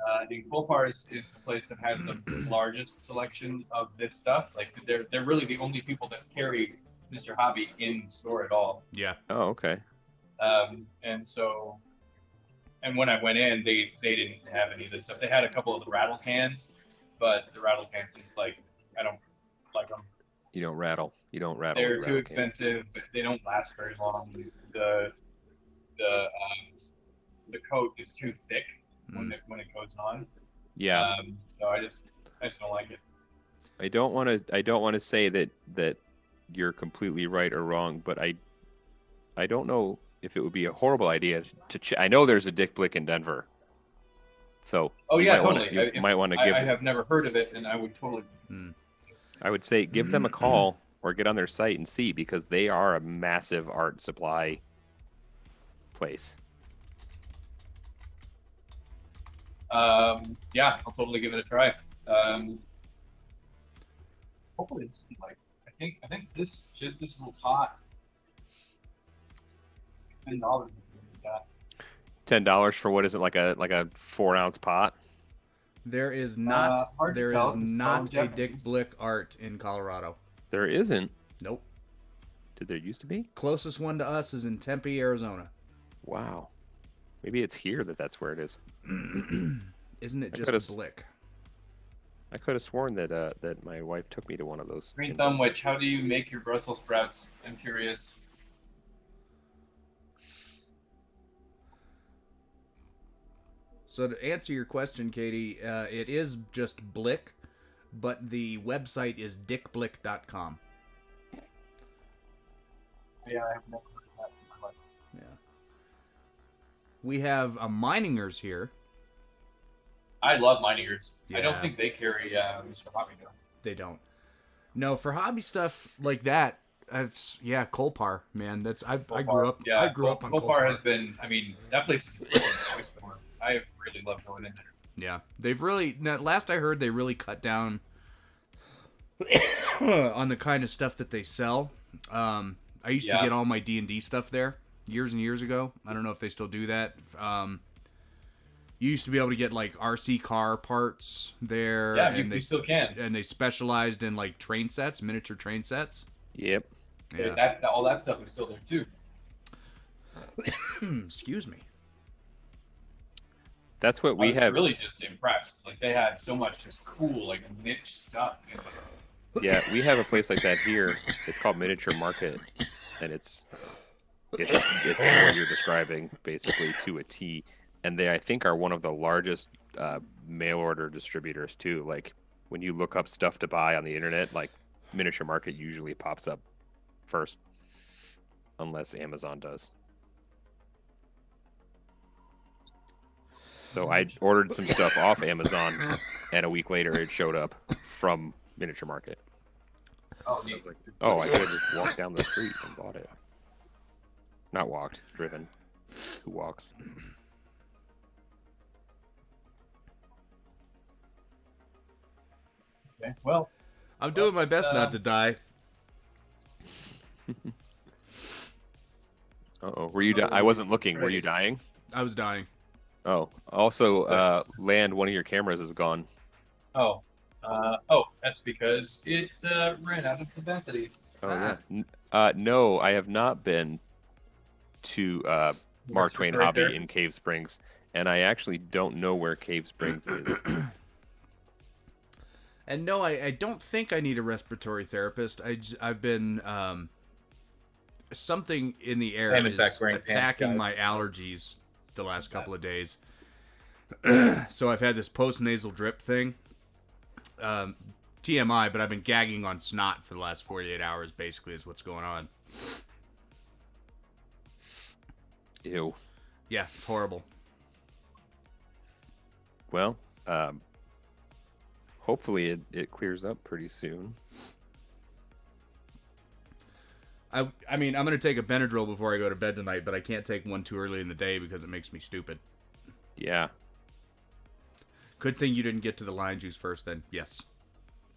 Speaker 3: I think Colpar's is the place that has the largest selection of this stuff. Like they're really the only people that carry Mr. Hobby in store at all.
Speaker 2: Yeah.
Speaker 1: Oh, okay.
Speaker 3: And when I went in, they didn't have any of this stuff. They had a couple of the rattle cans, but the rattle cans is like I don't like them.
Speaker 1: You don't rattle.
Speaker 3: They're
Speaker 1: with
Speaker 3: too
Speaker 1: rattle
Speaker 3: expensive. They don't last very long. The coat is too thick when it goes on.
Speaker 1: Cans. Yeah.
Speaker 3: So I just don't like it.
Speaker 1: I don't want to say that you're completely right or wrong, but I don't know if it would be a horrible idea to. I know there's a Dick Blick in Denver, so
Speaker 3: Oh
Speaker 1: you
Speaker 3: yeah,
Speaker 1: might wanna-
Speaker 3: totally.
Speaker 1: you might want to give.
Speaker 3: I have never heard of it, and I would totally.
Speaker 1: I would say give them a call or get on their site and see, because they are a massive art supply place.
Speaker 3: Yeah, I'll totally give it a try. Hopefully it's like I think this little pot $10.
Speaker 1: $10 for what is it, like a 4-ounce pot?
Speaker 2: There is not
Speaker 3: hard to
Speaker 2: there
Speaker 3: tell.
Speaker 2: is
Speaker 3: It's
Speaker 2: not
Speaker 3: all
Speaker 2: a Dick
Speaker 3: Japanese.
Speaker 2: Blick art in Colorado.
Speaker 1: There isn't.
Speaker 2: Nope.
Speaker 1: Did there used to be?
Speaker 2: Closest one to us is in Tempe, Arizona.
Speaker 1: Wow. Maybe it's here that's where it is.
Speaker 2: Isn't it
Speaker 1: I
Speaker 2: just
Speaker 1: could've-
Speaker 2: Blick?
Speaker 1: I could have sworn that my wife took me to one of those.
Speaker 3: Green Thumb Witch, how do you make your Brussels sprouts? I'm curious.
Speaker 2: So to answer your question, Katie, it is just Blick, but the website is dickblick.com.
Speaker 3: Yeah, I have never heard of that in my life.
Speaker 2: Yeah. We have a Miningers here.
Speaker 3: I love Miningers. I
Speaker 2: Yeah.
Speaker 3: don't think they carry Mr. Hobby though.
Speaker 2: They don't. No, for hobby stuff like that, Colpar, man. I grew up.
Speaker 3: Yeah,
Speaker 2: I grew up on
Speaker 3: Colpar
Speaker 2: Colpar.
Speaker 3: has been. I mean, that place is a freaking toy store. I really love going in there.
Speaker 2: Yeah, they've really. Last I heard, they really cut down on the kind of stuff that they sell. I used to
Speaker 3: Yeah.
Speaker 2: get all my D&D stuff there years and years ago. I don't know if they still do that. You used to be able to get like RC car parts there.
Speaker 3: Yeah,
Speaker 2: and
Speaker 3: you still can.
Speaker 2: And they specialized in like train sets, miniature train sets.
Speaker 1: Yep.
Speaker 2: Yeah.
Speaker 3: All that stuff is still there too.
Speaker 2: Excuse me.
Speaker 1: That's what
Speaker 3: I
Speaker 1: we
Speaker 3: was
Speaker 1: have.
Speaker 3: really just impressed. Like they had so much just cool, like niche stuff.
Speaker 1: Yeah, we have a place like that here. It's called Miniature Market, and it's it's what you're describing basically to a T, and they I think are one of the largest mail order distributors too. Like when you look up stuff to buy on the internet, like Miniature Market usually pops up first, unless Amazon does. So I ordered some stuff off Amazon, and a week later it showed up from Miniature Market.
Speaker 3: Oh,
Speaker 1: I
Speaker 3: neat.
Speaker 1: was like, oh, I could have just walked down the street and bought it. Not walked, driven. Who walks?
Speaker 3: Okay. Well,
Speaker 2: I'm doing my best
Speaker 3: uh,
Speaker 2: not to die.
Speaker 1: Uh-oh. Were you? I wasn't looking. Were you dying?
Speaker 2: I was dying.
Speaker 1: Oh. Also, Land, one of your cameras is gone.
Speaker 3: oh, that's because it ran out of the batteries.
Speaker 1: Oh
Speaker 2: Ah.
Speaker 1: yeah. No, I have not been to Mark Twain
Speaker 3: Right
Speaker 1: Hobby
Speaker 3: there.
Speaker 1: in Cave Springs, and I actually don't know where Cave Springs is.
Speaker 2: And no, I don't think I need a respiratory therapist. I've been something in the air
Speaker 3: I'm in fact
Speaker 2: is
Speaker 3: wearing pants,
Speaker 2: attacking
Speaker 3: guys.
Speaker 2: my allergies the last couple of days. So I've had this post-nasal drip thing. TMI, but I've been gagging on snot for the last 48 hours, basically, is what's going on.
Speaker 1: Ew.
Speaker 2: Yeah, it's horrible.
Speaker 1: Well, hopefully it clears up pretty soon.
Speaker 2: I mean, I'm going to take a Benadryl before I go to bed tonight, but I can't take one too early in the day because it makes me stupid.
Speaker 1: Yeah.
Speaker 2: Good thing you didn't get to the lime juice first then. Yes.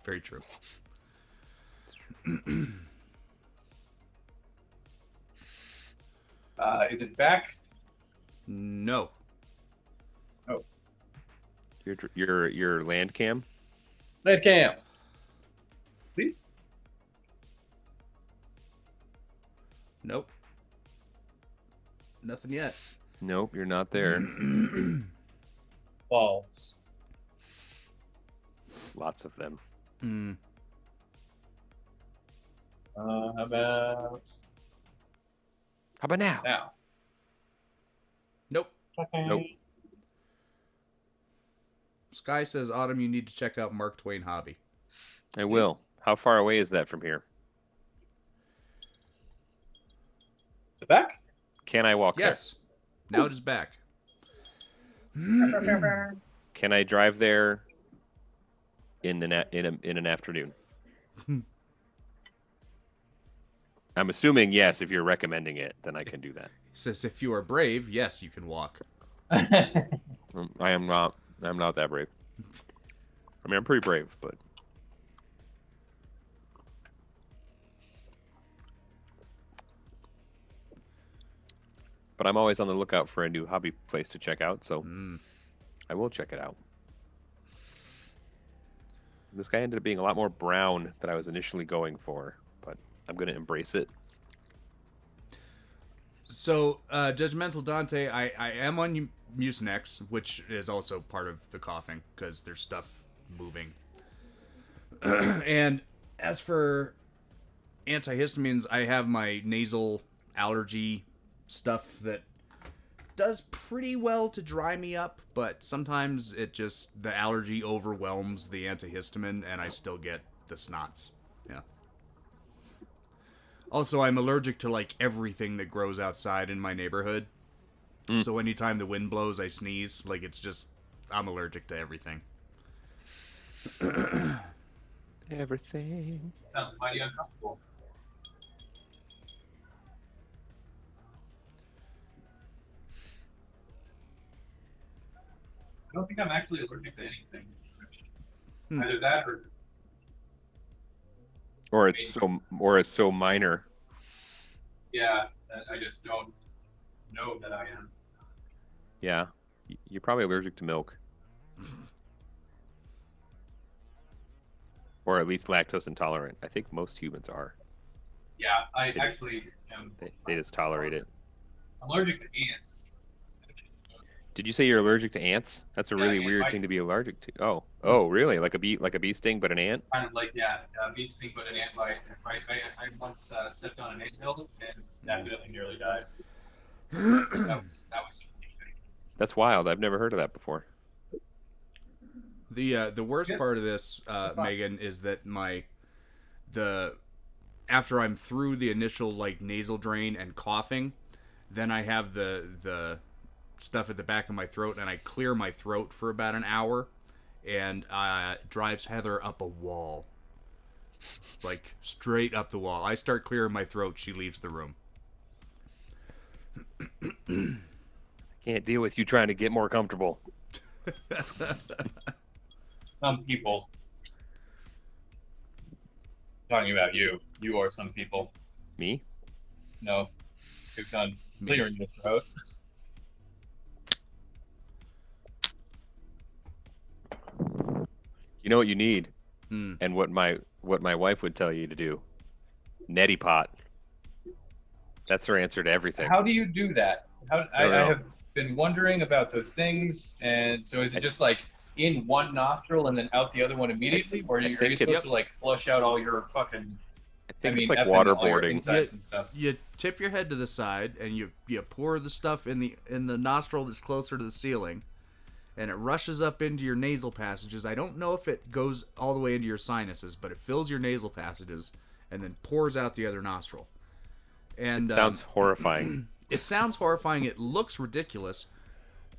Speaker 2: Very true.
Speaker 3: Is it back?
Speaker 2: No.
Speaker 3: Oh,
Speaker 1: Your land cam?
Speaker 3: lead cam. Please.
Speaker 2: Nope. Nothing yet.
Speaker 1: Nope, you're not there.
Speaker 3: Balls.
Speaker 1: Lots of them.
Speaker 2: Hmm.
Speaker 3: How about
Speaker 1: How about now?
Speaker 3: now?
Speaker 2: Nope.
Speaker 1: Nope.
Speaker 2: Sky says, Autumn, you need to check out Mark Twain Hobby.
Speaker 1: I will. How far away is that from here?
Speaker 3: The back?
Speaker 1: Can I walk
Speaker 2: Yes. Now it is back.
Speaker 1: there? Can I drive there in an afternoon? I'm assuming yes. If you're recommending it, then I can do that.
Speaker 2: Says, if you are brave, yes, you can walk.
Speaker 1: I am not. I'm not that brave. I mean, I'm pretty brave, but I'm always on the lookout for a new hobby place to check out. So I will check it out. This guy ended up being a lot more brown than I was initially going for, but I'm going to embrace it.
Speaker 2: So, Judgmental Dante, I am on Mucinex, which is also part of the coughing, because there's stuff moving. And as for antihistamines, I have my nasal allergy stuff that does pretty well to dry me up, but sometimes the allergy overwhelms the antihistamine, and I still get the snots. Yeah. Also, I'm allergic to, like, everything that grows outside in my neighborhood. So anytime the wind blows, I sneeze. Like, it's just, I'm allergic to everything.
Speaker 1: Everything.
Speaker 3: Sounds mighty uncomfortable. I don't think I'm actually allergic to anything. Either that or
Speaker 1: Or it's so minor.
Speaker 3: yeah, that I just don't know that I am.
Speaker 1: Yeah. You're probably allergic to milk. Or at least lactose intolerant. I think most humans are.
Speaker 3: Yeah, I
Speaker 1: They just-
Speaker 3: actually am.
Speaker 1: They just tolerate it.
Speaker 3: I'm allergic to ants.
Speaker 1: Did you say you're allergic to ants? That's a
Speaker 3: Yeah,
Speaker 1: really
Speaker 3: ant
Speaker 1: weird thing to
Speaker 3: bites.
Speaker 1: be allergic to. Oh. Oh, really? Like a bee sting, but an ant?
Speaker 3: Kind of like, yeah, bee sting, but an ant bite. I once stepped on an ant hill and definitely nearly died. That was
Speaker 1: That's wild. I've never heard of that before.
Speaker 2: The worst
Speaker 3: Yes.
Speaker 2: part of this, Megan, is that the after I'm through the initial like nasal drain and coughing, then I have the stuff at the back of my throat, and I clear my throat for about an hour, and drives Heather up a wall, like straight up the wall. I start clearing my throat, she leaves the room.
Speaker 1: Can't deal with you trying to get more comfortable.
Speaker 3: some people. Talking about you. You are some people.
Speaker 1: Me?
Speaker 3: No. You've done
Speaker 2: Me.
Speaker 3: clearing your throat.
Speaker 1: You know what you need,
Speaker 2: Hmm.
Speaker 1: and what my wife would tell you to do. Neti pot. That's her answer to everything.
Speaker 3: How do you do that? I
Speaker 1: don't know.
Speaker 3: have been wondering about those things, and so is it just like in one nostril and then out the other one immediately, or are you
Speaker 1: think
Speaker 3: supposed
Speaker 1: it's-
Speaker 3: to like flush out all your fucking?
Speaker 1: I think it's
Speaker 3: mean,
Speaker 1: like
Speaker 3: effing all your
Speaker 1: waterboarding.
Speaker 3: insides and stuff.
Speaker 2: You tip your head to the side, and you pour the stuff in the nostril that's closer to the ceiling, and it rushes up into your nasal passages. I don't know if it goes all the way into your sinuses, but it fills your nasal passages and then pours out the other nostril. And
Speaker 1: Sounds horrifying.
Speaker 2: it sounds horrifying. It looks ridiculous.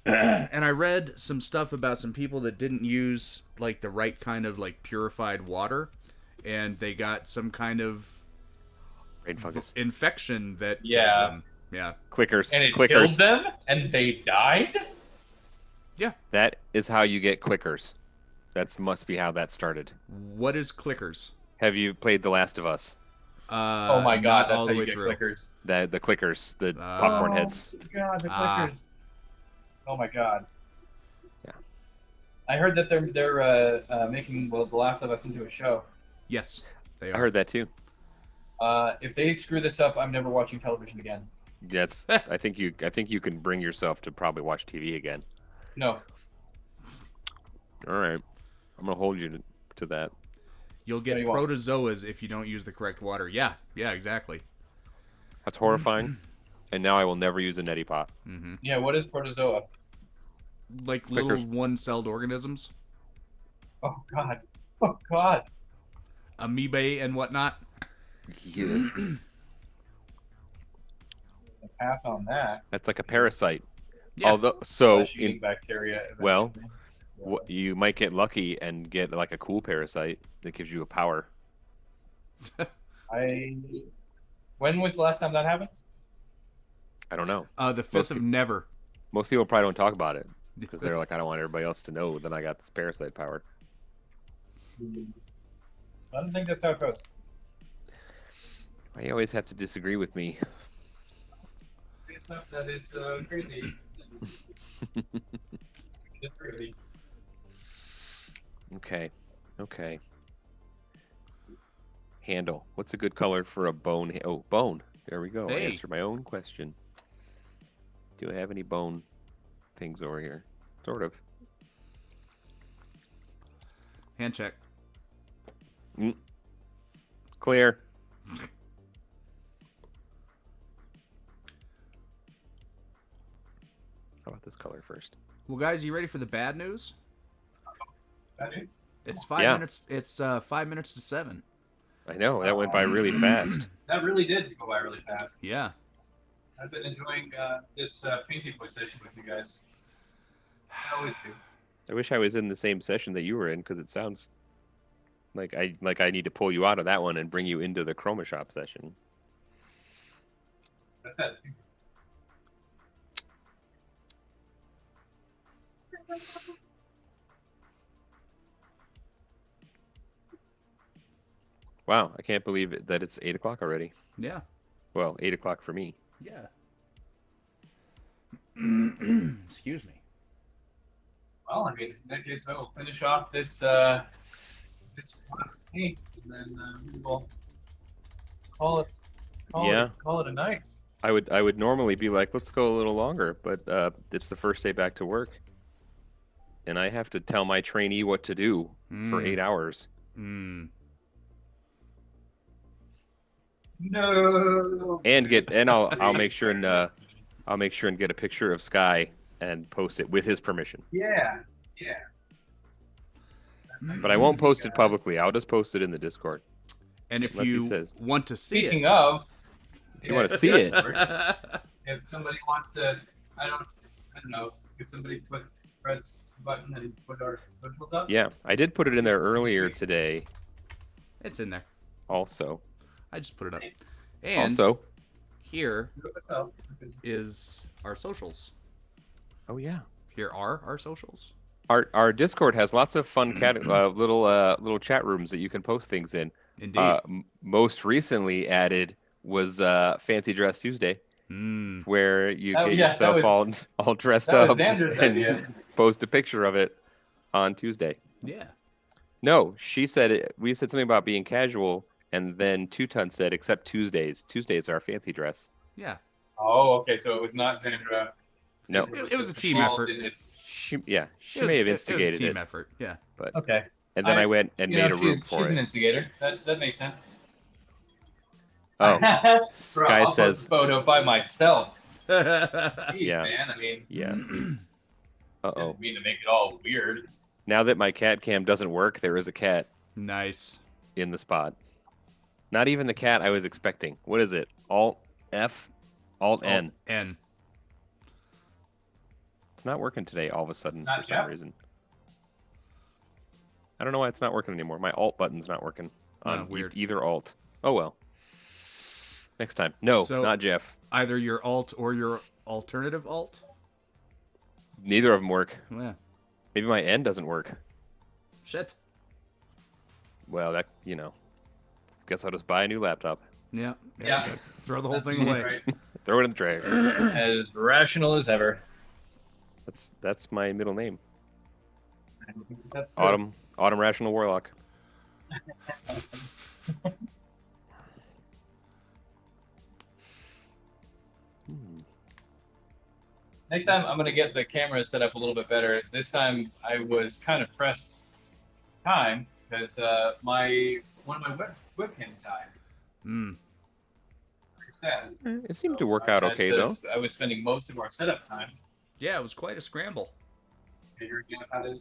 Speaker 2: And I read some stuff about some people that didn't use like the right kind of like purified water, and they got some kind of
Speaker 1: Brain fungus.
Speaker 2: infection that
Speaker 3: Yeah.
Speaker 2: killed them. Yeah.
Speaker 1: Clickers.
Speaker 3: And it killed
Speaker 1: Clickers.
Speaker 3: them, and they died.
Speaker 2: Yeah.
Speaker 1: That is how you get clickers. That must be how that started.
Speaker 2: What is clickers?
Speaker 1: Have you played The Last of Us?
Speaker 3: Oh my god,
Speaker 2: not
Speaker 3: that's
Speaker 2: all
Speaker 3: how
Speaker 2: the
Speaker 3: you
Speaker 2: way
Speaker 3: get
Speaker 2: through.
Speaker 3: clickers.
Speaker 1: The clickers, the popcorn heads.
Speaker 3: Oh my god, the
Speaker 2: Ah.
Speaker 3: clickers. Oh my god.
Speaker 1: Yeah.
Speaker 3: I heard that they're making The Last of Us into a show.
Speaker 2: Yes, they
Speaker 1: I
Speaker 2: are.
Speaker 1: heard that too.
Speaker 3: If they screw this up, I'm never watching television again.
Speaker 1: That's. I think you can bring yourself to probably watch TV again.
Speaker 3: No.
Speaker 1: All right, I'm gonna hold you to that.
Speaker 2: You'll get
Speaker 3: No, you won't.
Speaker 2: protozoas if you don't use the correct water. Yeah, exactly.
Speaker 1: That's horrifying. And now I will never use a neti pot.
Speaker 3: Yeah, what is protozoa?
Speaker 2: Like
Speaker 1: Clickers.
Speaker 2: little one-celled organisms,
Speaker 3: Oh god. Oh god.
Speaker 2: amoebae and whatnot.
Speaker 1: Yeah.
Speaker 3: Pass on that.
Speaker 1: That's like a parasite.
Speaker 2: Yeah.
Speaker 1: Although, so
Speaker 3: Flesh-eating bacteria.
Speaker 1: well,
Speaker 3: eventually.
Speaker 1: you might get lucky and get like a cool parasite that gives you a power.
Speaker 3: When was the last time that happened?
Speaker 1: I don't know.
Speaker 2: The fifth of never.
Speaker 1: Most people probably don't talk about it because they're like, I don't want everybody else to know that I got this parasite power.
Speaker 3: I don't think that's how it goes.
Speaker 1: Why you always have to disagree with me?
Speaker 3: Say stuff that is crazy. It's crazy.
Speaker 1: Okay. Handle. What's a good color for a bone? Oh, bone. There we go. I
Speaker 2: Hey.
Speaker 1: answered my own question. Do I have any bone things over here? Sort of.
Speaker 2: Hand check.
Speaker 1: Clear. How about this color first?
Speaker 2: Well, guys, you ready for the bad news?
Speaker 3: That is-
Speaker 2: It's 5
Speaker 1: Yeah.
Speaker 2: minutes. It's 5 minutes to 7.
Speaker 1: I know that went by really fast.
Speaker 3: That really did go by really fast.
Speaker 2: Yeah.
Speaker 3: I've been enjoying this painting boy session with you guys. I always do.
Speaker 1: I wish I was in the same session that you were in because it sounds like I need to pull you out of that one and bring you into the Chroma Shop session.
Speaker 3: That's it.
Speaker 1: Wow, I can't believe it, that it's 8 o'clock already.
Speaker 2: Yeah.
Speaker 1: Well, 8 o'clock for me.
Speaker 2: Yeah. Excuse me.
Speaker 3: Well, I mean, in that case, I will finish off this this paint, and then we will call it a night.
Speaker 1: I would normally be like, let's go a little longer, but it's the first day back to work. and I have to tell my trainee what to do for 8 hours.
Speaker 2: Mm.
Speaker 3: No.
Speaker 1: And I'll make sure and get a picture of Sky and post it with his permission.
Speaker 3: Yeah. Yeah.
Speaker 1: But I won't post it publicly. I'll just post it in the Discord.
Speaker 2: And if
Speaker 1: Unless he
Speaker 2: you
Speaker 1: says.
Speaker 2: want to see
Speaker 3: Speaking
Speaker 2: it,
Speaker 3: of,
Speaker 1: If you want to see it,
Speaker 3: if somebody wants to, I don't know, if somebody press the button and put our socials up.
Speaker 1: yeah, I did put it in there earlier today.
Speaker 2: it's in there.
Speaker 1: Also,
Speaker 2: I just put it up. And
Speaker 1: also,
Speaker 2: here
Speaker 3: Do it myself, because
Speaker 2: is our socials.
Speaker 1: oh yeah,
Speaker 2: Here are our socials.
Speaker 1: our Discord has lots of fun little chat rooms that you can post things in.
Speaker 2: Indeed.
Speaker 1: Most recently added was Fancy Dress Tuesday,
Speaker 2: Mm.
Speaker 1: where you
Speaker 3: Oh,
Speaker 1: get
Speaker 3: yeah,
Speaker 1: yourself
Speaker 3: that was-
Speaker 1: all dressed
Speaker 3: that
Speaker 1: up
Speaker 3: was Xander's idea.
Speaker 1: and post a picture of it on Tuesday.
Speaker 2: Yeah.
Speaker 1: No, she said it. We said something about being casual, and then Two Ton said, except Tuesdays. Tuesdays are fancy dress.
Speaker 2: Yeah.
Speaker 3: Oh, okay. So it was not Xandra.
Speaker 1: No,
Speaker 2: It was a team
Speaker 3: involved
Speaker 2: effort.
Speaker 3: in its-
Speaker 1: she
Speaker 2: It
Speaker 1: may have
Speaker 2: was
Speaker 1: instigated
Speaker 2: a team
Speaker 1: it,
Speaker 2: effort. Yeah.
Speaker 1: but
Speaker 3: Okay.
Speaker 1: and then I went and made a room
Speaker 3: she's
Speaker 1: for
Speaker 3: an
Speaker 1: it.
Speaker 3: instigator. That makes sense.
Speaker 1: Oh,
Speaker 3: Bro,
Speaker 1: Sky
Speaker 3: I'll post
Speaker 1: says,
Speaker 3: a photo by myself. Jeez,
Speaker 1: Yeah.
Speaker 3: man. I mean,
Speaker 1: yeah.
Speaker 3: I
Speaker 1: Oh.
Speaker 3: didn't mean to make it all weird.
Speaker 1: Now that my cat cam doesn't work, there is a cat
Speaker 2: Nice.
Speaker 1: in the spot. Not even the cat I was expecting. What is it? Alt F, Alt N.
Speaker 2: Oh, N.
Speaker 1: It's not working today. All of a sudden,
Speaker 3: Not
Speaker 1: for some
Speaker 3: yet?
Speaker 1: reason. I don't know why it's not working anymore. My Alt button's not working on
Speaker 2: weird.
Speaker 1: either Alt. Oh well. Next time. No,
Speaker 2: So-
Speaker 1: not Jeff.
Speaker 2: Either your alt or your alternative alt.
Speaker 1: Neither of them work.
Speaker 2: Yeah.
Speaker 1: Maybe my N doesn't work.
Speaker 2: Shit.
Speaker 1: Well, that guess I'll just buy a new laptop.
Speaker 2: Yeah.
Speaker 3: Yeah.
Speaker 2: Throw the whole thing away.
Speaker 3: Right.
Speaker 1: Throw it in the dryer.
Speaker 3: As rational as ever.
Speaker 1: That's my middle name.
Speaker 3: That's good.
Speaker 1: Autumn Rational Warlock.
Speaker 3: Next time, I'm gonna get the camera set up a little bit better. This time, I was kind of pressed time because one of my webcams died.
Speaker 2: Mm.
Speaker 3: Pretty sad.
Speaker 1: It seemed to work out okay though.
Speaker 3: I was spending most of our setup time
Speaker 2: Yeah, it was quite a scramble.
Speaker 3: figuring out how to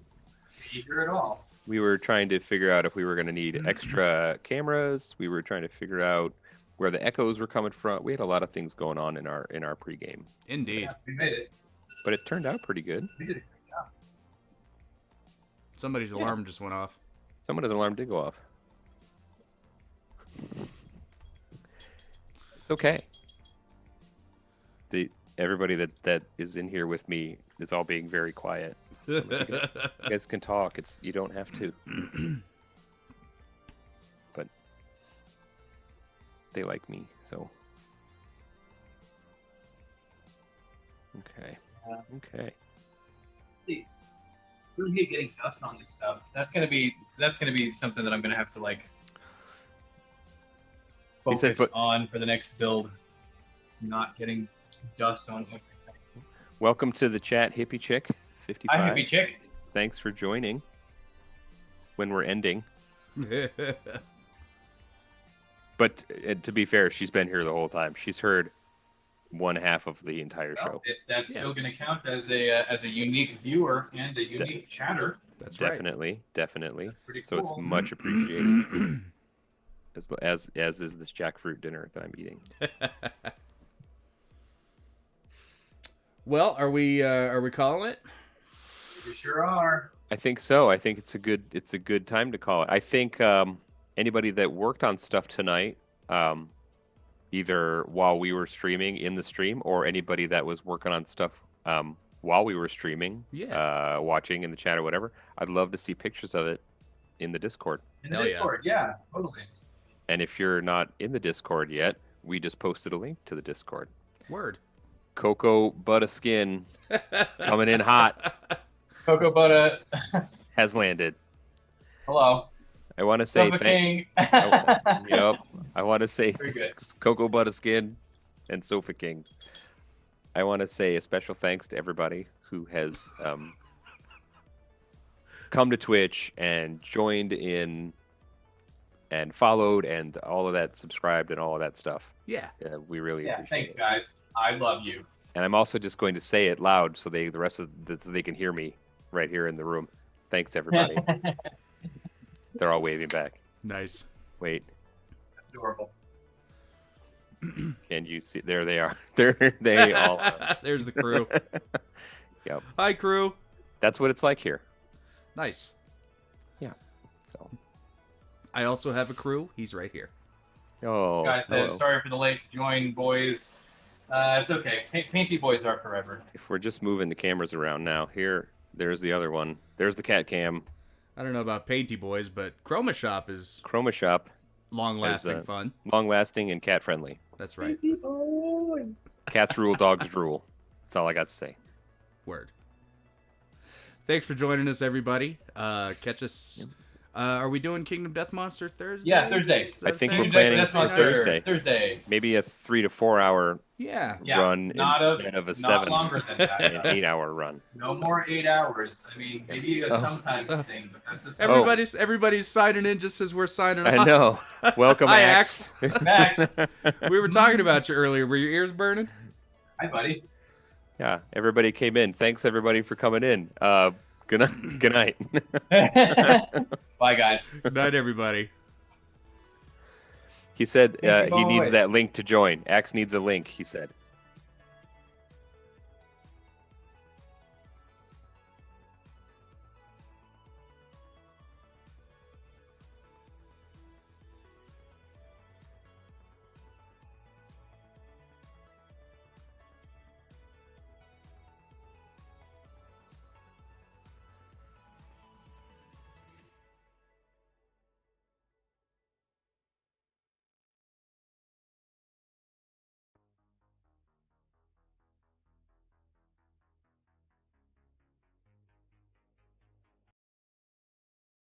Speaker 3: be here at all.
Speaker 1: We were trying to figure out if we were going to need extra cameras. We were trying to figure out where the echoes were coming from. We had a lot of things going on in our pregame,
Speaker 2: Indeed.
Speaker 3: Yeah, we made it.
Speaker 1: but it turned out pretty good.
Speaker 3: We did a great job.
Speaker 2: Somebody's alarm just went off.
Speaker 1: Someone's alarm did go off. It's okay. Everybody that is in here with me is all being very quiet. You guys can talk. You don't have to. But they like me, so. Okay. Okay.
Speaker 3: We're getting dust on this stuff. That's gonna be something that I'm gonna have to like
Speaker 1: He says,
Speaker 3: focus
Speaker 1: but-
Speaker 3: on for the next build. It's not getting dust on everything.
Speaker 1: Welcome to the chat, Hippie Chick 55.
Speaker 3: Hi, hippie chick.
Speaker 1: Thanks for joining. When we're ending. But to be fair, she's been here the whole time. She's heard one half of the entire show.
Speaker 3: That's
Speaker 2: Yeah.
Speaker 3: still going to count as a unique viewer and a unique chatter.
Speaker 2: That's right.
Speaker 1: Definitely.
Speaker 3: Pretty
Speaker 1: So it's
Speaker 3: cool.
Speaker 1: much appreciated. as is this jackfruit dinner that I'm eating.
Speaker 2: Well, are we calling it?
Speaker 3: You sure are.
Speaker 1: I think so. I think it's a good time to call it. I think anybody that worked on stuff tonight, either while we were streaming in the stream, or anybody that was working on stuff while we were streaming, watching in the chat or whatever, I'd love to see pictures of it in the Discord.
Speaker 3: In the
Speaker 2: Hell yeah.
Speaker 3: Discord, yeah, totally.
Speaker 1: And if you're not in the Discord yet, we just posted a link to the Discord.
Speaker 2: Word.
Speaker 1: Cocoa Butter Skin coming in hot
Speaker 3: Cocoa Butter,
Speaker 1: has landed.
Speaker 3: hello.
Speaker 1: I want to say
Speaker 3: Suffer
Speaker 1: thank.
Speaker 3: King.
Speaker 1: Yep. I want to say
Speaker 3: Very good.
Speaker 1: Cocoa Butterskin and Sofa King. I want to say a special thanks to everybody who has come to Twitch and joined in and followed and all of that, subscribed and all of that stuff.
Speaker 2: Yeah.
Speaker 1: We really
Speaker 3: Yeah,
Speaker 1: appreciate
Speaker 3: thanks,
Speaker 1: it.
Speaker 3: guys. I love you.
Speaker 1: And I'm also just going to say it loud so so they can hear me right here in the room. Thanks, everybody. They're all waving back.
Speaker 2: Nice.
Speaker 1: Wait,
Speaker 3: Adorable.
Speaker 1: can you see? There they are. They all are.
Speaker 2: There's the crew.
Speaker 1: Yep.
Speaker 2: Hi, crew.
Speaker 1: That's what it's like here.
Speaker 2: Nice.
Speaker 1: So,
Speaker 2: I also have a crew. He's right here.
Speaker 1: oh,
Speaker 3: Guys,
Speaker 1: hello.
Speaker 3: sorry for the late join, boys. It's okay. Painty boys are forever.
Speaker 1: If we're just moving the cameras around now, there's the other one. There's the cat cam.
Speaker 2: I don't know about Painty Boys, but Chroma Shop is
Speaker 1: Chroma Shop,
Speaker 2: long-lasting fun.
Speaker 1: long-lasting and cat-friendly.
Speaker 2: That's right.
Speaker 3: Painty boys.
Speaker 1: Cats rule, dogs drool. That's all I got to say.
Speaker 2: Word. Thanks for joining us, everybody. Catch us. Are we doing Kingdom Death Monster Thursday?
Speaker 3: Yeah, Thursday.
Speaker 2: Is that
Speaker 1: I
Speaker 2: a
Speaker 1: think
Speaker 2: thing?
Speaker 1: we're planning
Speaker 3: That's
Speaker 1: for
Speaker 3: not
Speaker 1: Thursday.
Speaker 3: Thursday.
Speaker 1: Maybe a 3 to 4 hour
Speaker 2: Yeah.
Speaker 3: Yeah,
Speaker 1: run
Speaker 3: not
Speaker 1: instead of a
Speaker 3: not
Speaker 1: 7
Speaker 3: longer than that.
Speaker 1: an 8 hour run.
Speaker 3: No more 8 hours. I mean, maybe a
Speaker 1: Oh.
Speaker 3: sometimes thing, but that's just
Speaker 2: Everybody's signing in just as we're signing off.
Speaker 1: I know. Welcome,
Speaker 2: Hi,
Speaker 1: Axe.
Speaker 3: Max.
Speaker 2: We were talking about you earlier. Were your ears burning?
Speaker 3: Hi, buddy.
Speaker 1: Yeah, everybody came in. Thanks, everybody, for coming in. Good night. Good night.
Speaker 3: Bye, guys.
Speaker 2: Good night, everybody.
Speaker 1: He said
Speaker 3: Thank you,
Speaker 1: he needs
Speaker 3: boys.
Speaker 1: that link to join. Axe needs a link, he said.